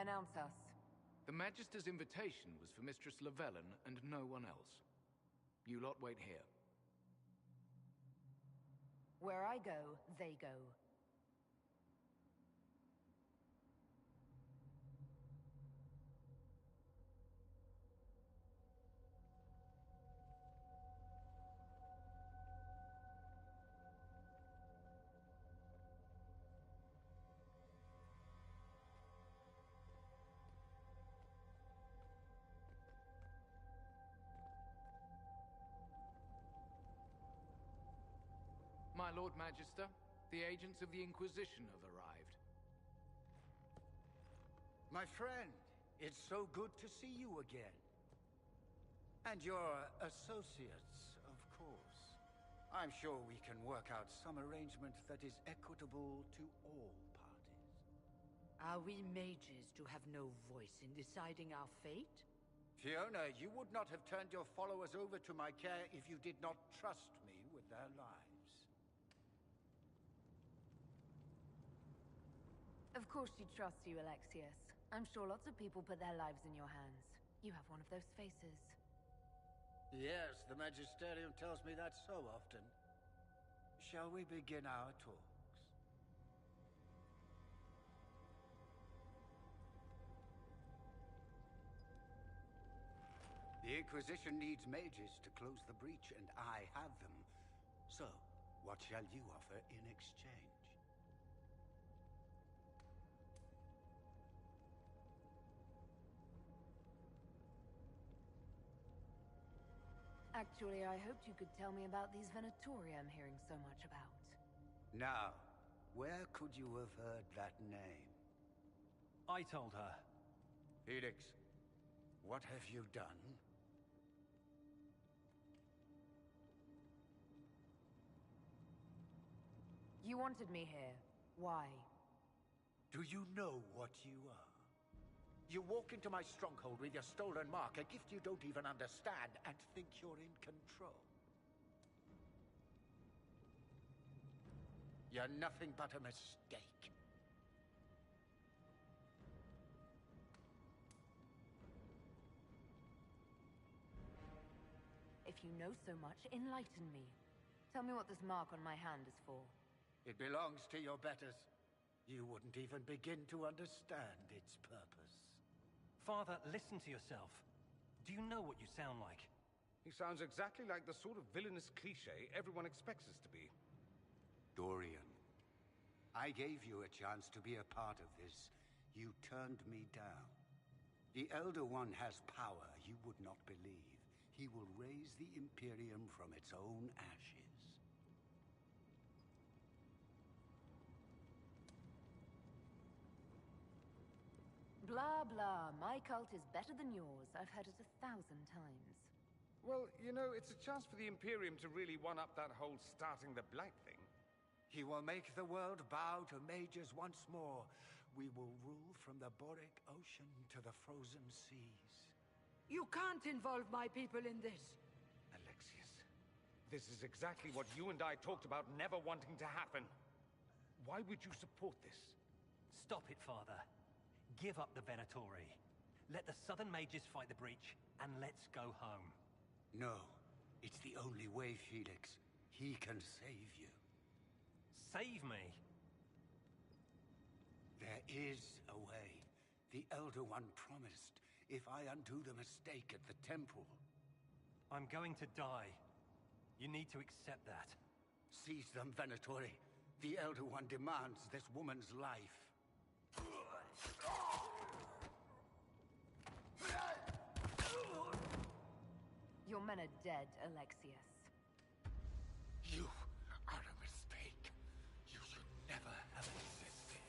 Announce us. The Magister's invitation was for Mistress Llewellyn and no one else. You lot wait here. Where I go, they go. My Lord Magister, the agents of the Inquisition have arrived. My friend, it's so good to see you again. And your associates, of course. I'm sure we can work out some arrangement that is equitable to all parties. Are we mages to have no voice in deciding our fate? Fiona, you would not have turned your followers over to my care if you did not trust me with their lives. Of course she trusts you, Alexius. I'm sure lots of people put their lives in your hands. You have one of those faces. Yes, the Magisterium tells me that so often. Shall we begin our talks? The Inquisition needs mages to close the breach, and I have them. So, what shall you offer in exchange? Actually, I hoped you could tell me about these Venatori I'm hearing so much about. Now, where could you have heard that name? I told her. Felix, what have you done? You wanted me here. Why? Do you know what you are? You walk into my stronghold with your stolen mark, a gift you don't even understand, and think you're in control. You're nothing but a mistake. If you know so much, enlighten me. Tell me what this mark on my hand is for. It belongs to your betters. You wouldn't even begin to understand its purpose. Father, listen to yourself. Do you know what you sound like? He sounds exactly like the sort of villainous cliché everyone expects us to be. Dorian, I gave you a chance to be a part of this. You turned me down. The Elder One has power you would not believe. He will raise the Imperium from its own ashes. Blah, blah. My cult is better than yours. I've heard it 1,000 times. Well, you know, it's a chance for the Imperium to really one-up that whole starting the Blight thing. He will make the world bow to mages once more. We will rule from the Boric Ocean to the frozen seas. You can't involve my people in this. Alexius, this is exactly what you and I talked about never wanting to happen. Why would you support this? Stop it, Father. Give up the Venatori. Let the Southern Mages fight the breach, and let's go home. No, it's the only way, Felix. He can save you. Save me? There is a way. The Elder One promised, if I undo the mistake at the temple. I'm going to die. You need to accept that. Seize them, Venatori. The Elder One demands this woman's life. Your men are dead, Alexius. You are a mistake. You should never have existed.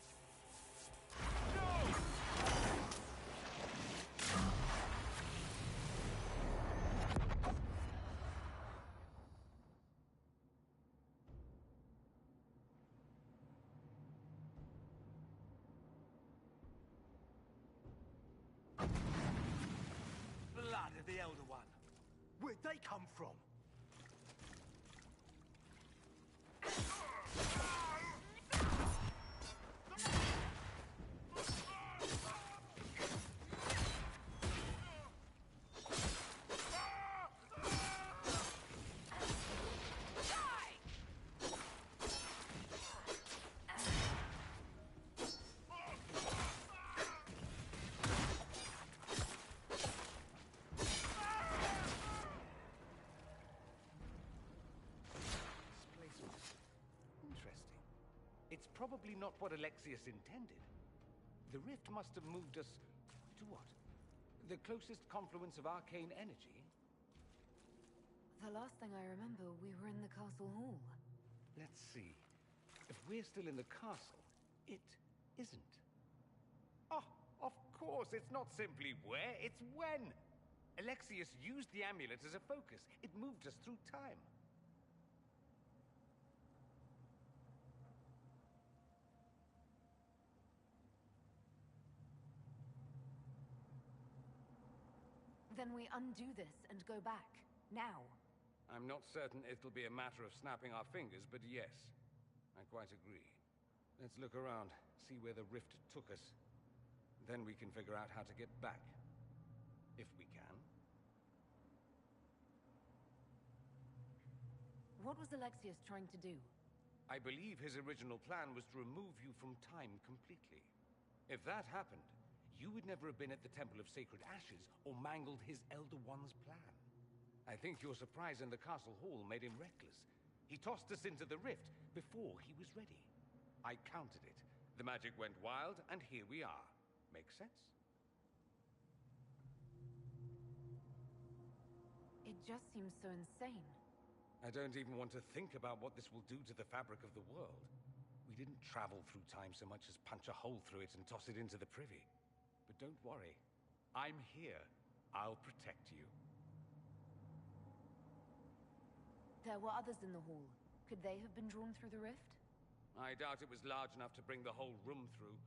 Blood of the Elder One. Where'd they come from? It's probably not what Alexius intended. The rift must have moved us to what? The closest confluence of arcane energy? The last thing I remember, we were in the castle hall. Let's see. If we're still in the castle, it isn't. Oh, of course, it's not simply where, it's when. Alexius used the amulet as a focus. It moved us through time. Then we undo this and go back. Now. I'm not certain it'll be a matter of snapping our fingers, but yes. I quite agree. Let's look around, see where the rift took us. Then we can figure out how to get back. If we can. What was Alexius trying to do? I believe his original plan was to remove you from time completely. If that happened, you would never have been at the Temple of Sacred Ashes or mangled his Elder One's plan. I think your surprise in the castle hall made him reckless. He tossed us into the rift before he was ready. I countered it. The magic went wild, and here we are. Make sense? It just seems so insane. I don't even want to think about what this will do to the fabric of the world. We didn't travel through time so much as punch a hole through it and toss it into the privy. But don't worry. I'm here. I'll protect you. There were others in the hall. Could they have been drawn through the rift? I doubt it was large enough to bring the whole room through.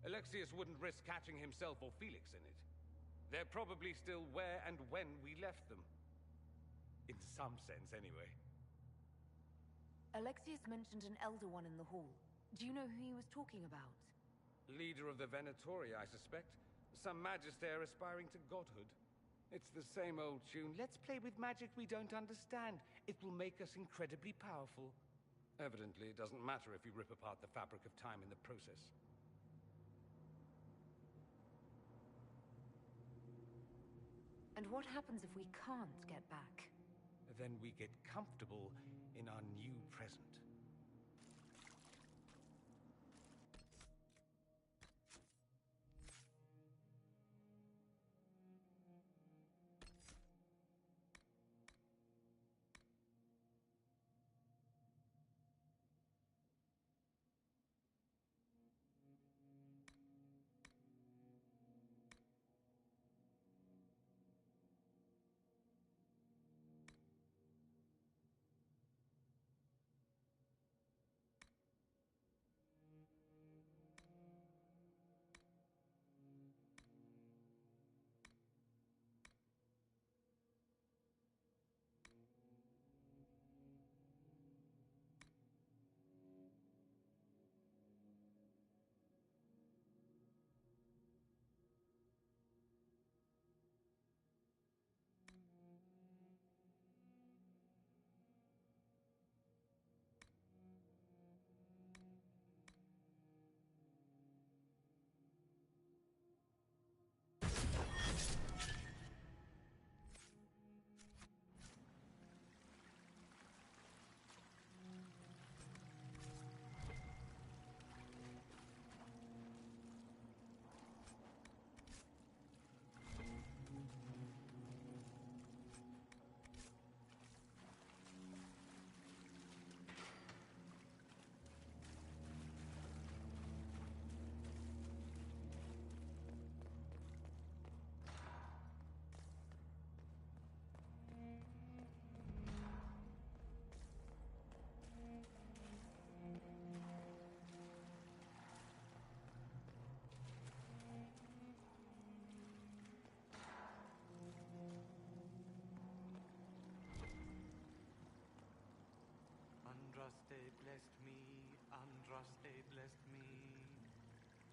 Alexius wouldn't risk catching himself or Felix in it. They're probably still where and when we left them. In some sense, anyway. Alexius mentioned an Elder One in the hall. Do you know who he was talking about? Leader of the Venatori, I suspect. Some magister aspiring to godhood. It's the same old tune. Let's play with magic we don't understand. It will make us incredibly powerful. Evidently, it doesn't matter if you rip apart the fabric of time in the process. And what happens if we can't get back? Then we get comfortable in our new present. Andraste blessed me, Andraste blessed me.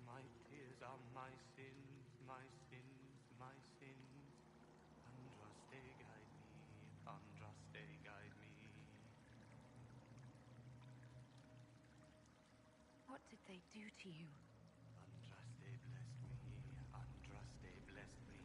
My tears are my sins, my sins, my sins. Andraste guide me, Andraste guide me. What did they do to you? Andraste blessed me, Andraste blessed me.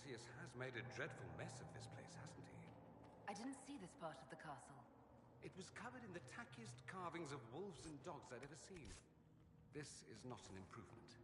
Alexius has made a dreadful mess of this place, hasn't he? I didn't see this part of the castle. It was covered in the tackiest carvings of wolves and dogs I'd ever seen. This is not an improvement.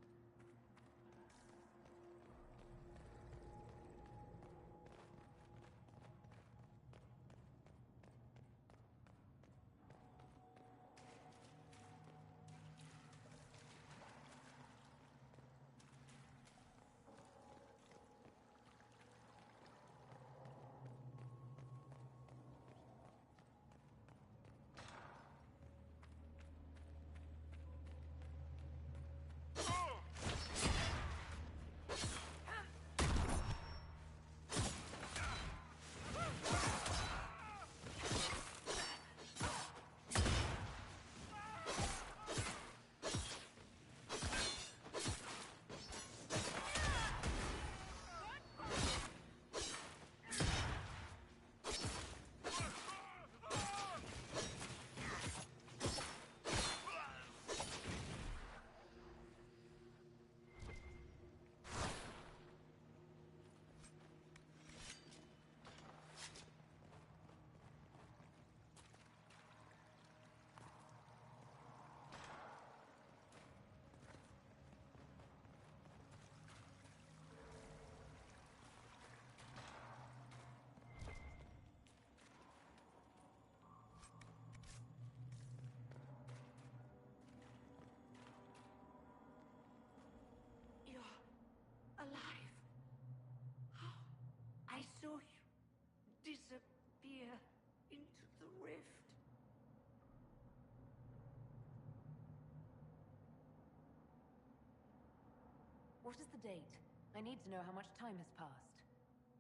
What is the date? I need to know how much time has passed.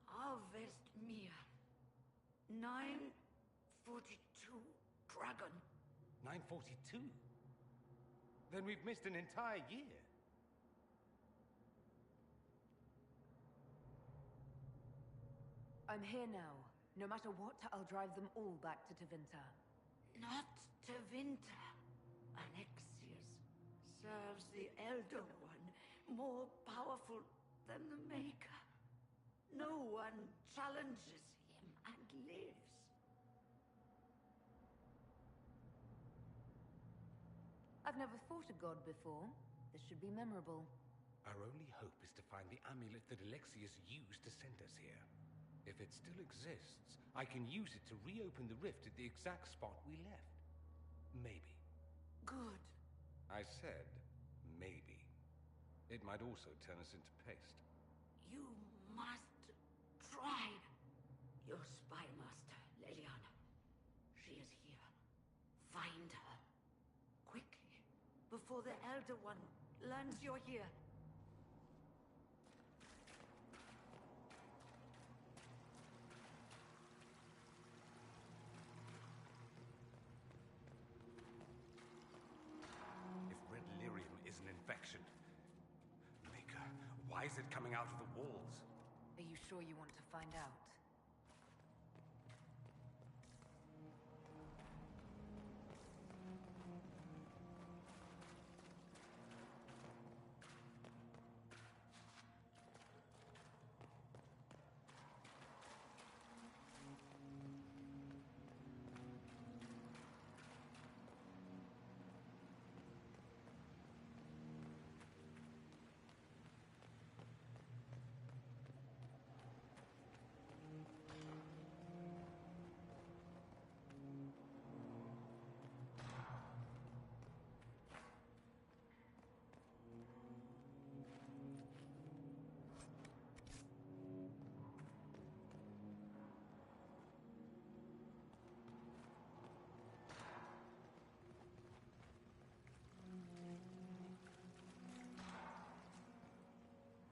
Harvest Mia. 942 Dragon. 942? Then we've missed an entire year. I'm here now. No matter what, I'll drive them all back to Tevinter. Not Tevinter. Alexius serves the Elder One, more powerful than the Maker. No one challenges him and lives. I've never fought a god before. This should be memorable. Our only hope is to find the amulet that Alexius used to send us here. If it still exists, I can use it to reopen the rift at the exact spot we left. Maybe. Good. I said maybe. It might also turn us into paste. You must try. Your spy master, Leliana. She is here. Find her. Quickly. Before the Elder One learns you're here. Infection. Maker, why is it coming out of the walls? Are you sure you want to find out?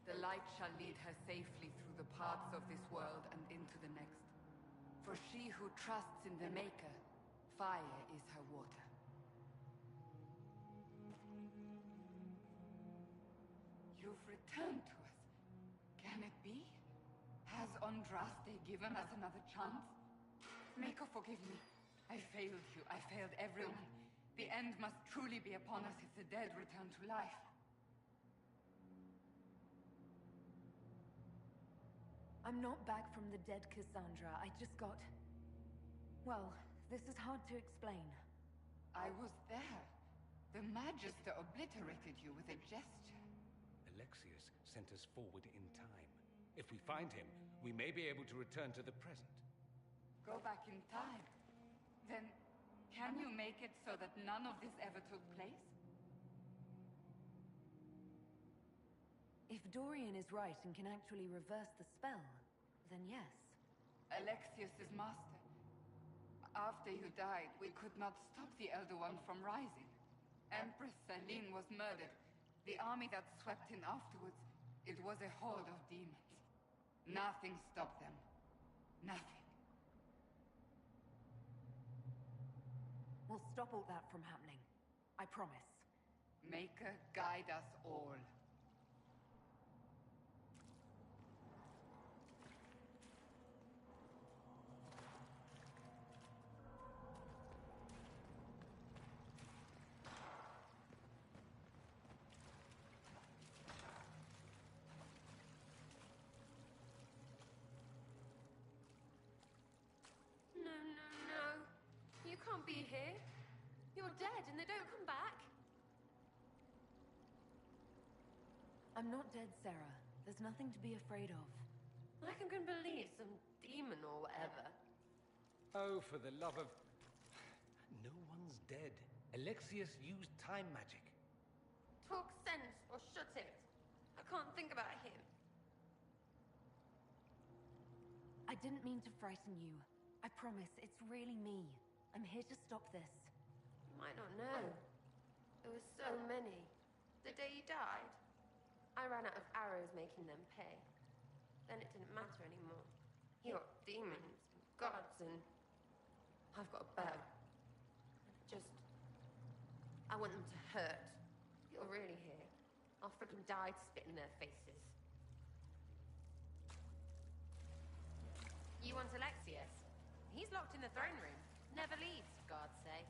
The light shall lead her safely through the paths of this world and into the next. For she who trusts in the Maker, fire is her water. You've returned to us. Can it be? Has Andraste given us another chance? Maker, forgive me. I failed you. I failed everyone. The end must truly be upon us if the dead return to life. I'm not back from the dead, Cassandra. I just got... Well, this is hard to explain. I was there. The Magister obliterated you with a gesture. Alexius sent us forward in time. If we find him, we may be able to return to the present. Go back in time? Then, can you make it so that none of this ever took place? If Dorian is right and can actually reverse the spell, then yes. Alexius is master. After you died, we could not stop the Elder One from rising. Empress Celine was murdered. The army that swept in afterwards, it was a horde of demons. Nothing stopped them. Nothing. We'll stop all that from happening. I promise. Maker, guide us all. Be here. You're dead and they don't come back. I'm not dead, Sarah. There's nothing to be afraid of. I can believe some demon or whatever. Oh, for the love of... No one's dead. Alexius used time magic. Talk sense or shut it. I can't think about him. I didn't mean to frighten you. I promise, it's really me. I'm here to stop this. You might not know. There were so many. The day you died. I ran out of arrows making them pay. Then it didn't matter anymore. You got demons and gods, and I've got a bow. I want them to hurt. You're really here. I'll freaking die to spit in their faces. You want Alexius? He's locked in the throne room. Never leaves, for God's sake.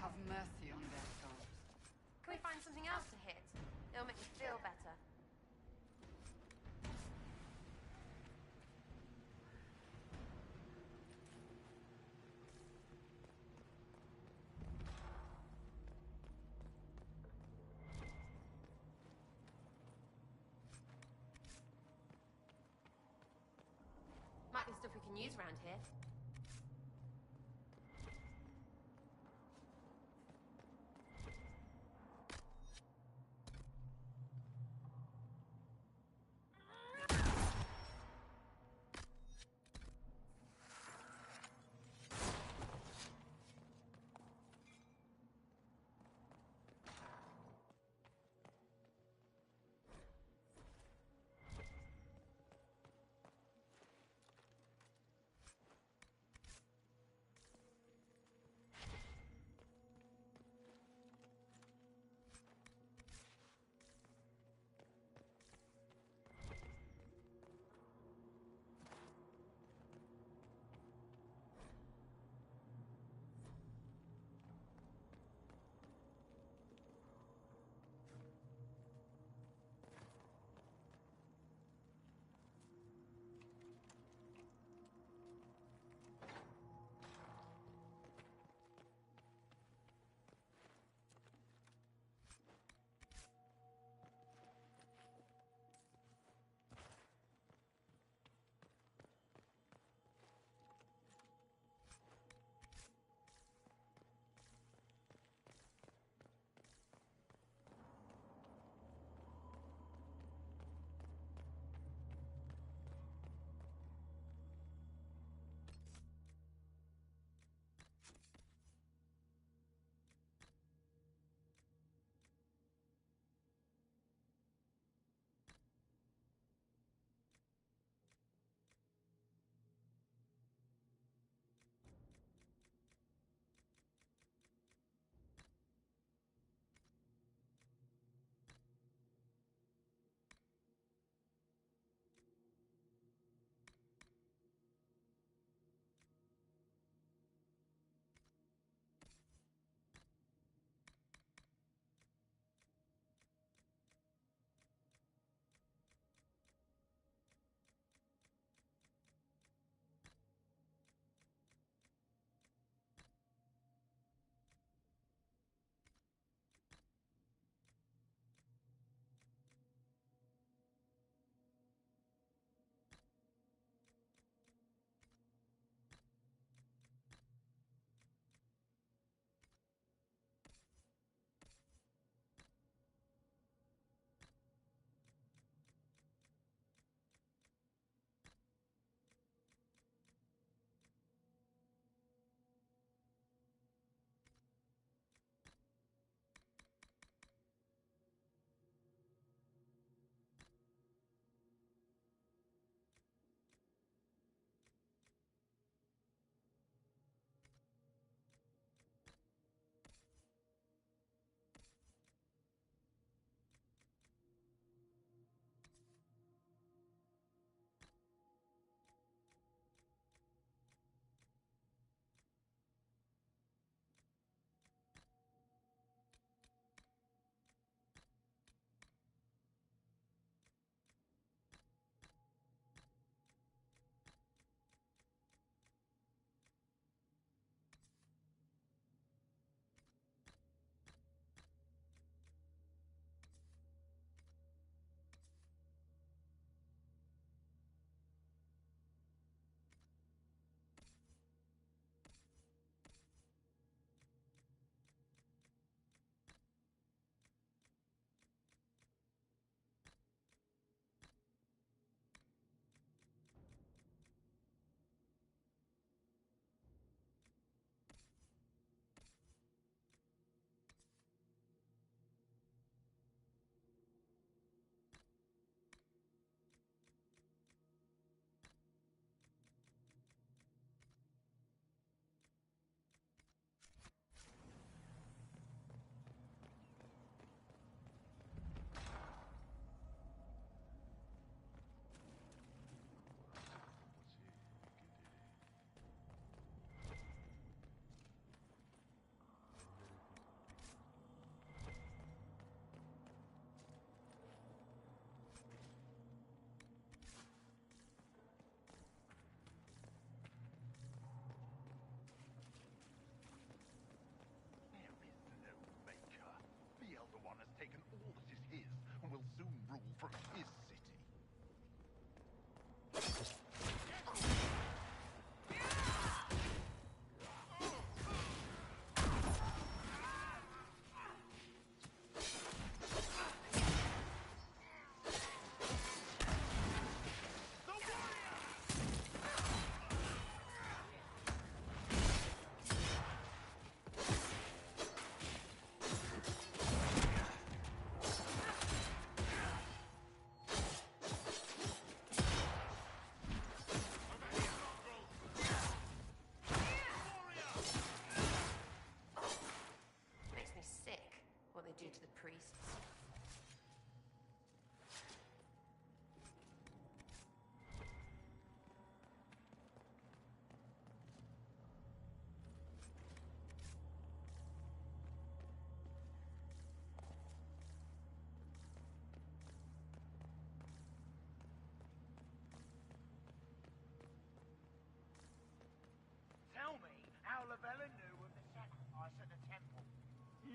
Have mercy on their souls. Can we find something else to hit? It'll make me feel better. Might be stuff we can use around here.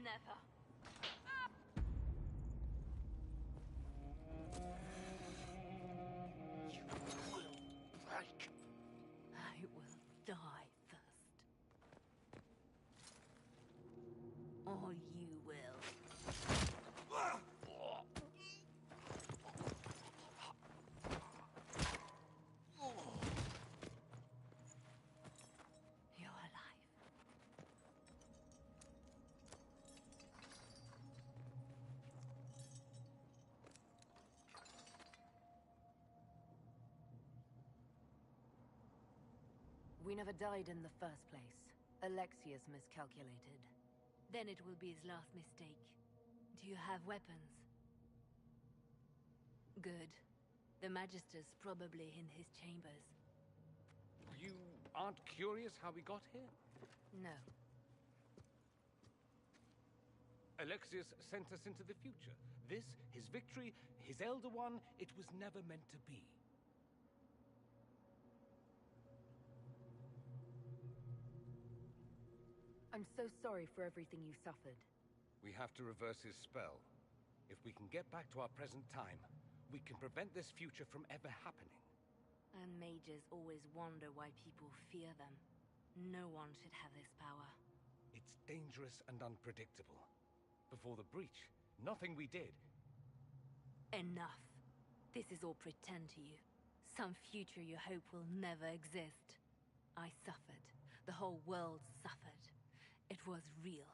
Never. You will break. I will die first. Or you will. You're alive. We never died in the first place. Alexius miscalculated. Then it will be his last mistake. Do you have weapons? Good. The Magister's probably in his chambers. You aren't curious how we got here? No. Alexius sent us into the future. This, his victory, his Elder One, it was never meant to be. I'm so sorry for everything you suffered. We have to reverse his spell. If we can get back to our present time, we can prevent this future from ever happening. And mages always wonder why people fear them. No one should have this power. It's dangerous and unpredictable. Before the breach, nothing we did. Enough. This is all pretend to you. Some future you hope will never exist. I suffered. The whole world suffered. It was real.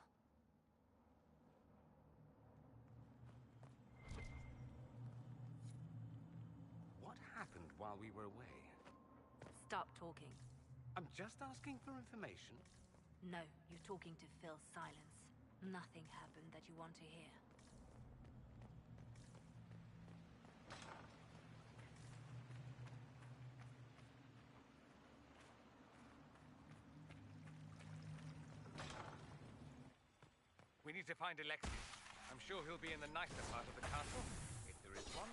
What happened while we were away? Stop talking. I'm just asking for information. No, you're talking to fill silence. Nothing happened that you want to hear. We need to find Alexius. I'm sure he'll be in the nicer part of the castle, if there is one.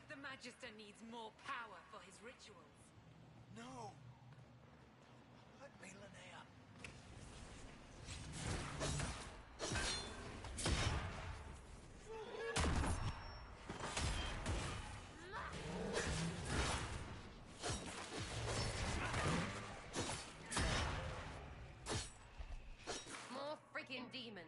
The Magister needs more power for his rituals. No! Let me, Linnea. More freaking demons.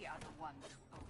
We are the ones who owe.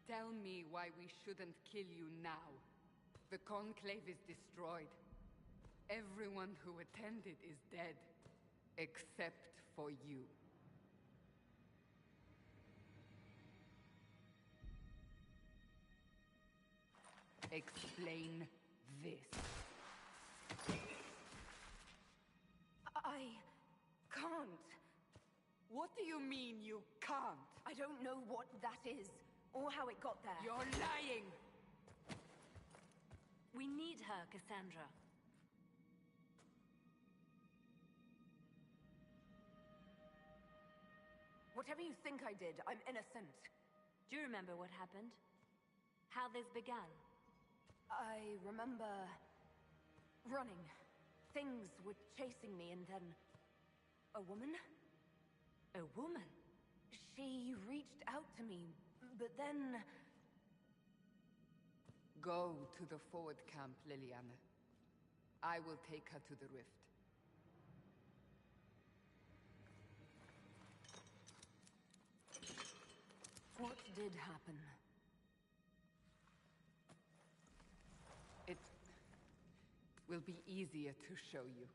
Tell me why we shouldn't kill you now. The Conclave is destroyed. Everyone who attended is dead, except for you. Explain this. I can't. What do you mean you can't? I don't know what that is, or how it got there. You're lying! We need her, Cassandra. Whatever you think I did, I'm innocent. Do you remember what happened? How this began? I remember running. Things were chasing me, and then a woman? A woman? She reached out to me, but then... Go to the forward camp, Liliana. I will take her to the rift. What did happen? It will be easier to show you.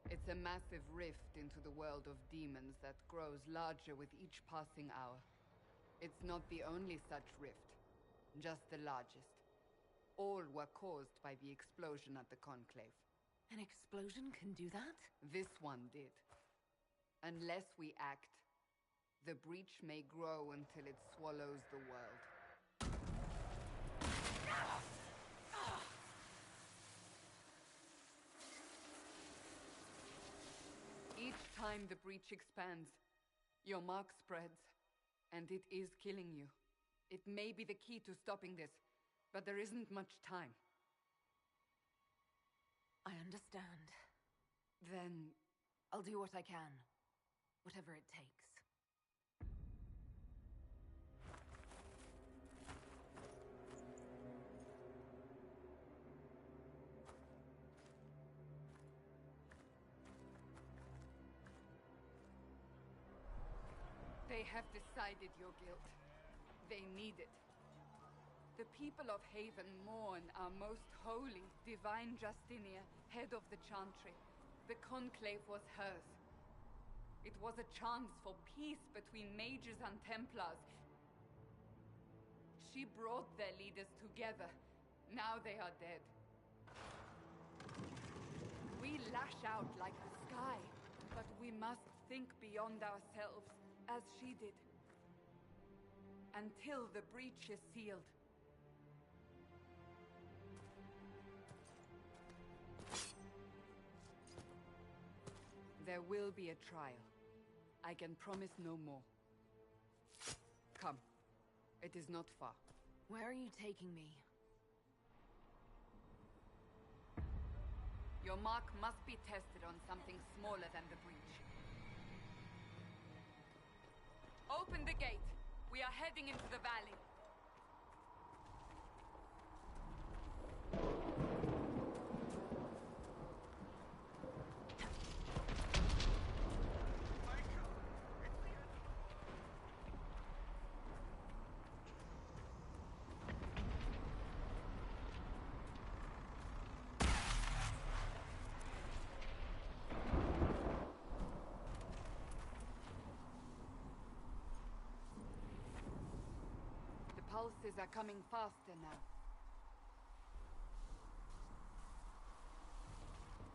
It's a massive rift into the world of demons that grows larger with each passing hour. It's not the only such rift, just the largest. All were caused by the explosion at the Conclave. An explosion can do that? This one did. Unless we act, the breach may grow until it swallows the world. Each time the breach expands, your mark spreads, and it is killing you. It may be the key to stopping this, but there isn't much time. I understand. Then... I'll do what I can. Whatever it takes. They have decided your guilt. They need it. The people of Haven mourn our most holy, divine Justinia, head of the Chantry. The Conclave was hers. It was a chance for peace between mages and Templars. She brought their leaders together. Now they are dead. We lash out like the sky, but we must think beyond ourselves, as she did. Until the breach is sealed. There will be a trial. I can promise no more. Come. It is not far. Where are you taking me? Your mark must be tested on something smaller than the breach. Open the gate. We are heading into the valley. Pulses are coming faster now.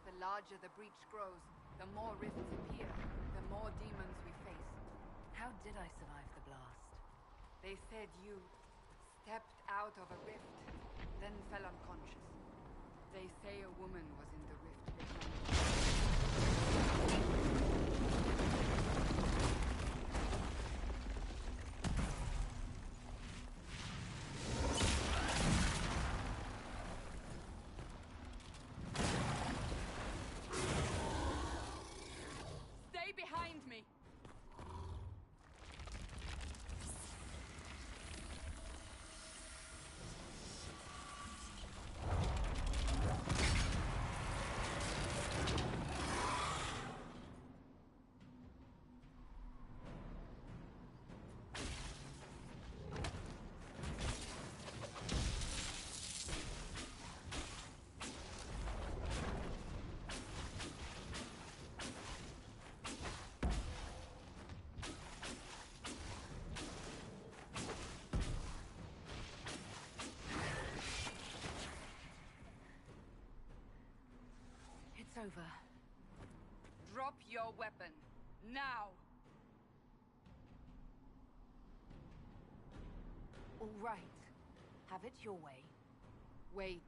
The larger the breach grows, the more rifts appear, the more demons we face. How did I survive the blast? They said you stepped out of a rift, then fell unconscious. They say a woman was in the rift behind you. over. Drop your weapon. Now! All right. Have it your way. Wait.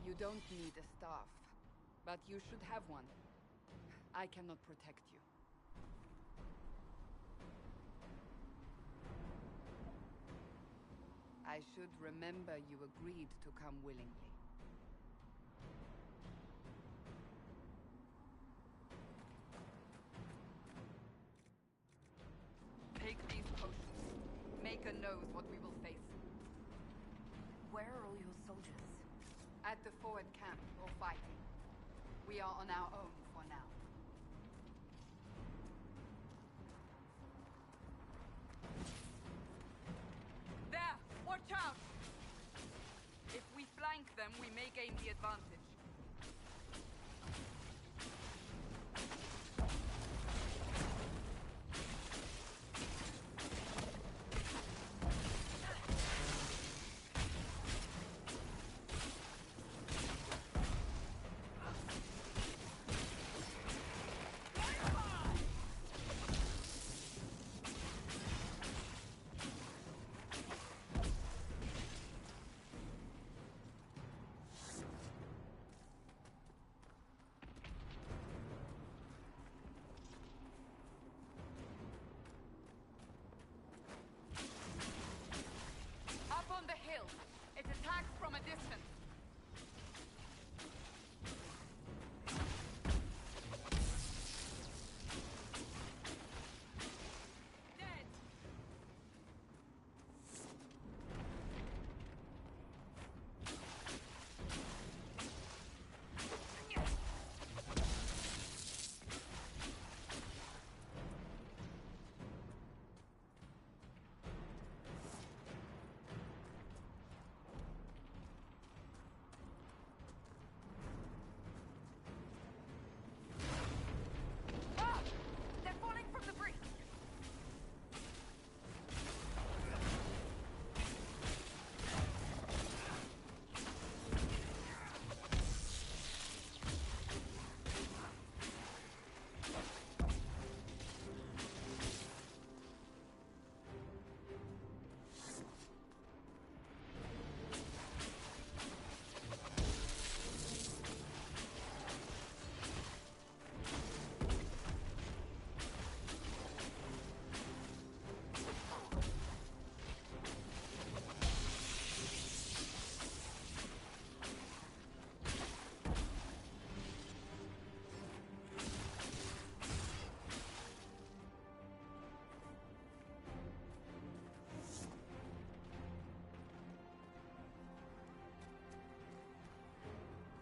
You don't need a staff, but you should have one. I cannot protect you. I should remember you agreed to come willingly. Take these potions. Make a nose what we will face. Where are all your soldiers? At the forward camp, or fighting. We are on our own for now. There! Watch out! If we flank them, we may gain the advantage. It attacks from a distance. Dead.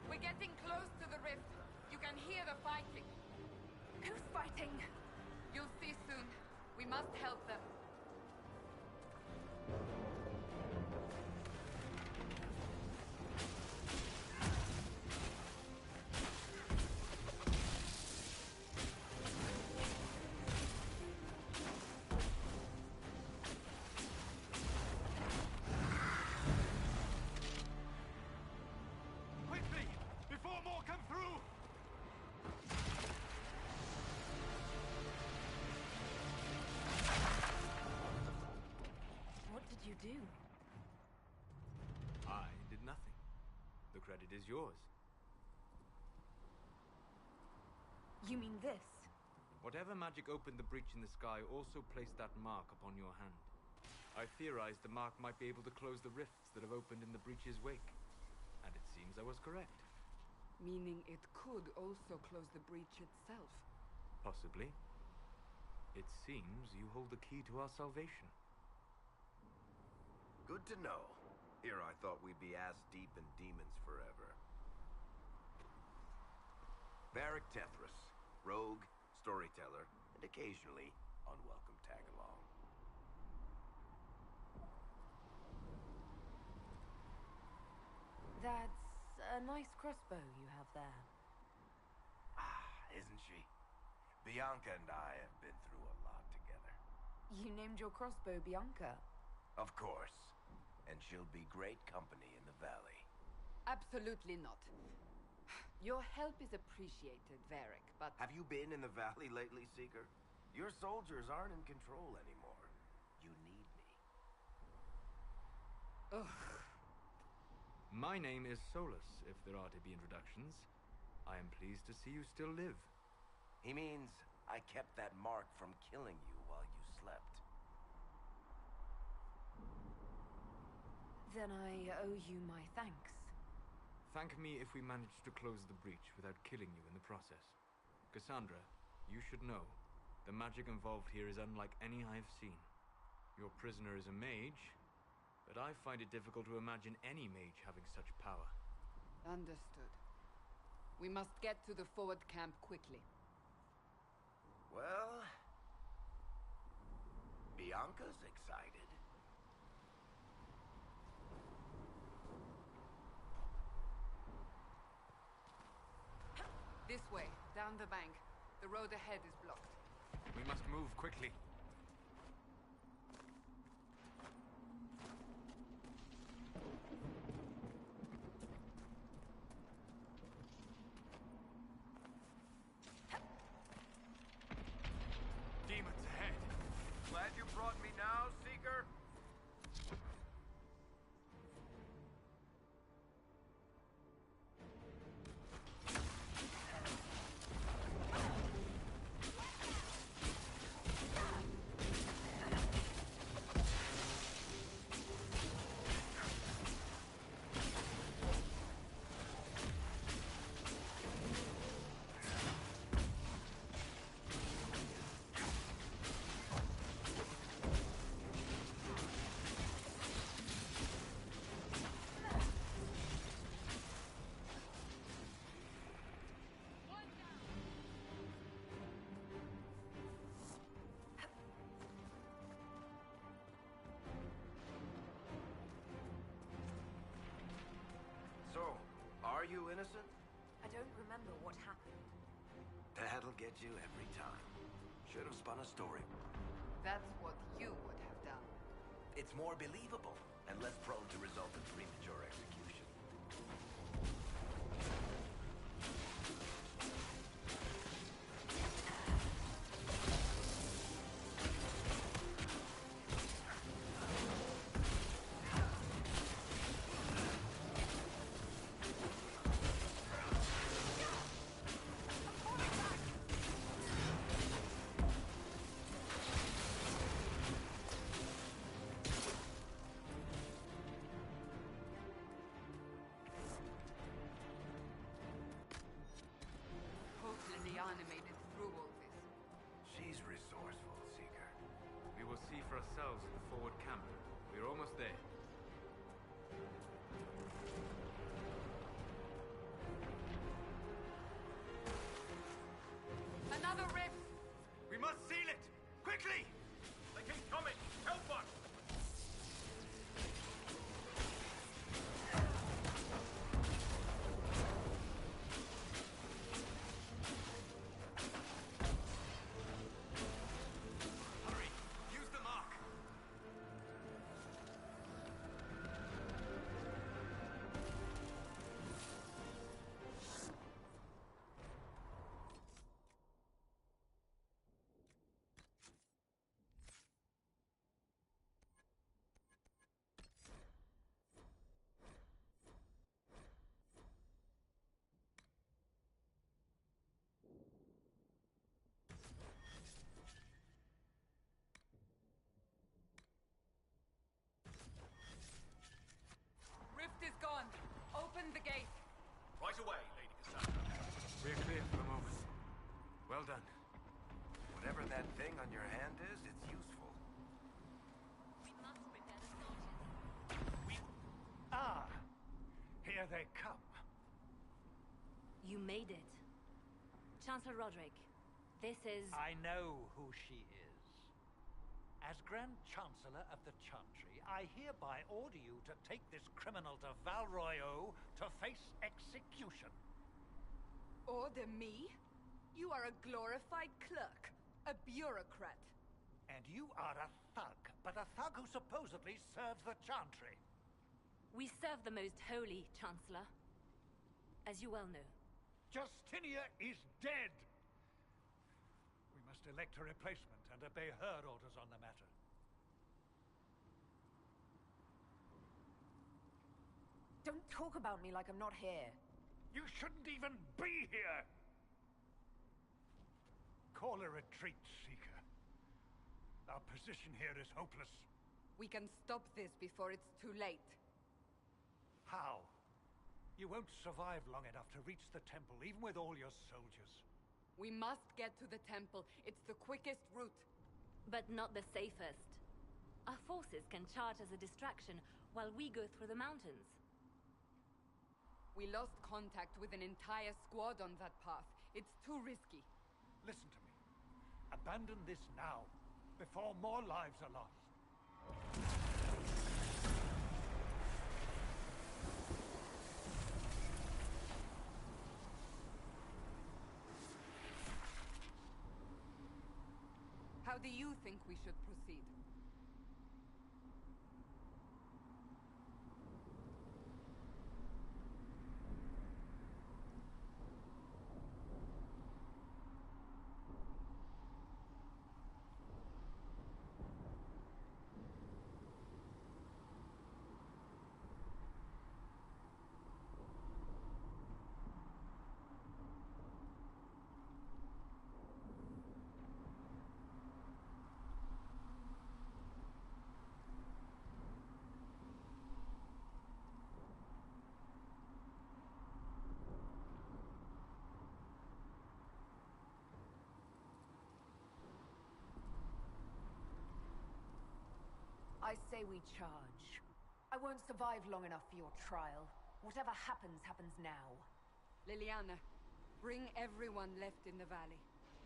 We're getting close to the rift. You can hear the fighting. Who's fighting? You'll see soon. We must help them. Do? I did nothing. The credit is yours. You mean this? Whatever magic opened the breach in the sky also placed that mark upon your hand. I theorized the mark might be able to close the rifts that have opened in the breach's wake. And it seems I was correct. Meaning it could also close the breach itself. Possibly. It seems you hold the key to our salvation. Good to know. Here I thought we'd be ass-deep in demons forever. Varric Tethras, rogue, storyteller, and occasionally unwelcome tag-along. That's a nice crossbow you have there. Ah, isn't she? Bianca and I have been through a lot together. You named your crossbow Bianca? Of course. And she'll be great company in the valley. Absolutely not. Your help is appreciated, Varric, but... Have you been in the valley lately, Seeker? Your soldiers aren't in control anymore. You need me. Ugh. My name is Solus, if there are to be introductions. I am pleased to see you still live. He means I kept that mark from killing you while you slept. Then I owe you my thanks. Thank me if we manage to close the breach without killing you in the process. Cassandra, you should know, the magic involved here is unlike any I've seen. Your prisoner is a mage, but I find it difficult to imagine any mage having such power. Understood. We must get to the forward camp quickly. Well... Bianca's excited. This way, down the bank. The road ahead is blocked. We must move quickly. Demons ahead. Glad you brought me now, Seeker. So, are you innocent? I don't remember what happened. That'll get you every time. Should have spun a story. That's what you would have done. It's more believable and less prone to result in premature execution. Totally animated through all this. She's resourceful, Seeker. We will see for ourselves at the forward camp. We're almost there. Another rift! We must seal it! Quickly! They keep coming! Help us! Hurry! Use the mark! Rift is gone. Open the gate. Right away, Lady Cassandra. We're clear for the moment. Well done. Whatever that thing on your hand is, it's useful. Ah! Here they come. You made it. Chancellor Roderick, this is... I know who she is. As Grand Chancellor of the Chantry, I hereby order you to take this criminal to Val Royeaux to face execution. Order me? You are a glorified clerk, a bureaucrat. And you are a thug, but a thug who supposedly serves the Chantry. We serve the most holy, Chancellor. As you well know. Justinia is dead! We must elect a replacement and obey her orders on the matter. Don't talk about me like I'm not here. You shouldn't even be here! Call a retreat, Seeker. Our position here is hopeless. We can stop this before it's too late. How? You won't survive long enough to reach the temple, even with all your soldiers. We must get to the temple. It's the quickest route. But not the safest. Our forces can charge as a distraction while we go through the mountains. We lost contact with an entire squad on that path. It's too risky. Listen to me. Abandon this now, before more lives are lost. How do you think we should proceed? I say we charge. I won't survive long enough for your trial. Whatever happens, happens now. Liliana, bring everyone left in the valley.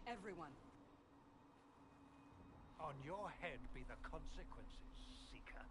Everyone. On your head be the consequences, Seeker.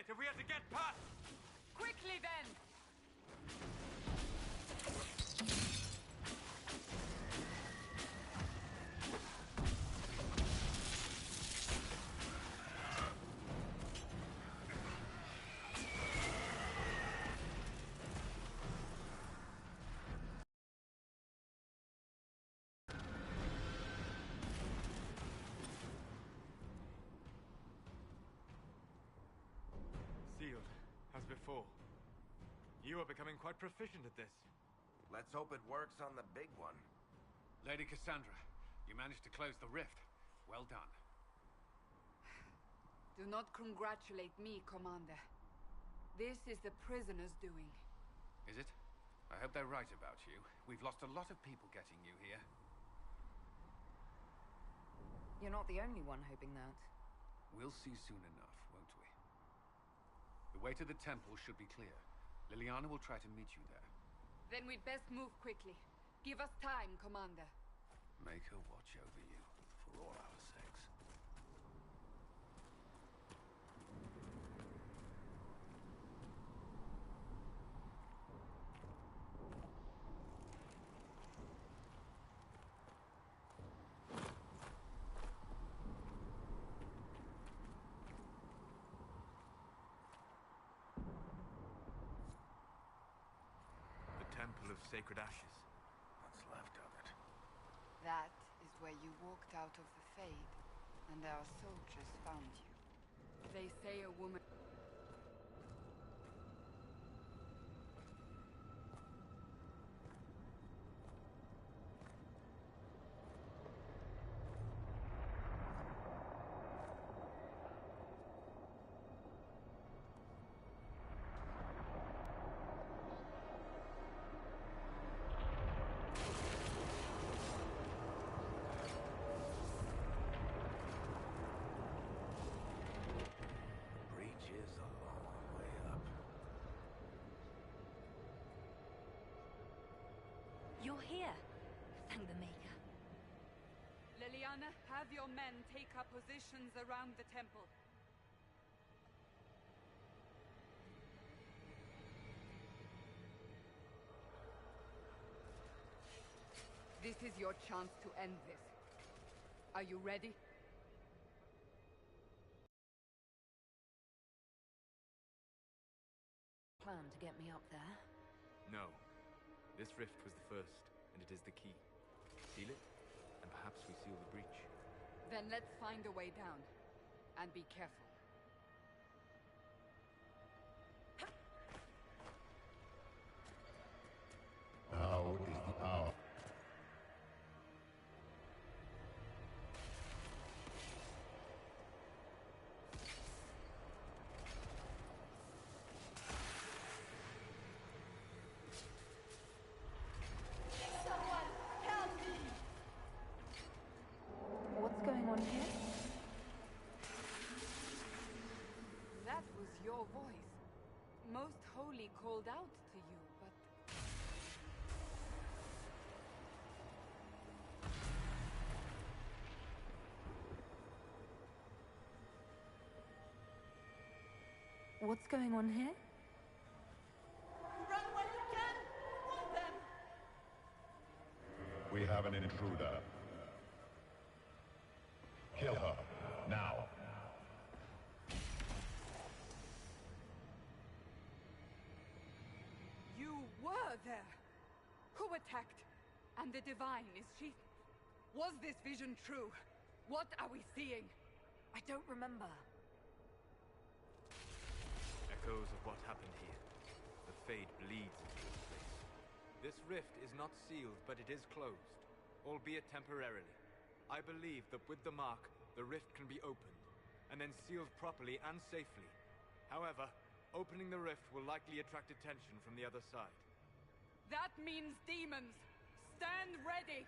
If we have to get past... Quickly then! Sealed, as before. You are becoming quite proficient at this. Let's hope it works on the big one. Lady Cassandra, you managed to close the rift. Well done. Do not congratulate me, Commander. This is the prisoners' doing. Is it? I hope they're right about you. We've lost a lot of people getting you here. You're not the only one hoping that. We'll see soon enough, won't we? The way to the temple should be clear. Liliana will try to meet you there. Then we'd best move quickly. Give us time, Commander. Make her watch over you, for all our sakes. of sacred ashes. What's left of it? That is where you walked out of the Fade, and our soldiers found you. They say a woman... Breach is a long way up. You're here. Thank the Maker. Liliana, have your men take up positions around the temple. This is your chance to end this. Are you ready? Plan to get me up there? No. This rift was the first, and it is the key. Seal it, and perhaps we seal the breach. Then let's find a way down. And be careful. How is the power? Someone help me! What's going on here? That was your voice. Most Holy called out to you, but... What's going on here? Run when you can! Run them! We have an intruder. Kill her, now. You were there! Who attacked? And the Divine, is she... Was this vision true? What are we seeing? I don't remember. Echoes of what happened here. The Fade bleeds into this place. This rift is not sealed, but it is closed, albeit temporarily. I believe that with the mark, the rift can be opened, and then sealed properly and safely. However, opening the rift will likely attract attention from the other side. That means demons! Stand ready!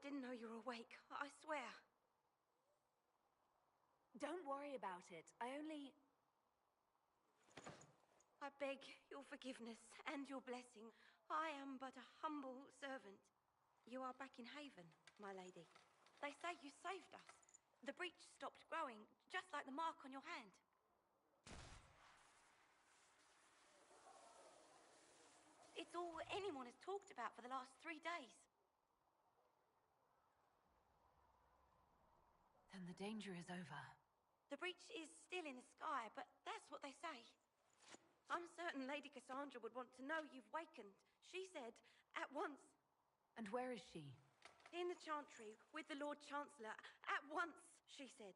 didn't know you were awake. I swear. Don't worry about it. I beg your forgiveness and your blessing. I am but a humble servant. You are back in Haven, my lady. They say you saved us. The breach stopped growing, just like the mark on your hand. It's all anyone has talked about for the last 3 days. Then the danger is over. The breach is still in the sky, but that's what they say. I'm certain Lady Cassandra would want to know you've wakened. She said, at once. And where is she? In the Chantry, with the Lord Chancellor. At once, she said.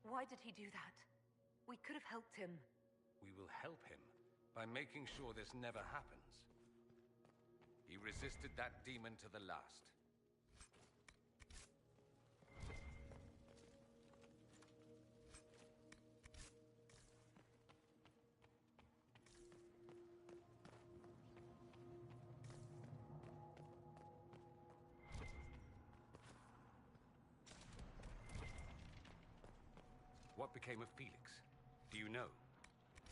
Why did he do that? We could have helped him. We will help him by making sure this never happens. He resisted that demon to the last. What became of Felix? Do you know?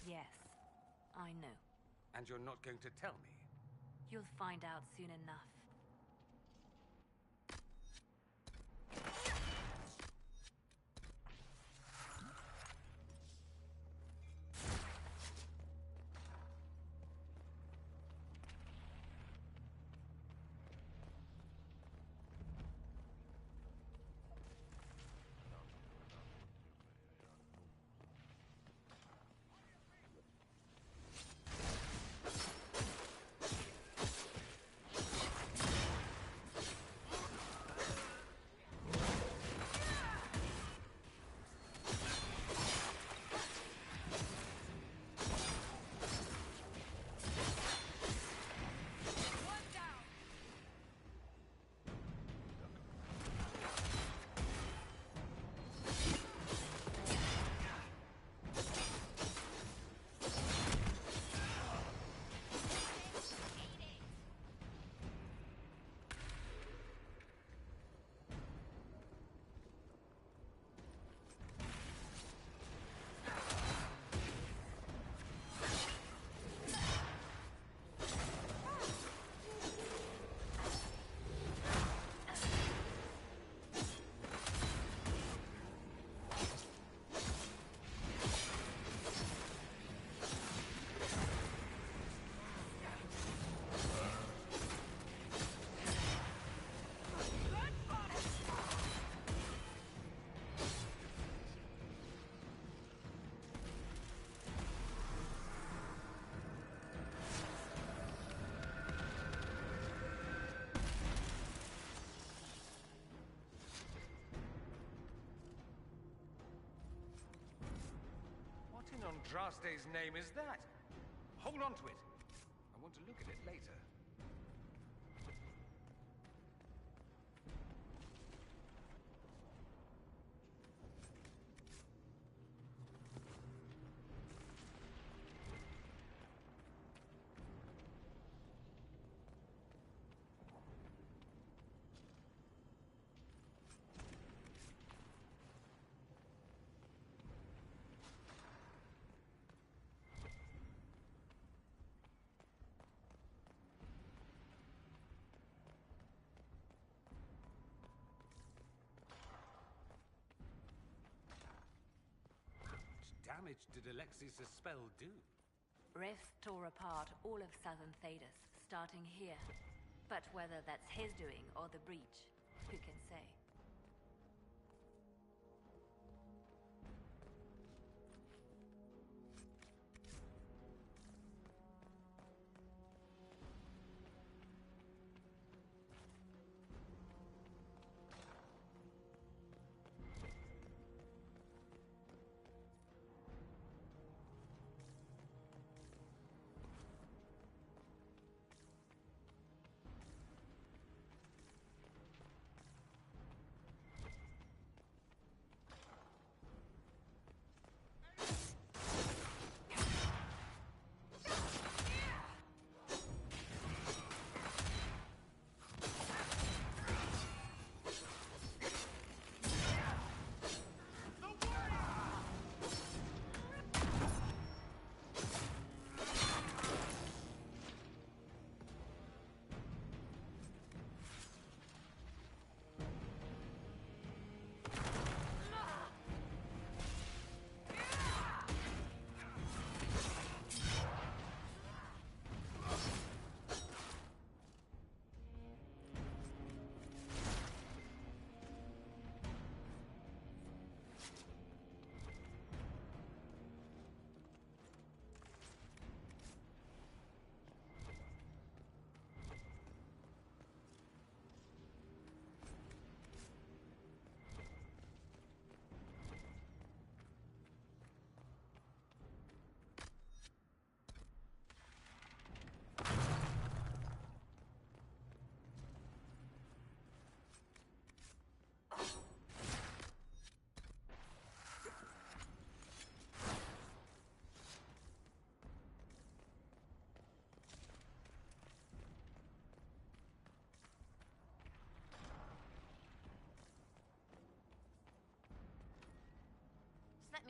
Yes, I know. And you're not going to tell me? You'll find out soon enough. Andraste's name is that? Hold on to it. I want to look at it later. Damage did Alexis' spell do? Rift tore apart all of southern Thedas, starting here. But whether that's his doing or the breach, who can say?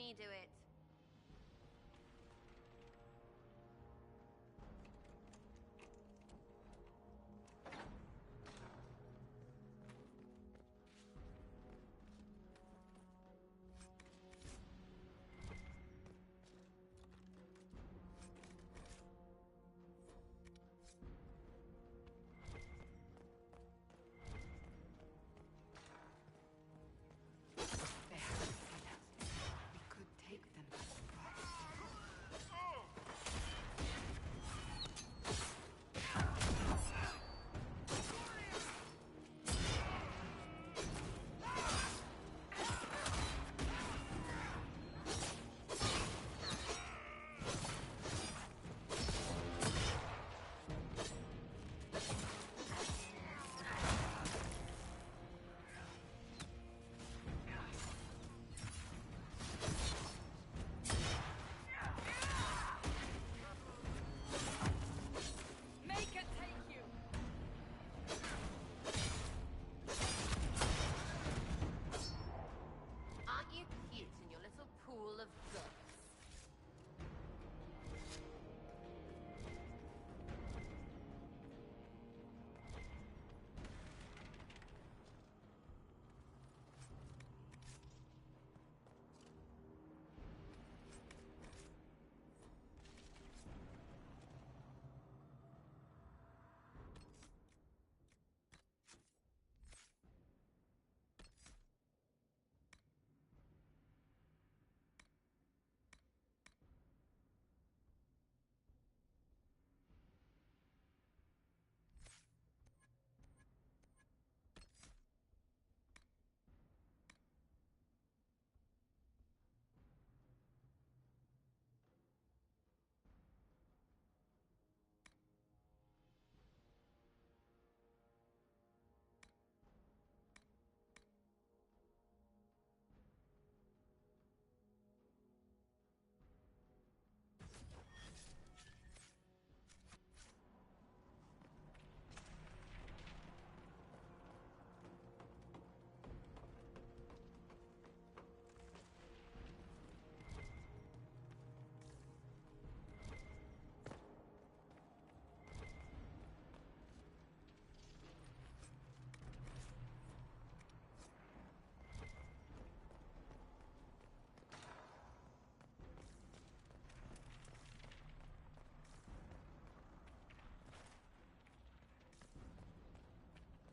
me do it.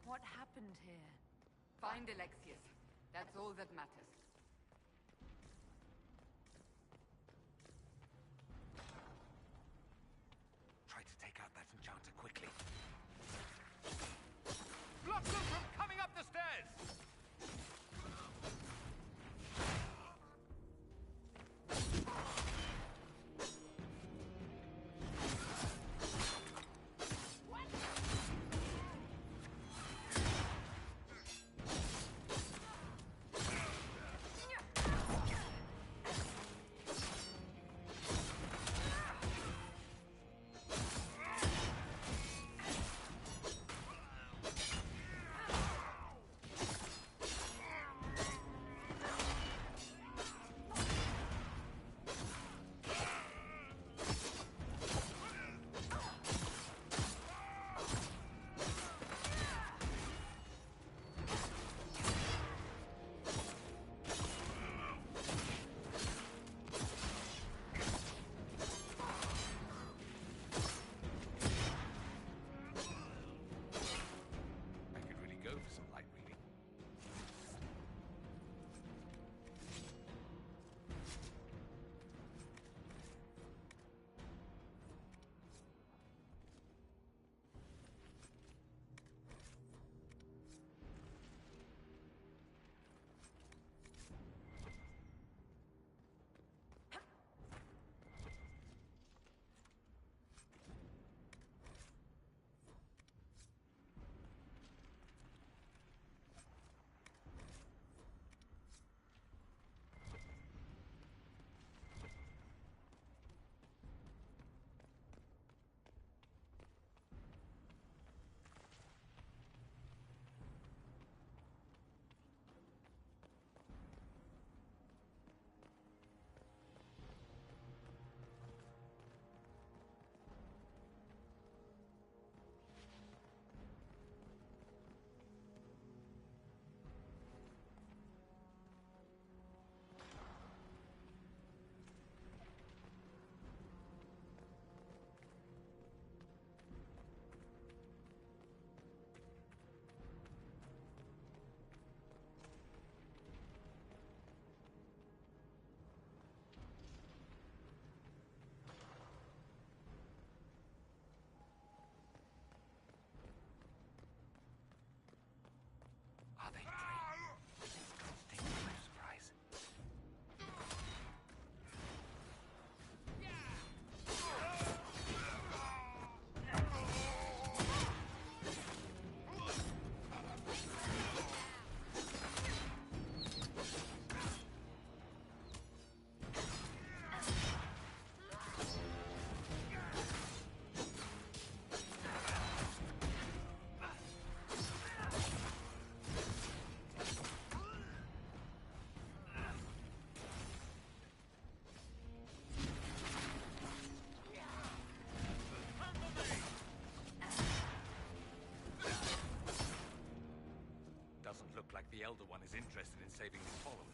What happened here? Find Alexius. That's all that matters. Try to take out that enchanter quickly. Block them from coming up the stairs! saving his followers.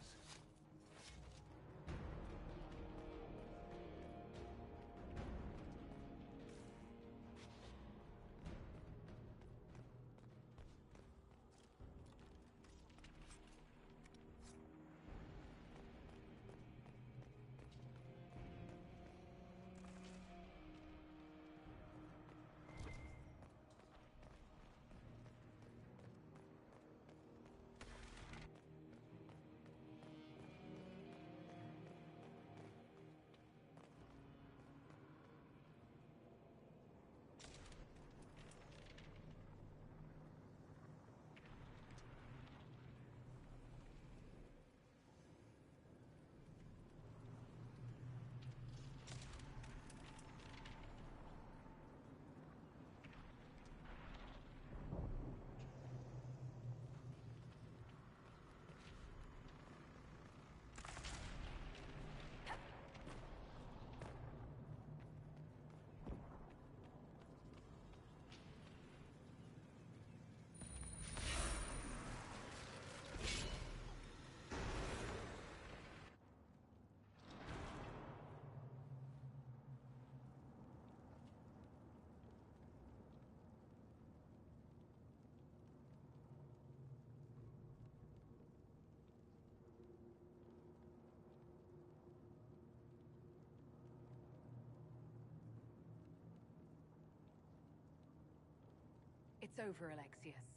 It's over, Alexius.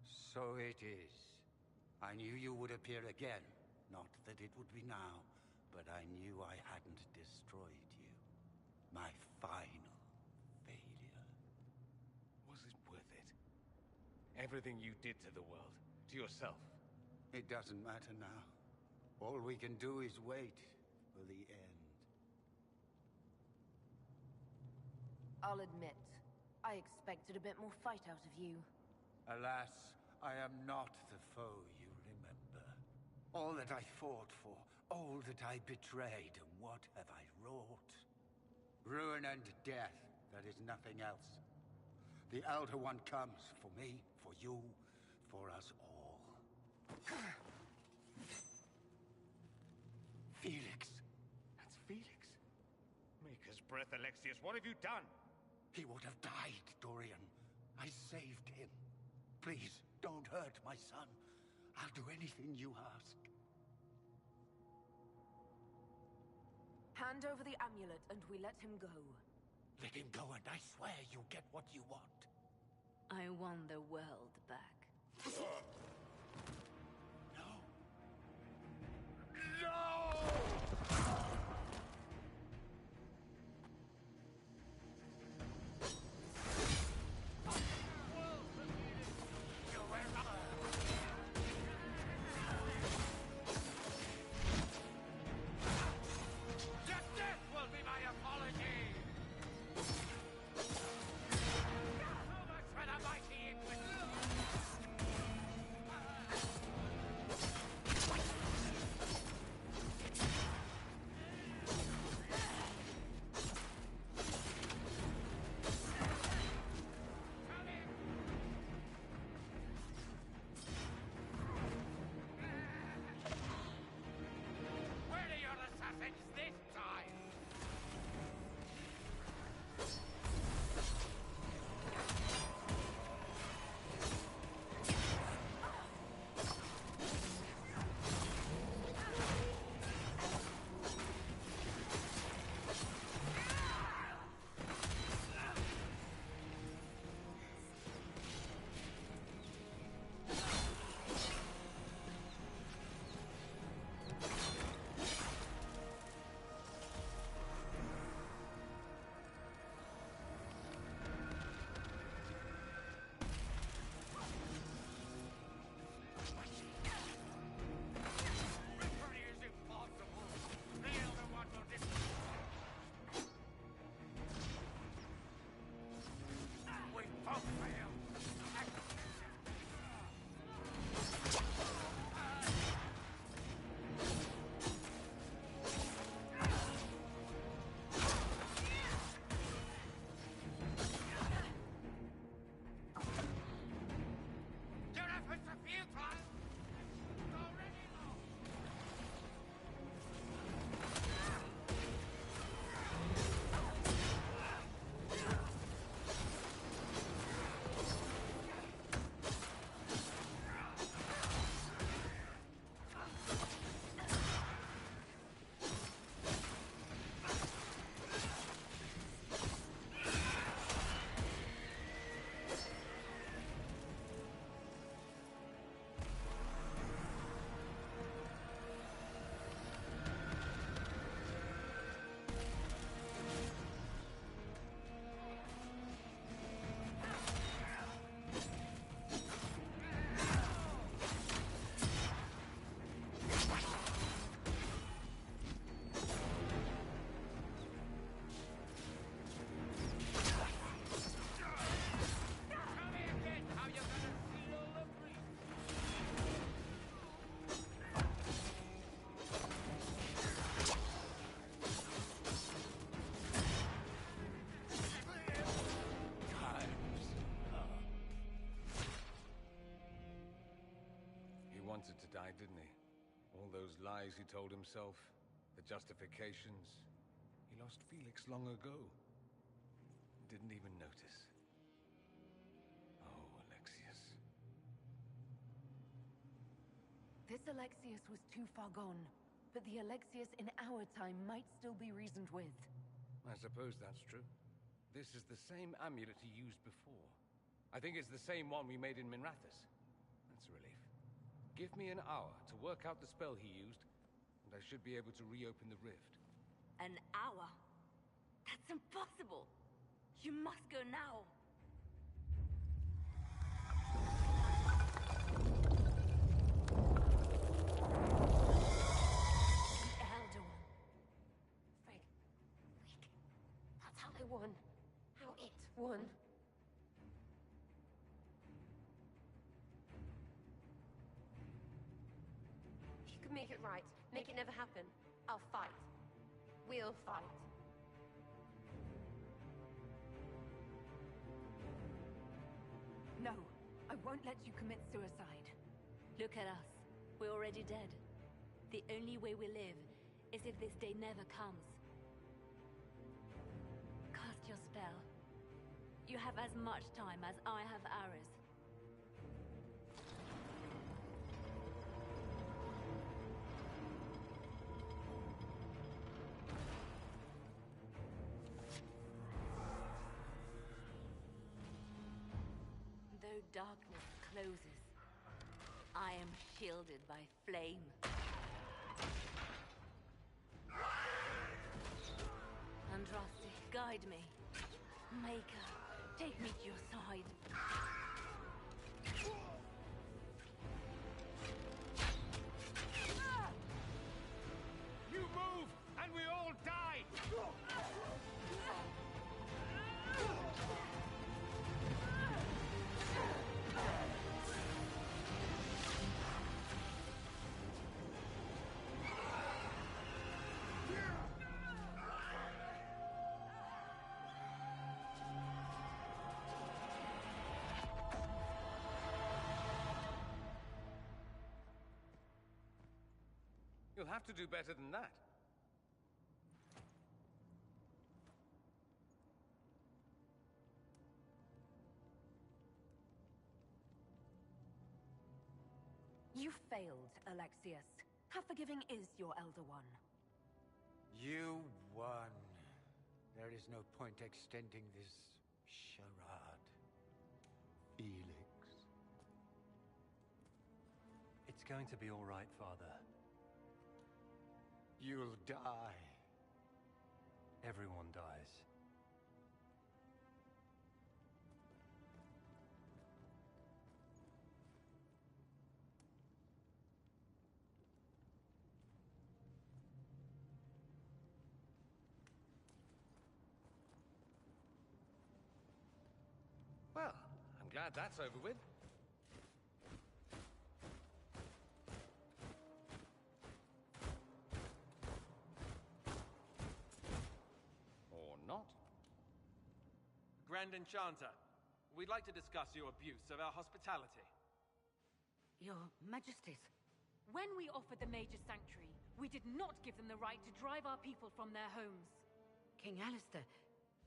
So it is. I knew you would appear again. Not that it would be now, but I knew I hadn't destroyed you. My final failure. Was it worth it? Everything you did to the world, to yourself. It doesn't matter now. All we can do is wait for the end. I'll admit, I expected a bit more fight out of you. Alas, I am not the foe you remember. All that I fought for, all that I betrayed, and what have I wrought? Ruin and death, that is nothing else. The Elder One comes for me, for you, for us all. Felix. That's Felix. Maker's breath, Alexius. What have you done? He would have died, Dorian. I saved him. Please, don't hurt my son. I'll do anything you ask. Hand over the amulet and we let him go. Let him go and I swear you get what you want. I won the world back. lies he told himself, the justifications. He lost Felix long ago. Didn't even notice. Oh, Alexius. This Alexius was too far gone, but the Alexius in our time might still be reasoned with. I suppose that's true. This is the same amulet he used before. I think it's the same one we made in Minrathous. That's a relief. Give me an hour to work out the spell he used, and I should be able to reopen the rift. An hour? That's impossible! You must go now! The Elder One. Frig. That's how they won. How it won. If you can make it right, make it never happen, I'll fight. We'll fight. No, I won't let you commit suicide. Look at us. We're already dead. The only way we live is if this day never comes. Cast your spell. You have as much time as I have ours. Though darkness closes, I am shielded by flame. Andraste, guide me. Maker, take me to your side. You move, and we all die! You'll have to do better than that. You failed, Alexius. How forgiving is your Elder One? You won. There is no point extending this charade. Felix. It's going to be all right, Father. You'll die. Everyone dies. Well, I'm glad that's over with. Or not. Grand Enchanter, we'd like to discuss your abuse of our hospitality. Your Majesties. When we offered the Mage's Sanctuary, we did not give them the right to drive our people from their homes. King Alistair,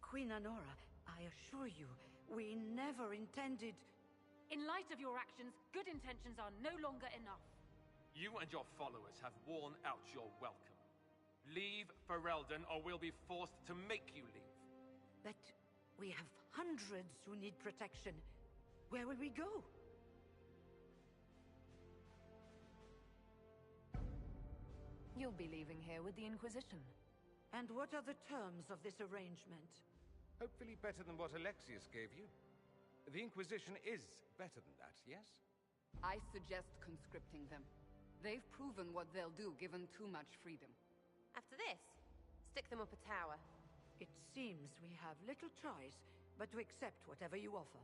Queen Anora, I assure you, we never intended... In light of your actions, good intentions are no longer enough. You and your followers have worn out your welcome. Leave Ferelden, or we'll be forced to make you leave. But we have hundreds who need protection. Where will we go? You'll be leaving here with the Inquisition. And what are the terms of this arrangement? Hopefully better than what Alexius gave you. The Inquisition is better than that, yes? I suggest conscripting them. They've proven what they'll do given too much freedom. After this, stick them up a tower. It seems we have little choice but to accept whatever you offer.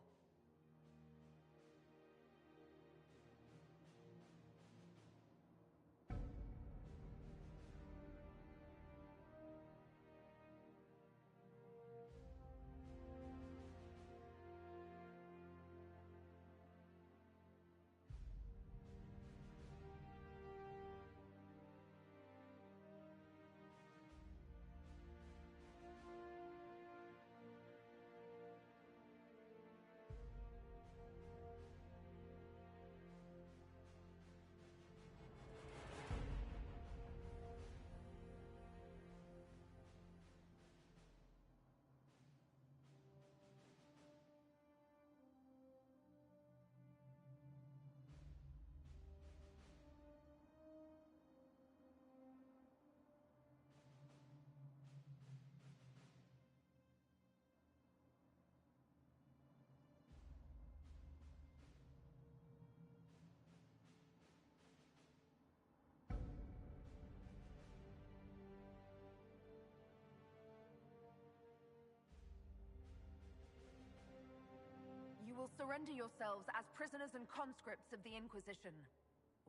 Surrender yourselves as prisoners and conscripts of the Inquisition.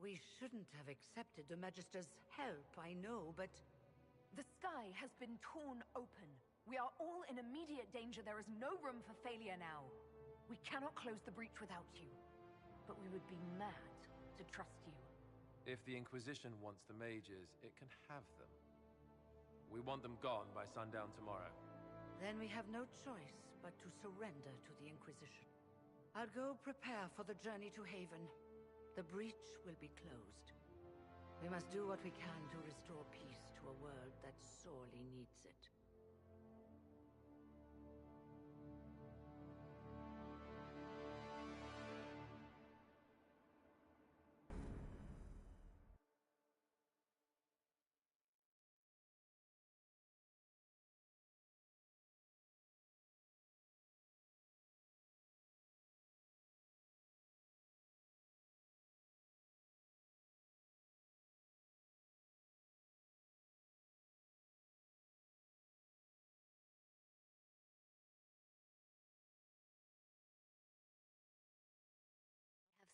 We shouldn't have accepted the Magister's help, I know, but... The sky has been torn open. We are all in immediate danger. There is no room for failure now. We cannot close the breach without you. But we would be mad to trust you. If the Inquisition wants the mages, it can have them. We want them gone by sundown tomorrow. Then we have no choice but to surrender to the Inquisition. I'll go prepare for the journey to Haven. The breach will be closed. We must do what we can to restore peace to a world that sorely needs it.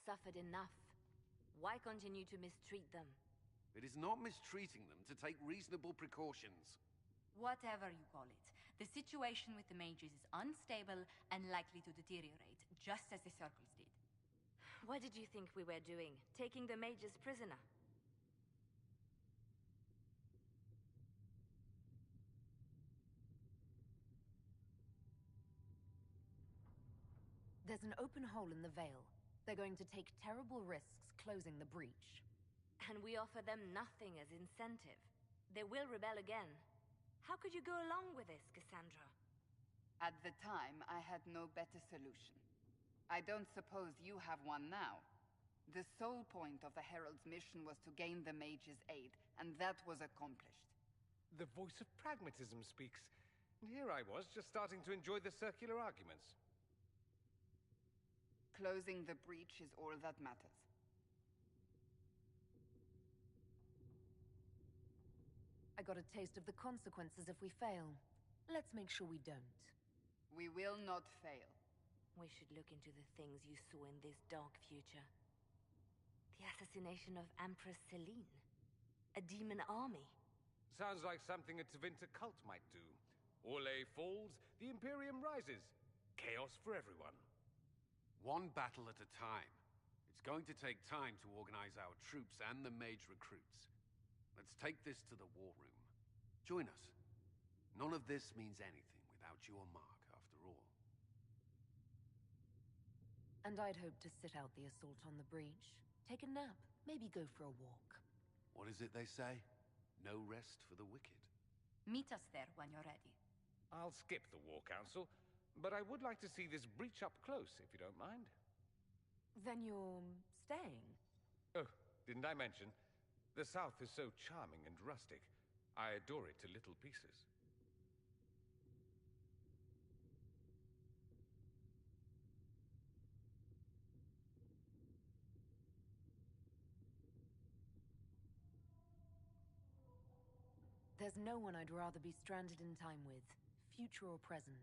Suffered enough. Why continue to mistreat them? It is not mistreating them to take reasonable precautions. Whatever you call it, the situation with the mages is unstable and likely to deteriorate, just as the circles did. What did you think we were doing? Taking the mages prisoner? There's an open hole in the Veil. They're going to take terrible risks closing the breach. And we offer them nothing as incentive. They will rebel again. How could you go along with this, Cassandra? At the time, I had no better solution. I don't suppose you have one now. The sole point of the Herald's mission was to gain the mage's aid, and that was accomplished. The voice of pragmatism speaks. And here I was, just starting to enjoy the circular arguments. Closing the breach is all that matters. I got a taste of the consequences if we fail. Let's make sure we don't. We will not fail. We should look into the things you saw in this dark future. The assassination of Empress Celine. A demon army. Sounds like something a Tevinter cult might do. Orlais falls, the Imperium rises. Chaos for everyone. One battle at a time. It's going to take time to organize our troops and the mage recruits. Let's take this to the war room. Join us. None of this means anything without your mark, after all. And I'd hoped to sit out the assault on the breach. Take a nap, maybe go for a walk. What is it they say? No rest for the wicked. Meet us there when you're ready. I'll skip the War Council, but I would like to see this breach up close, if you don't mind. Then you're staying? Oh, didn't I mention? The South is so charming and rustic. I adore it to little pieces. There's no one I'd rather be stranded in time with, future or present.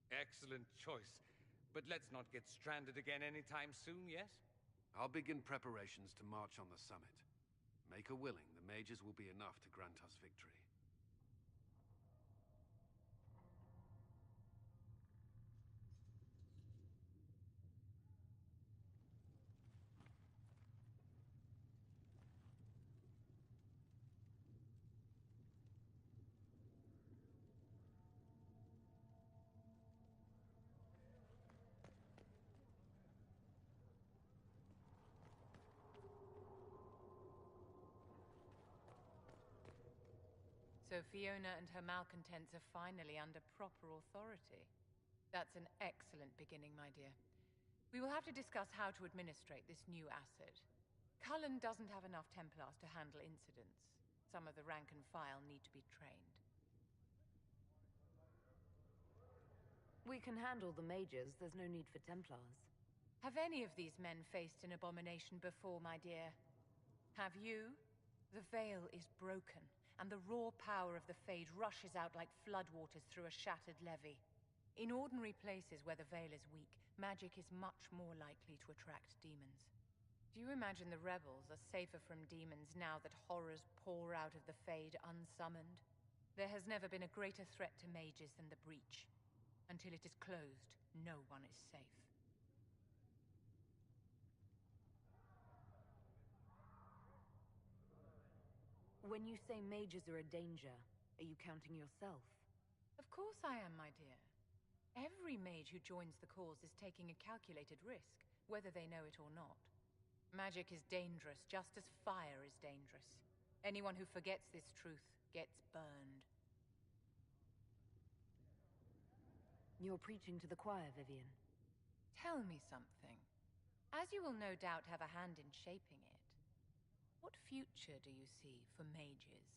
Excellent choice. But let's not get stranded again anytime soon, yes? I'll begin preparations to march on the summit. Make her willing, the mages will be enough to grant us victory. So Fiona and her malcontents are finally under proper authority. That's an excellent beginning, my dear. We will have to discuss how to administrate this new asset. Cullen doesn't have enough Templars to handle incidents. Some of the rank and file need to be trained. We can handle the mages, there's no need for Templars. Have any of these men faced an abomination before, my dear? Have you? The veil is broken, and the raw power of the Fade rushes out like floodwaters through a shattered levee. In ordinary places where the veil is weak, magic is much more likely to attract demons. Do you imagine the rebels are safer from demons now that horrors pour out of the Fade unsummoned? There has never been a greater threat to mages than the Breach. Until it is closed, no one is safe. When you say mages are a danger, are you counting yourself? Of course I am, my dear. Every mage who joins the cause is taking a calculated risk, whether they know it or not. Magic is dangerous, just as fire is dangerous. Anyone who forgets this truth gets burned. You're preaching to the choir, Vivian. Tell me something. As you will no doubt have a hand in shaping it, what future do you see for mages?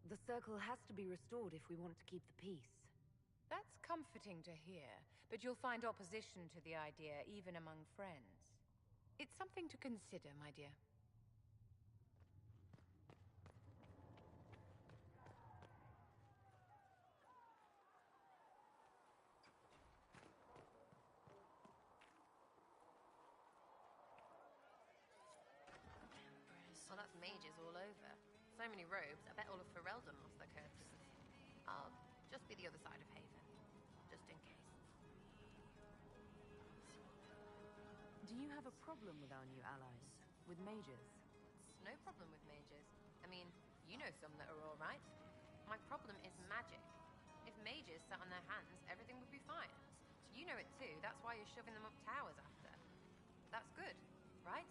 The circle has to be restored if we want to keep the peace. That's comforting to hear, but you'll find opposition to the idea even among friends. It's something to consider, my dear. Well, that's mages all over. So many robes, I bet all of Ferelden lost their courtesies. I'll just be the other side of Haven, just in case. Do you have a problem with our new allies? With mages? No problem with mages. I mean, you know some that are all right. My problem is magic. If mages sat on their hands, everything would be fine. You know it too, that's why you're shoving them up towers after. That's good, right?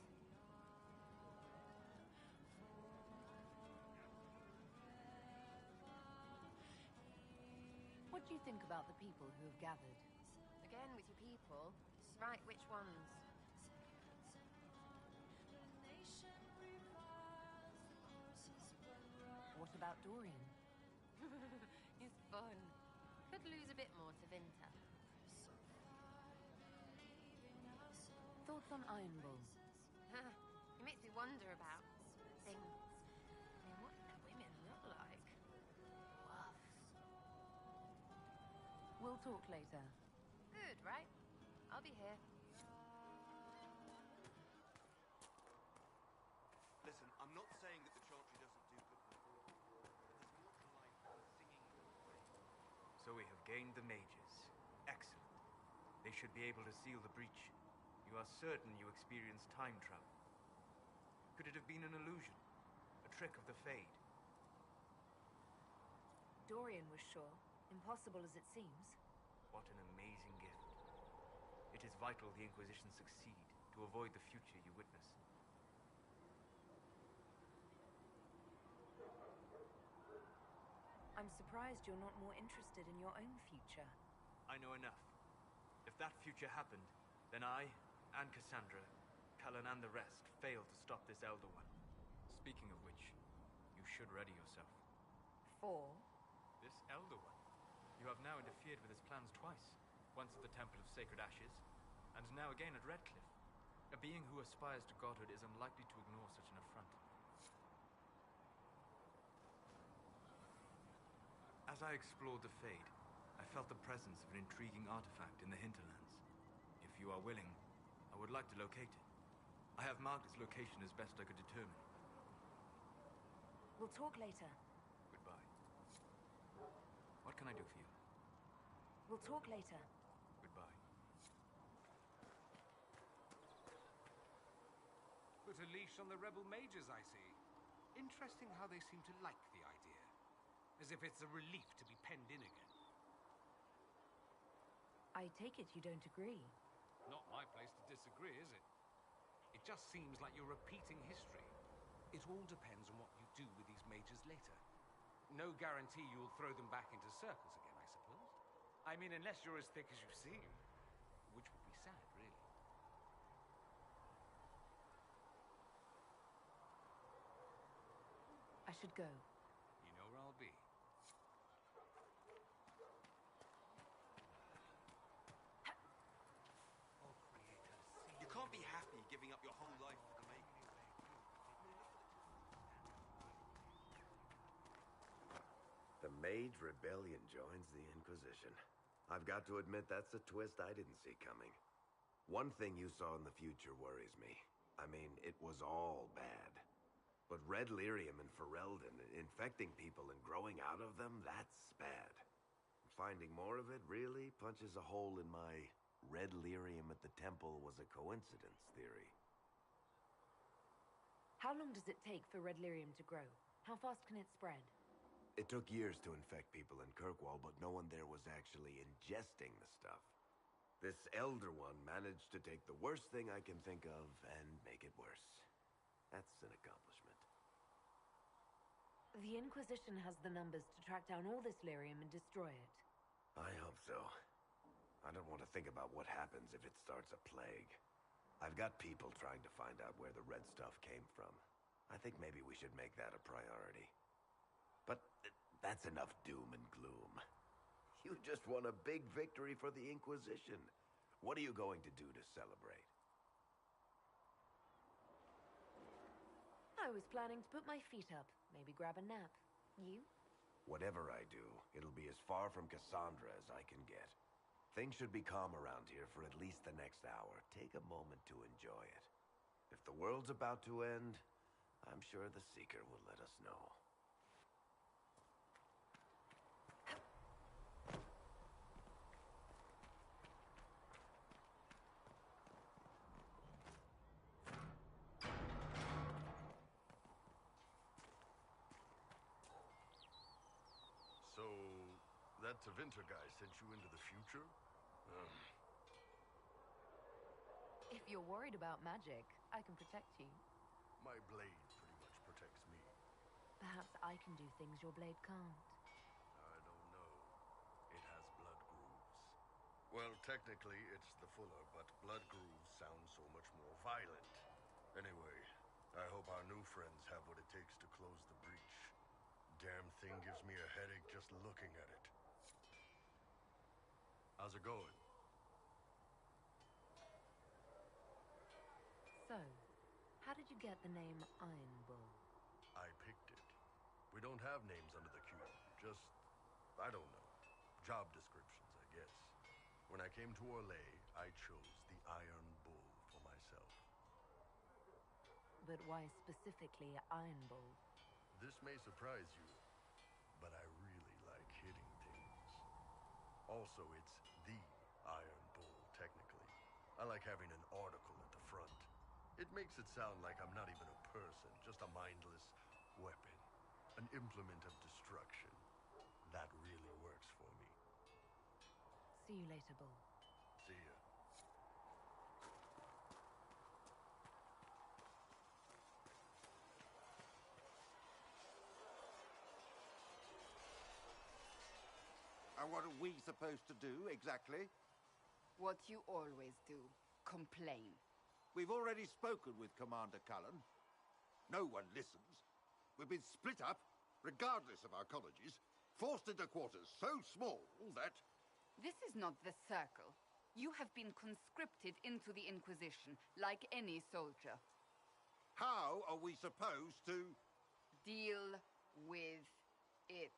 What do you think about the people who have gathered? Again with your people. Right, which ones? What about Dorian? It's fun. Could lose a bit more to Vinter. Thoughts on Iron Bull? It makes me wonder about things. I mean, what do the women look like? We'll talk later. Good, right? I'll be here. Listen, I'm not saying that the Chantry doesn't do good work, but there's more to life than singing. So we have gained the mages. Excellent. They should be able to seal the breach. You are certain you experienced time travel? Could it have been an illusion? A trick of the Fade? Dorian was sure. Impossible as it seems. What an amazing gift. It is vital the Inquisition succeed to avoid the future you witness. I'm surprised you're not more interested in your own future. I know enough. If that future happened, then I, and Cassandra, Cullen and the rest, failed to stop this Elder One. Speaking of which, you should ready yourself. For? This Elder One. You have now interfered with his plans twice. Once at the Temple of Sacred Ashes, and now again at Redcliffe. A being who aspires to godhood is unlikely to ignore such an affront. As I explored the Fade, I felt the presence of an intriguing artifact in the hinterlands. If you are willing, I would like to locate it. I have marked its location as best I could determine. We'll talk later. Goodbye. What can I do for you? We'll talk later. Goodbye. Put a leash on the rebel mages, I see. Interesting how they seem to like the idea. As if it's a relief to be penned in again. I take it you don't agree. Not my place to disagree, is it? It just seems like you're repeating history. It all depends on what you do with these mages later. No guarantee you'll throw them back into circles again, I suppose. I mean, unless you're as thick as you seem. Which would be sad, really. I should go. You know where I'll be. You can't be happy giving up your whole life for the making. The Mage Rebellion joins the Inquisition. I've got to admit that's a twist I didn't see coming. One thing you saw in the future worries me. I mean, it was all bad. But red lyrium and Ferelden, infecting people and growing out of them, that's bad. Finding more of it really punches a hole in my red lyrium at the temple was a coincidence theory. How long does it take for red lyrium to grow? How fast can it spread? It took years to infect people in Kirkwall, but no one there was actually ingesting the stuff. This Elder One managed to take the worst thing I can think of and make it worse. That's an accomplishment. The Inquisition has the numbers to track down all this lyrium and destroy it. I hope so. I don't want to think about what happens if it starts a plague. I've got people trying to find out where the red stuff came from. I think maybe we should make that a priority. But that's enough doom and gloom. You just won a big victory for the Inquisition. What are you going to do to celebrate? I was planning to put my feet up, maybe grab a nap. You? Whatever I do, it'll be as far from Cassandra as I can get. Things should be calm around here for at least the next hour. Take a moment to enjoy it. If the world's about to end, I'm sure the Seeker will let us know. So, that Tevinter guy sent you into the future? If you're worried about magic, I can protect you. My blade pretty much protects me. Perhaps I can do things your blade can't. I don't know. It has blood grooves. Well, technically, it's the Fuller, but blood grooves sound so much more violent. Anyway, I hope our new friends have what it takes to close the breach. Damn thing gives me a headache just looking at it. How's it going? So, how did you get the name Iron Bull? I picked it. We don't have names under the cube. Just, I don't know. Job descriptions, I guess. When I came to Orlais, I chose the Iron Bull for myself. But why specifically Iron Bull? This may surprise you, but I really like hitting things. Also, it's the Iron Bull, technically. I like having an article at the front. It makes it sound like I'm not even a person, just a mindless weapon. An implement of destruction. That really works for me. See you later, Bull. See ya. And what are we supposed to do, exactly? What you always do. Complain. We've already spoken with Commander Cullen. No one listens. We've been split up, regardless of our colleges, forced into quarters so small that... This is not the Circle. You have been conscripted into the Inquisition, like any soldier. How are we supposed to... Deal with it.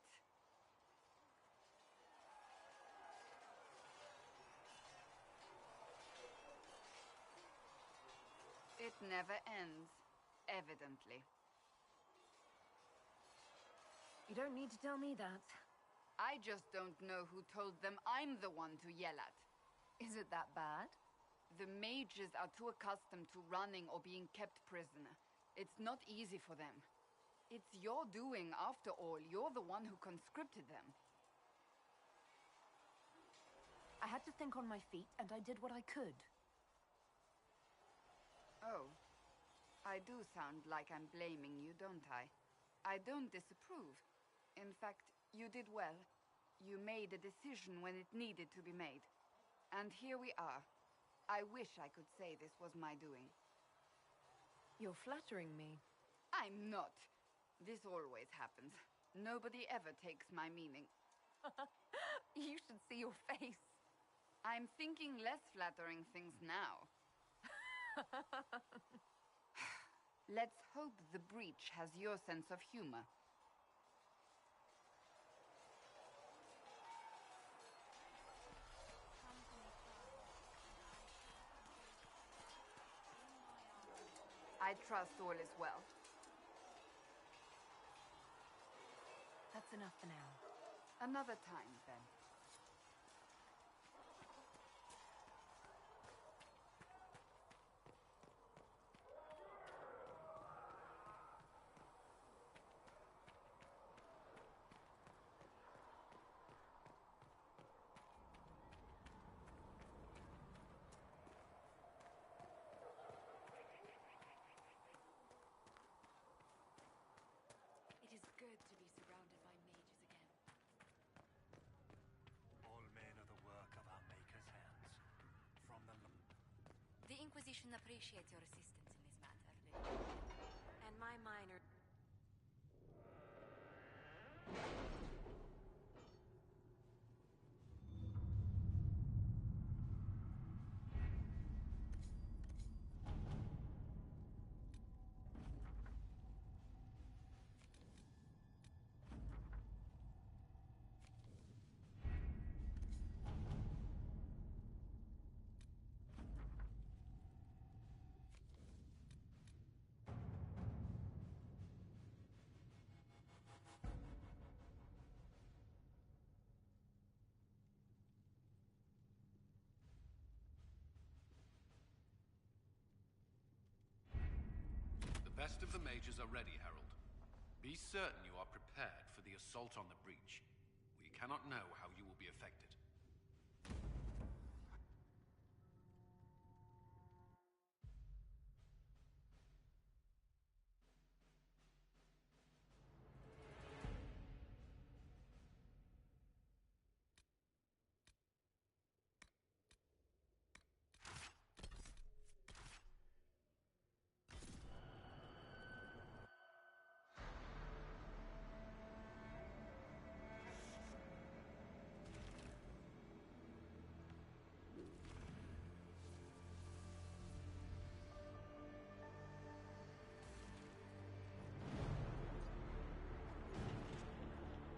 It never ends, evidently. You don't need to tell me that. I just don't know who told them I'm the one to yell at. Is it that bad? The mages are too accustomed to running or being kept prisoner. It's not easy for them. It's your doing, after all. You're the one who conscripted them. I had to think on my feet, and I did what I could. Oh. I do sound like I'm blaming you, don't I? I don't disapprove. In fact, you did well. You made a decision when it needed to be made. And here we are. I wish I could say this was my doing. You're flattering me. I'm not. This always happens. Nobody ever takes my meaning. You should see your face. I'm thinking less flattering things now. Let's hope the breach has your sense of humor. trust all is well. That's enough for now. Another time, then. It is good to be surrounded by mages again. All men are the work of our Maker's hands. From the... The Inquisition appreciates your assistance in this matter. And my minor... The best of the mages are ready, Herald. Be certain you are prepared for the assault on the breach. We cannot know how you will be affected.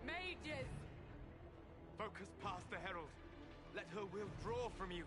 Mages! Focus past the Herald. Let her will draw from you.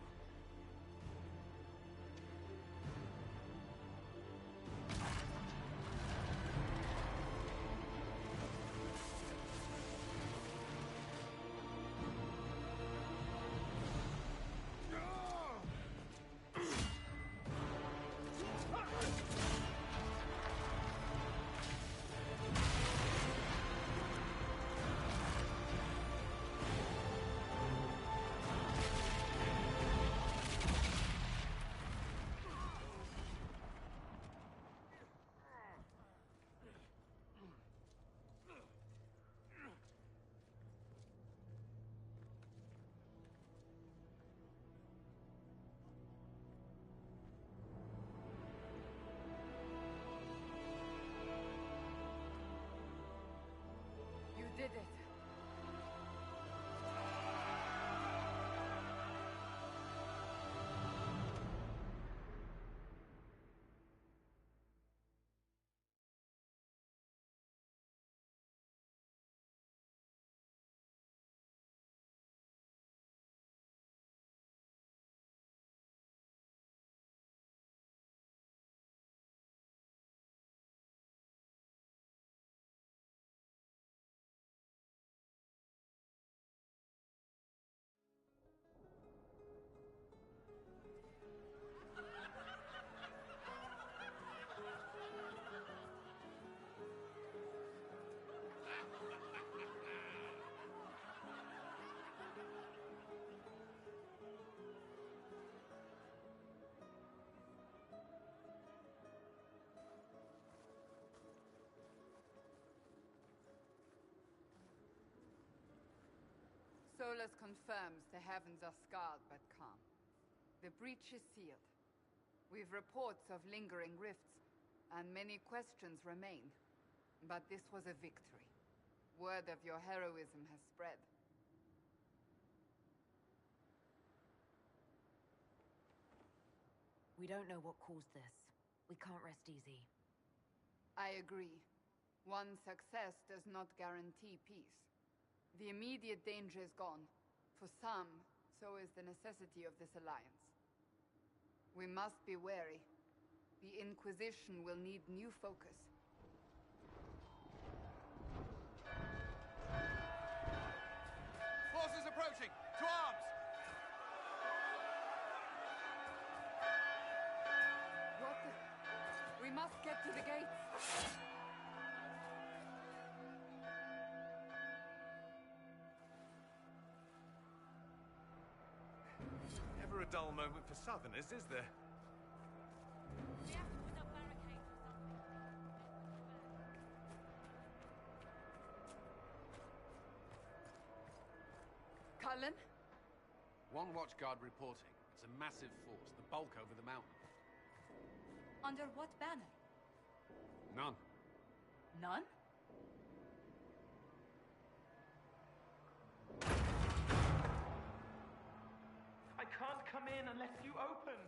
You did it. Solus confirms the heavens are scarred but calm. The breach is sealed. We've reports of lingering rifts, and many questions remain. But this was a victory. Word of your heroism has spread. We don't know what caused this. We can't rest easy. I agree. One success does not guarantee peace. The immediate danger is gone. For some, so is the necessity of this alliance. We must be wary. The Inquisition will need new focus. Forces approaching! To arms! What the... We must get to the gates. Never a dull moment for Southerners, is there? Cullen? One watchguard reporting. It's a massive force, the bulk over the mountain. Under what banner? None. None? I can't come in unless you open.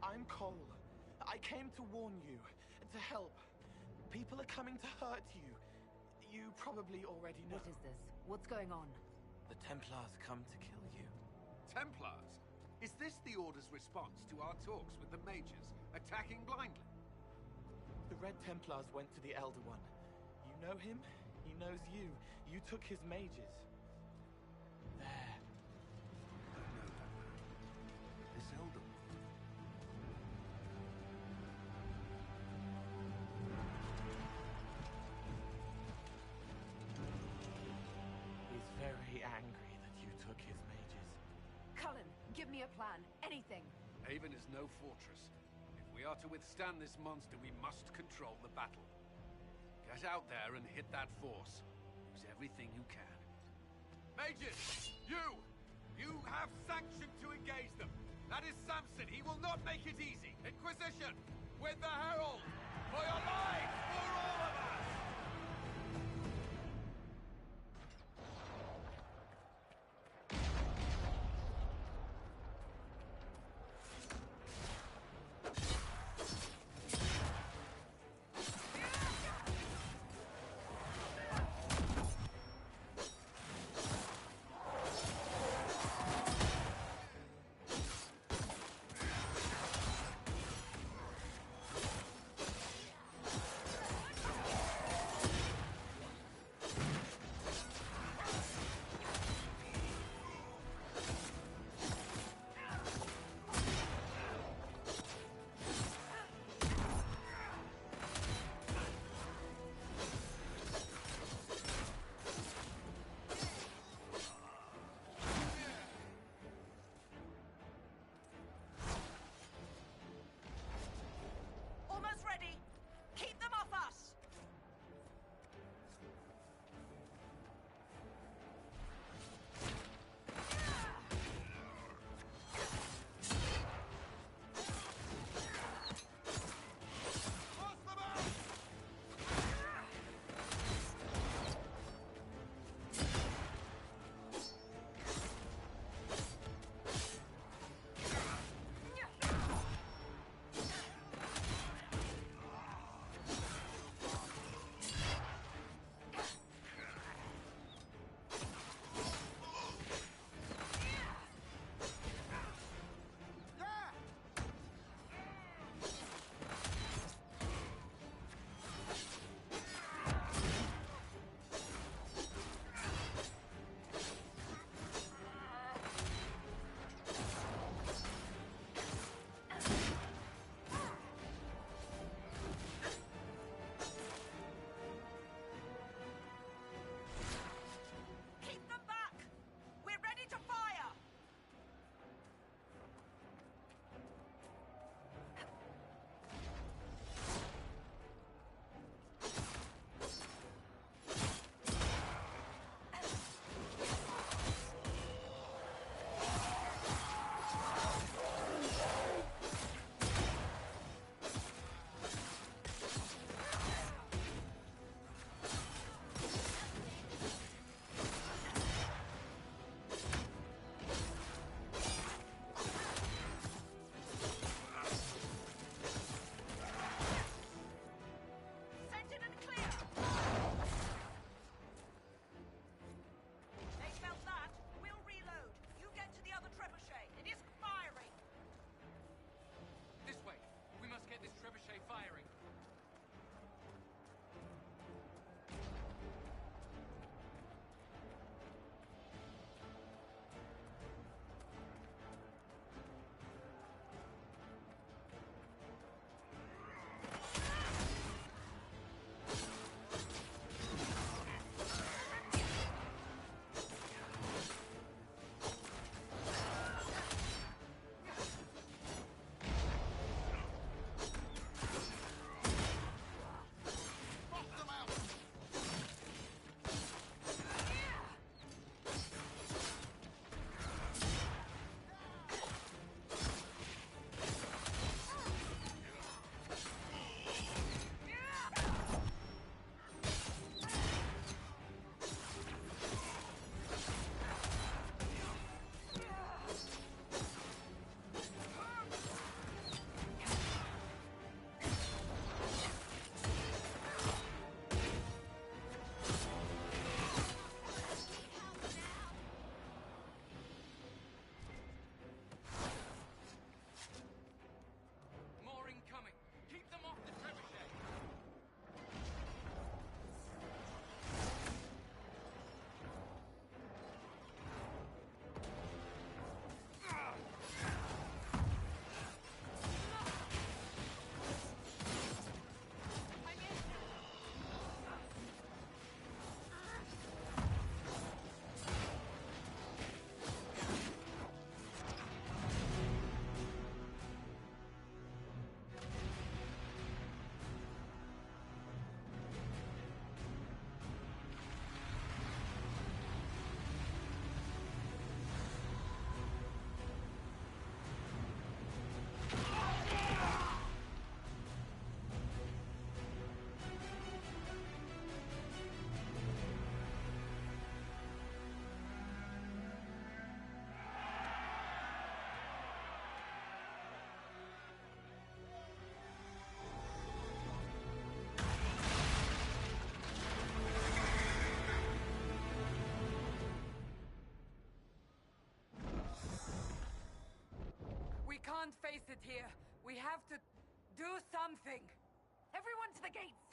I'm Cole. I came to warn you, to help. People are coming to hurt you. You probably already know. What is this? What's going on? The Templars come to kill you. Templars? Is this the Order's response to our talks with the mages, attacking blindly? The Red Templars went to the Elder One. You know him, he knows you. You took his mages. There. I know that man. This Elder. He's very angry that you took his mages. Cullen, give me a plan. Anything. Haven is no fortress. If we are to withstand this monster, we must control the battle. Get out there and hit that force. Use everything you can. Mages! You! You have sanction to engage them! That is Samson! He will not make it easy! Inquisition! With the Herald! For your lives! For all of us! can't face it here. We have to do something. Everyone to the gates!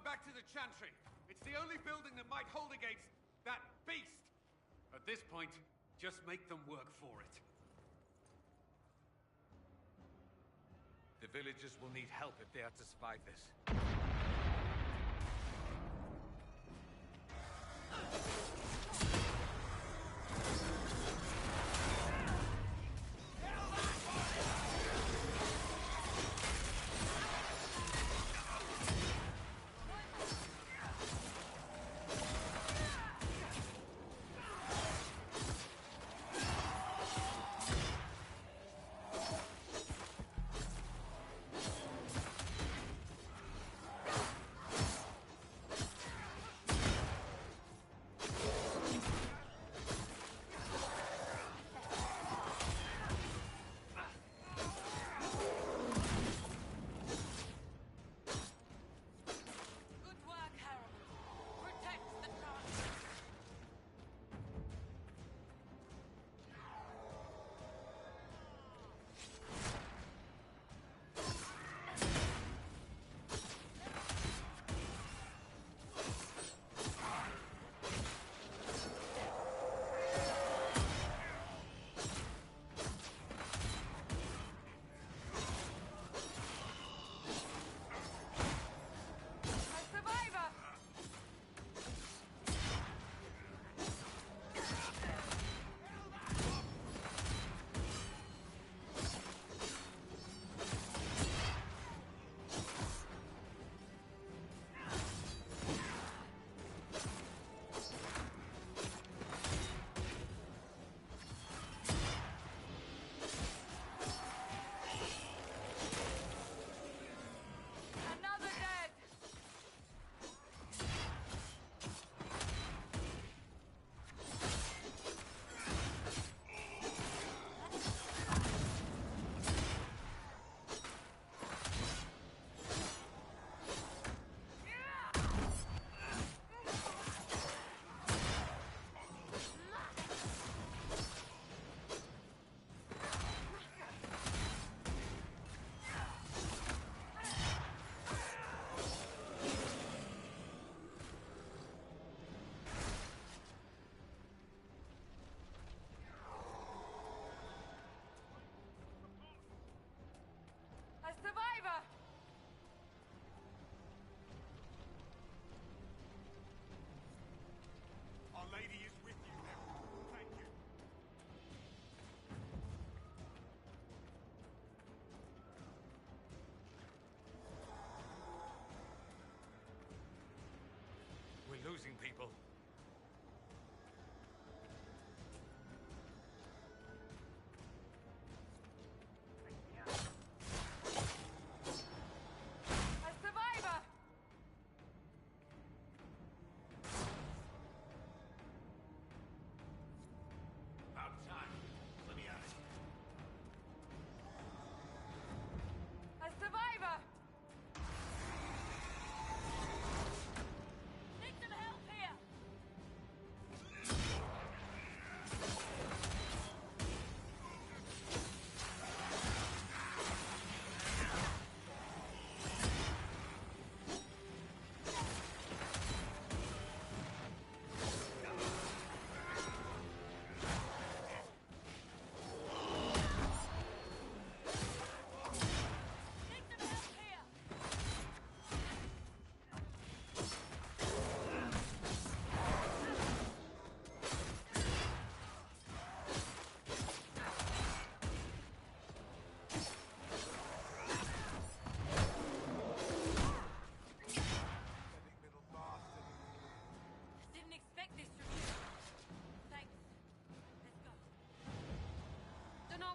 Back to the Chantry. It's the only building that might hold against that beast. At this point, just make them work for it. The villagers will need help if they are to survive this.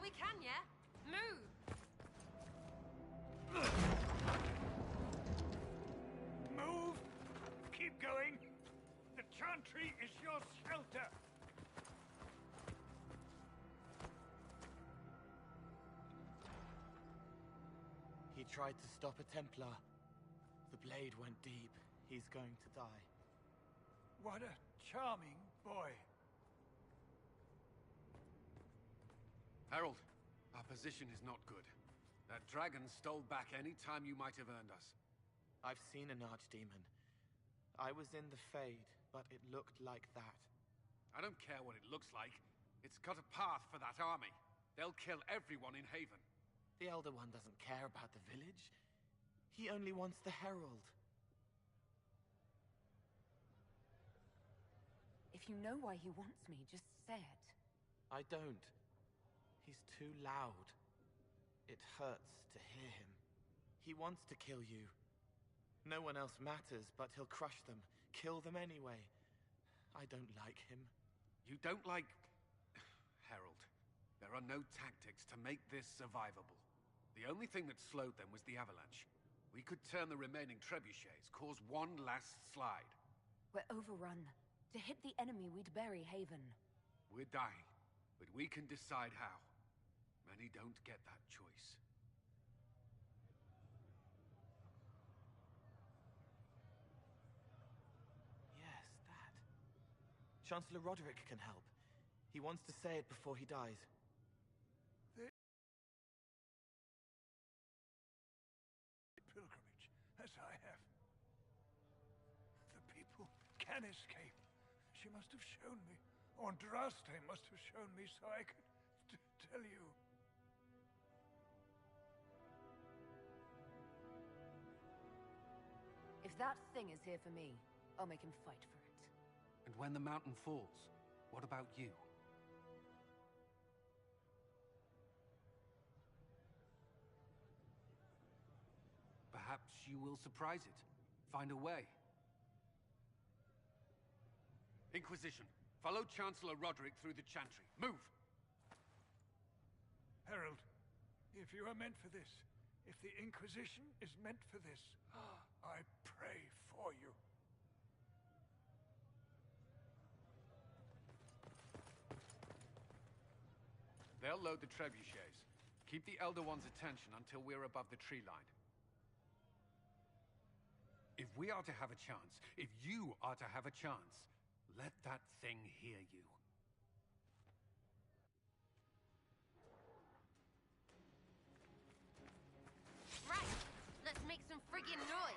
we can, yeah? Move! Move! Keep going! The chantry is your shelter! He tried to stop a Templar. The blade went deep. He's going to die. What a charming boy. Harold, our position is not good. That dragon stole back any time you might have earned us. I've seen an archdemon. I was in the Fade, but it looked like that. I don't care what it looks like. It's got a path for that army. They'll kill everyone in Haven. The Elder One doesn't care about the village. He only wants the Herald. If you know why he wants me, just say it. I don't. He's too loud. It hurts to hear him. He wants to kill you. No one else matters, but he'll crush them, kill them anyway. I don't like him. You don't like... Harold, there are no tactics to make this survivable. The only thing that slowed them was the avalanche. We could turn the remaining trebuchets, cause one last slide. We're overrun. To hit the enemy, we'd bury Haven. We're dying, but we can decide how. Many don't get that choice. Yes, that. Chancellor Roderick can help. He wants to say it before he dies. Pilgrimage, as I have. The people can escape. She must have shown me. Andraste must have shown me so I could tell you. If that thing is here for me, I'll make him fight for it. And when the mountain falls, what about you? Perhaps you will surprise it. Find a way. Inquisition, follow Chancellor Roderick through the Chantry. Move! Herald, if you are meant for this, if the Inquisition is meant for this, I pray for you. They'll load the trebuchets. Keep the Elder One's attention until we're above the tree line. If we are to have a chance, if you are to have a chance, let that thing hear you. Right, let's make some friggin' noise.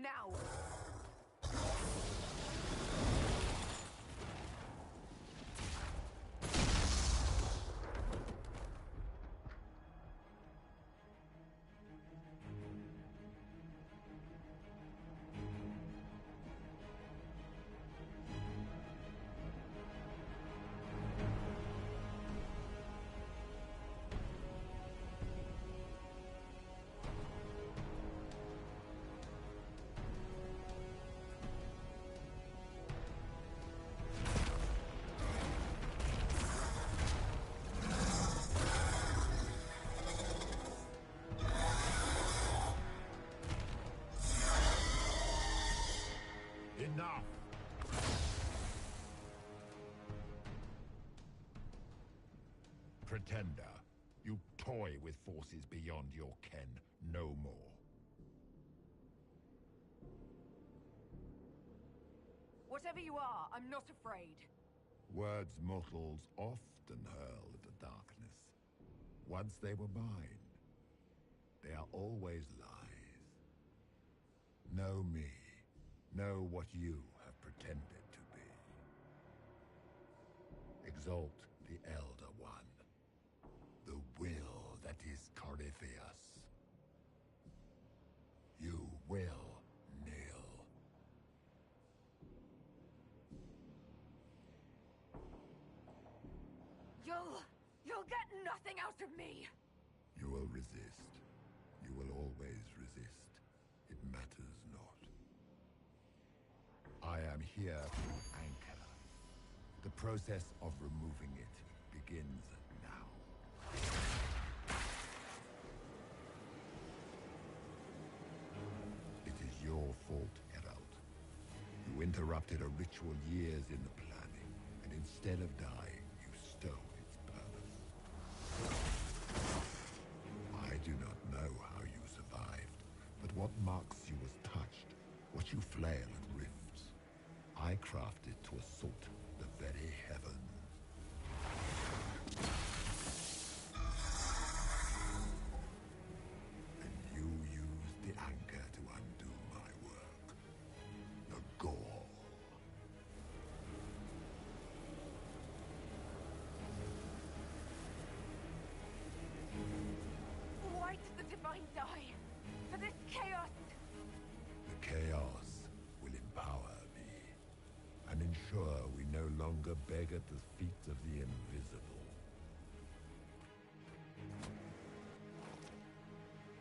Now! Enough! Pretender, you toy with forces beyond your ken no more. Whatever you are, I'm not afraid. Words mortals often hurl at the darkness. Once they were mine, they are always lies. Know me. Know what you have pretended to be. Exalt the Elder One. The will that is Corypheus. You will kneel. You'll get nothing out of me! You will resist. You will always resist. It matters not. I am here to anchor. The process of removing it begins now. It is your fault, Herald. You interrupted a ritual years in the planning, and instead of dying, you stole its purpose. I do not know how you survived, but what marks you as touched, what you flail and rifts, I crafted to assault the very heavens. And you used the anchor to undo my work. The gall. Why did the Divine die? For this chaos! The chaos will empower me and ensure we no longer beg at the feet of the invisible.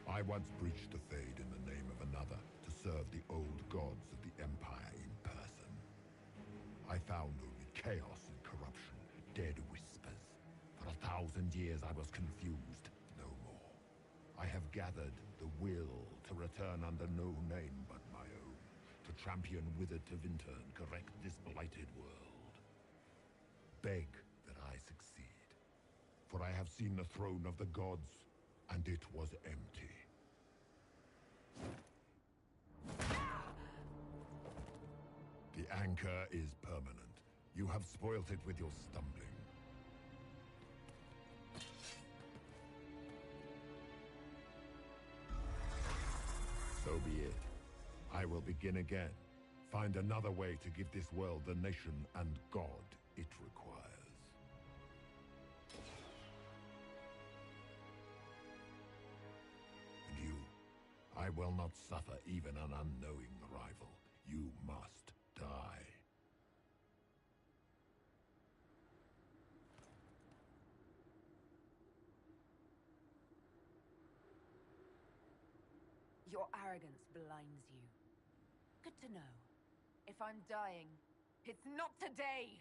I once breached the Fade in the name of another to serve the old gods of the Empire in person. I found only chaos and corruption, dead whispers. For 1,000 years I was confused, no more. I have gathered the will to return under no name but my own, to champion Wither to Winter and correct this blighted world. Beg that I succeed, for I have seen the throne of the gods, and it was empty. The anchor is permanent. You have spoilt it with your stumbling. So be it. I will begin again. Find another way to give this world the nation and God it requires. And you, I will not suffer even an unknowing rival. You must die. Your arrogance blinds you. Good to know. If I'm dying, it's not today!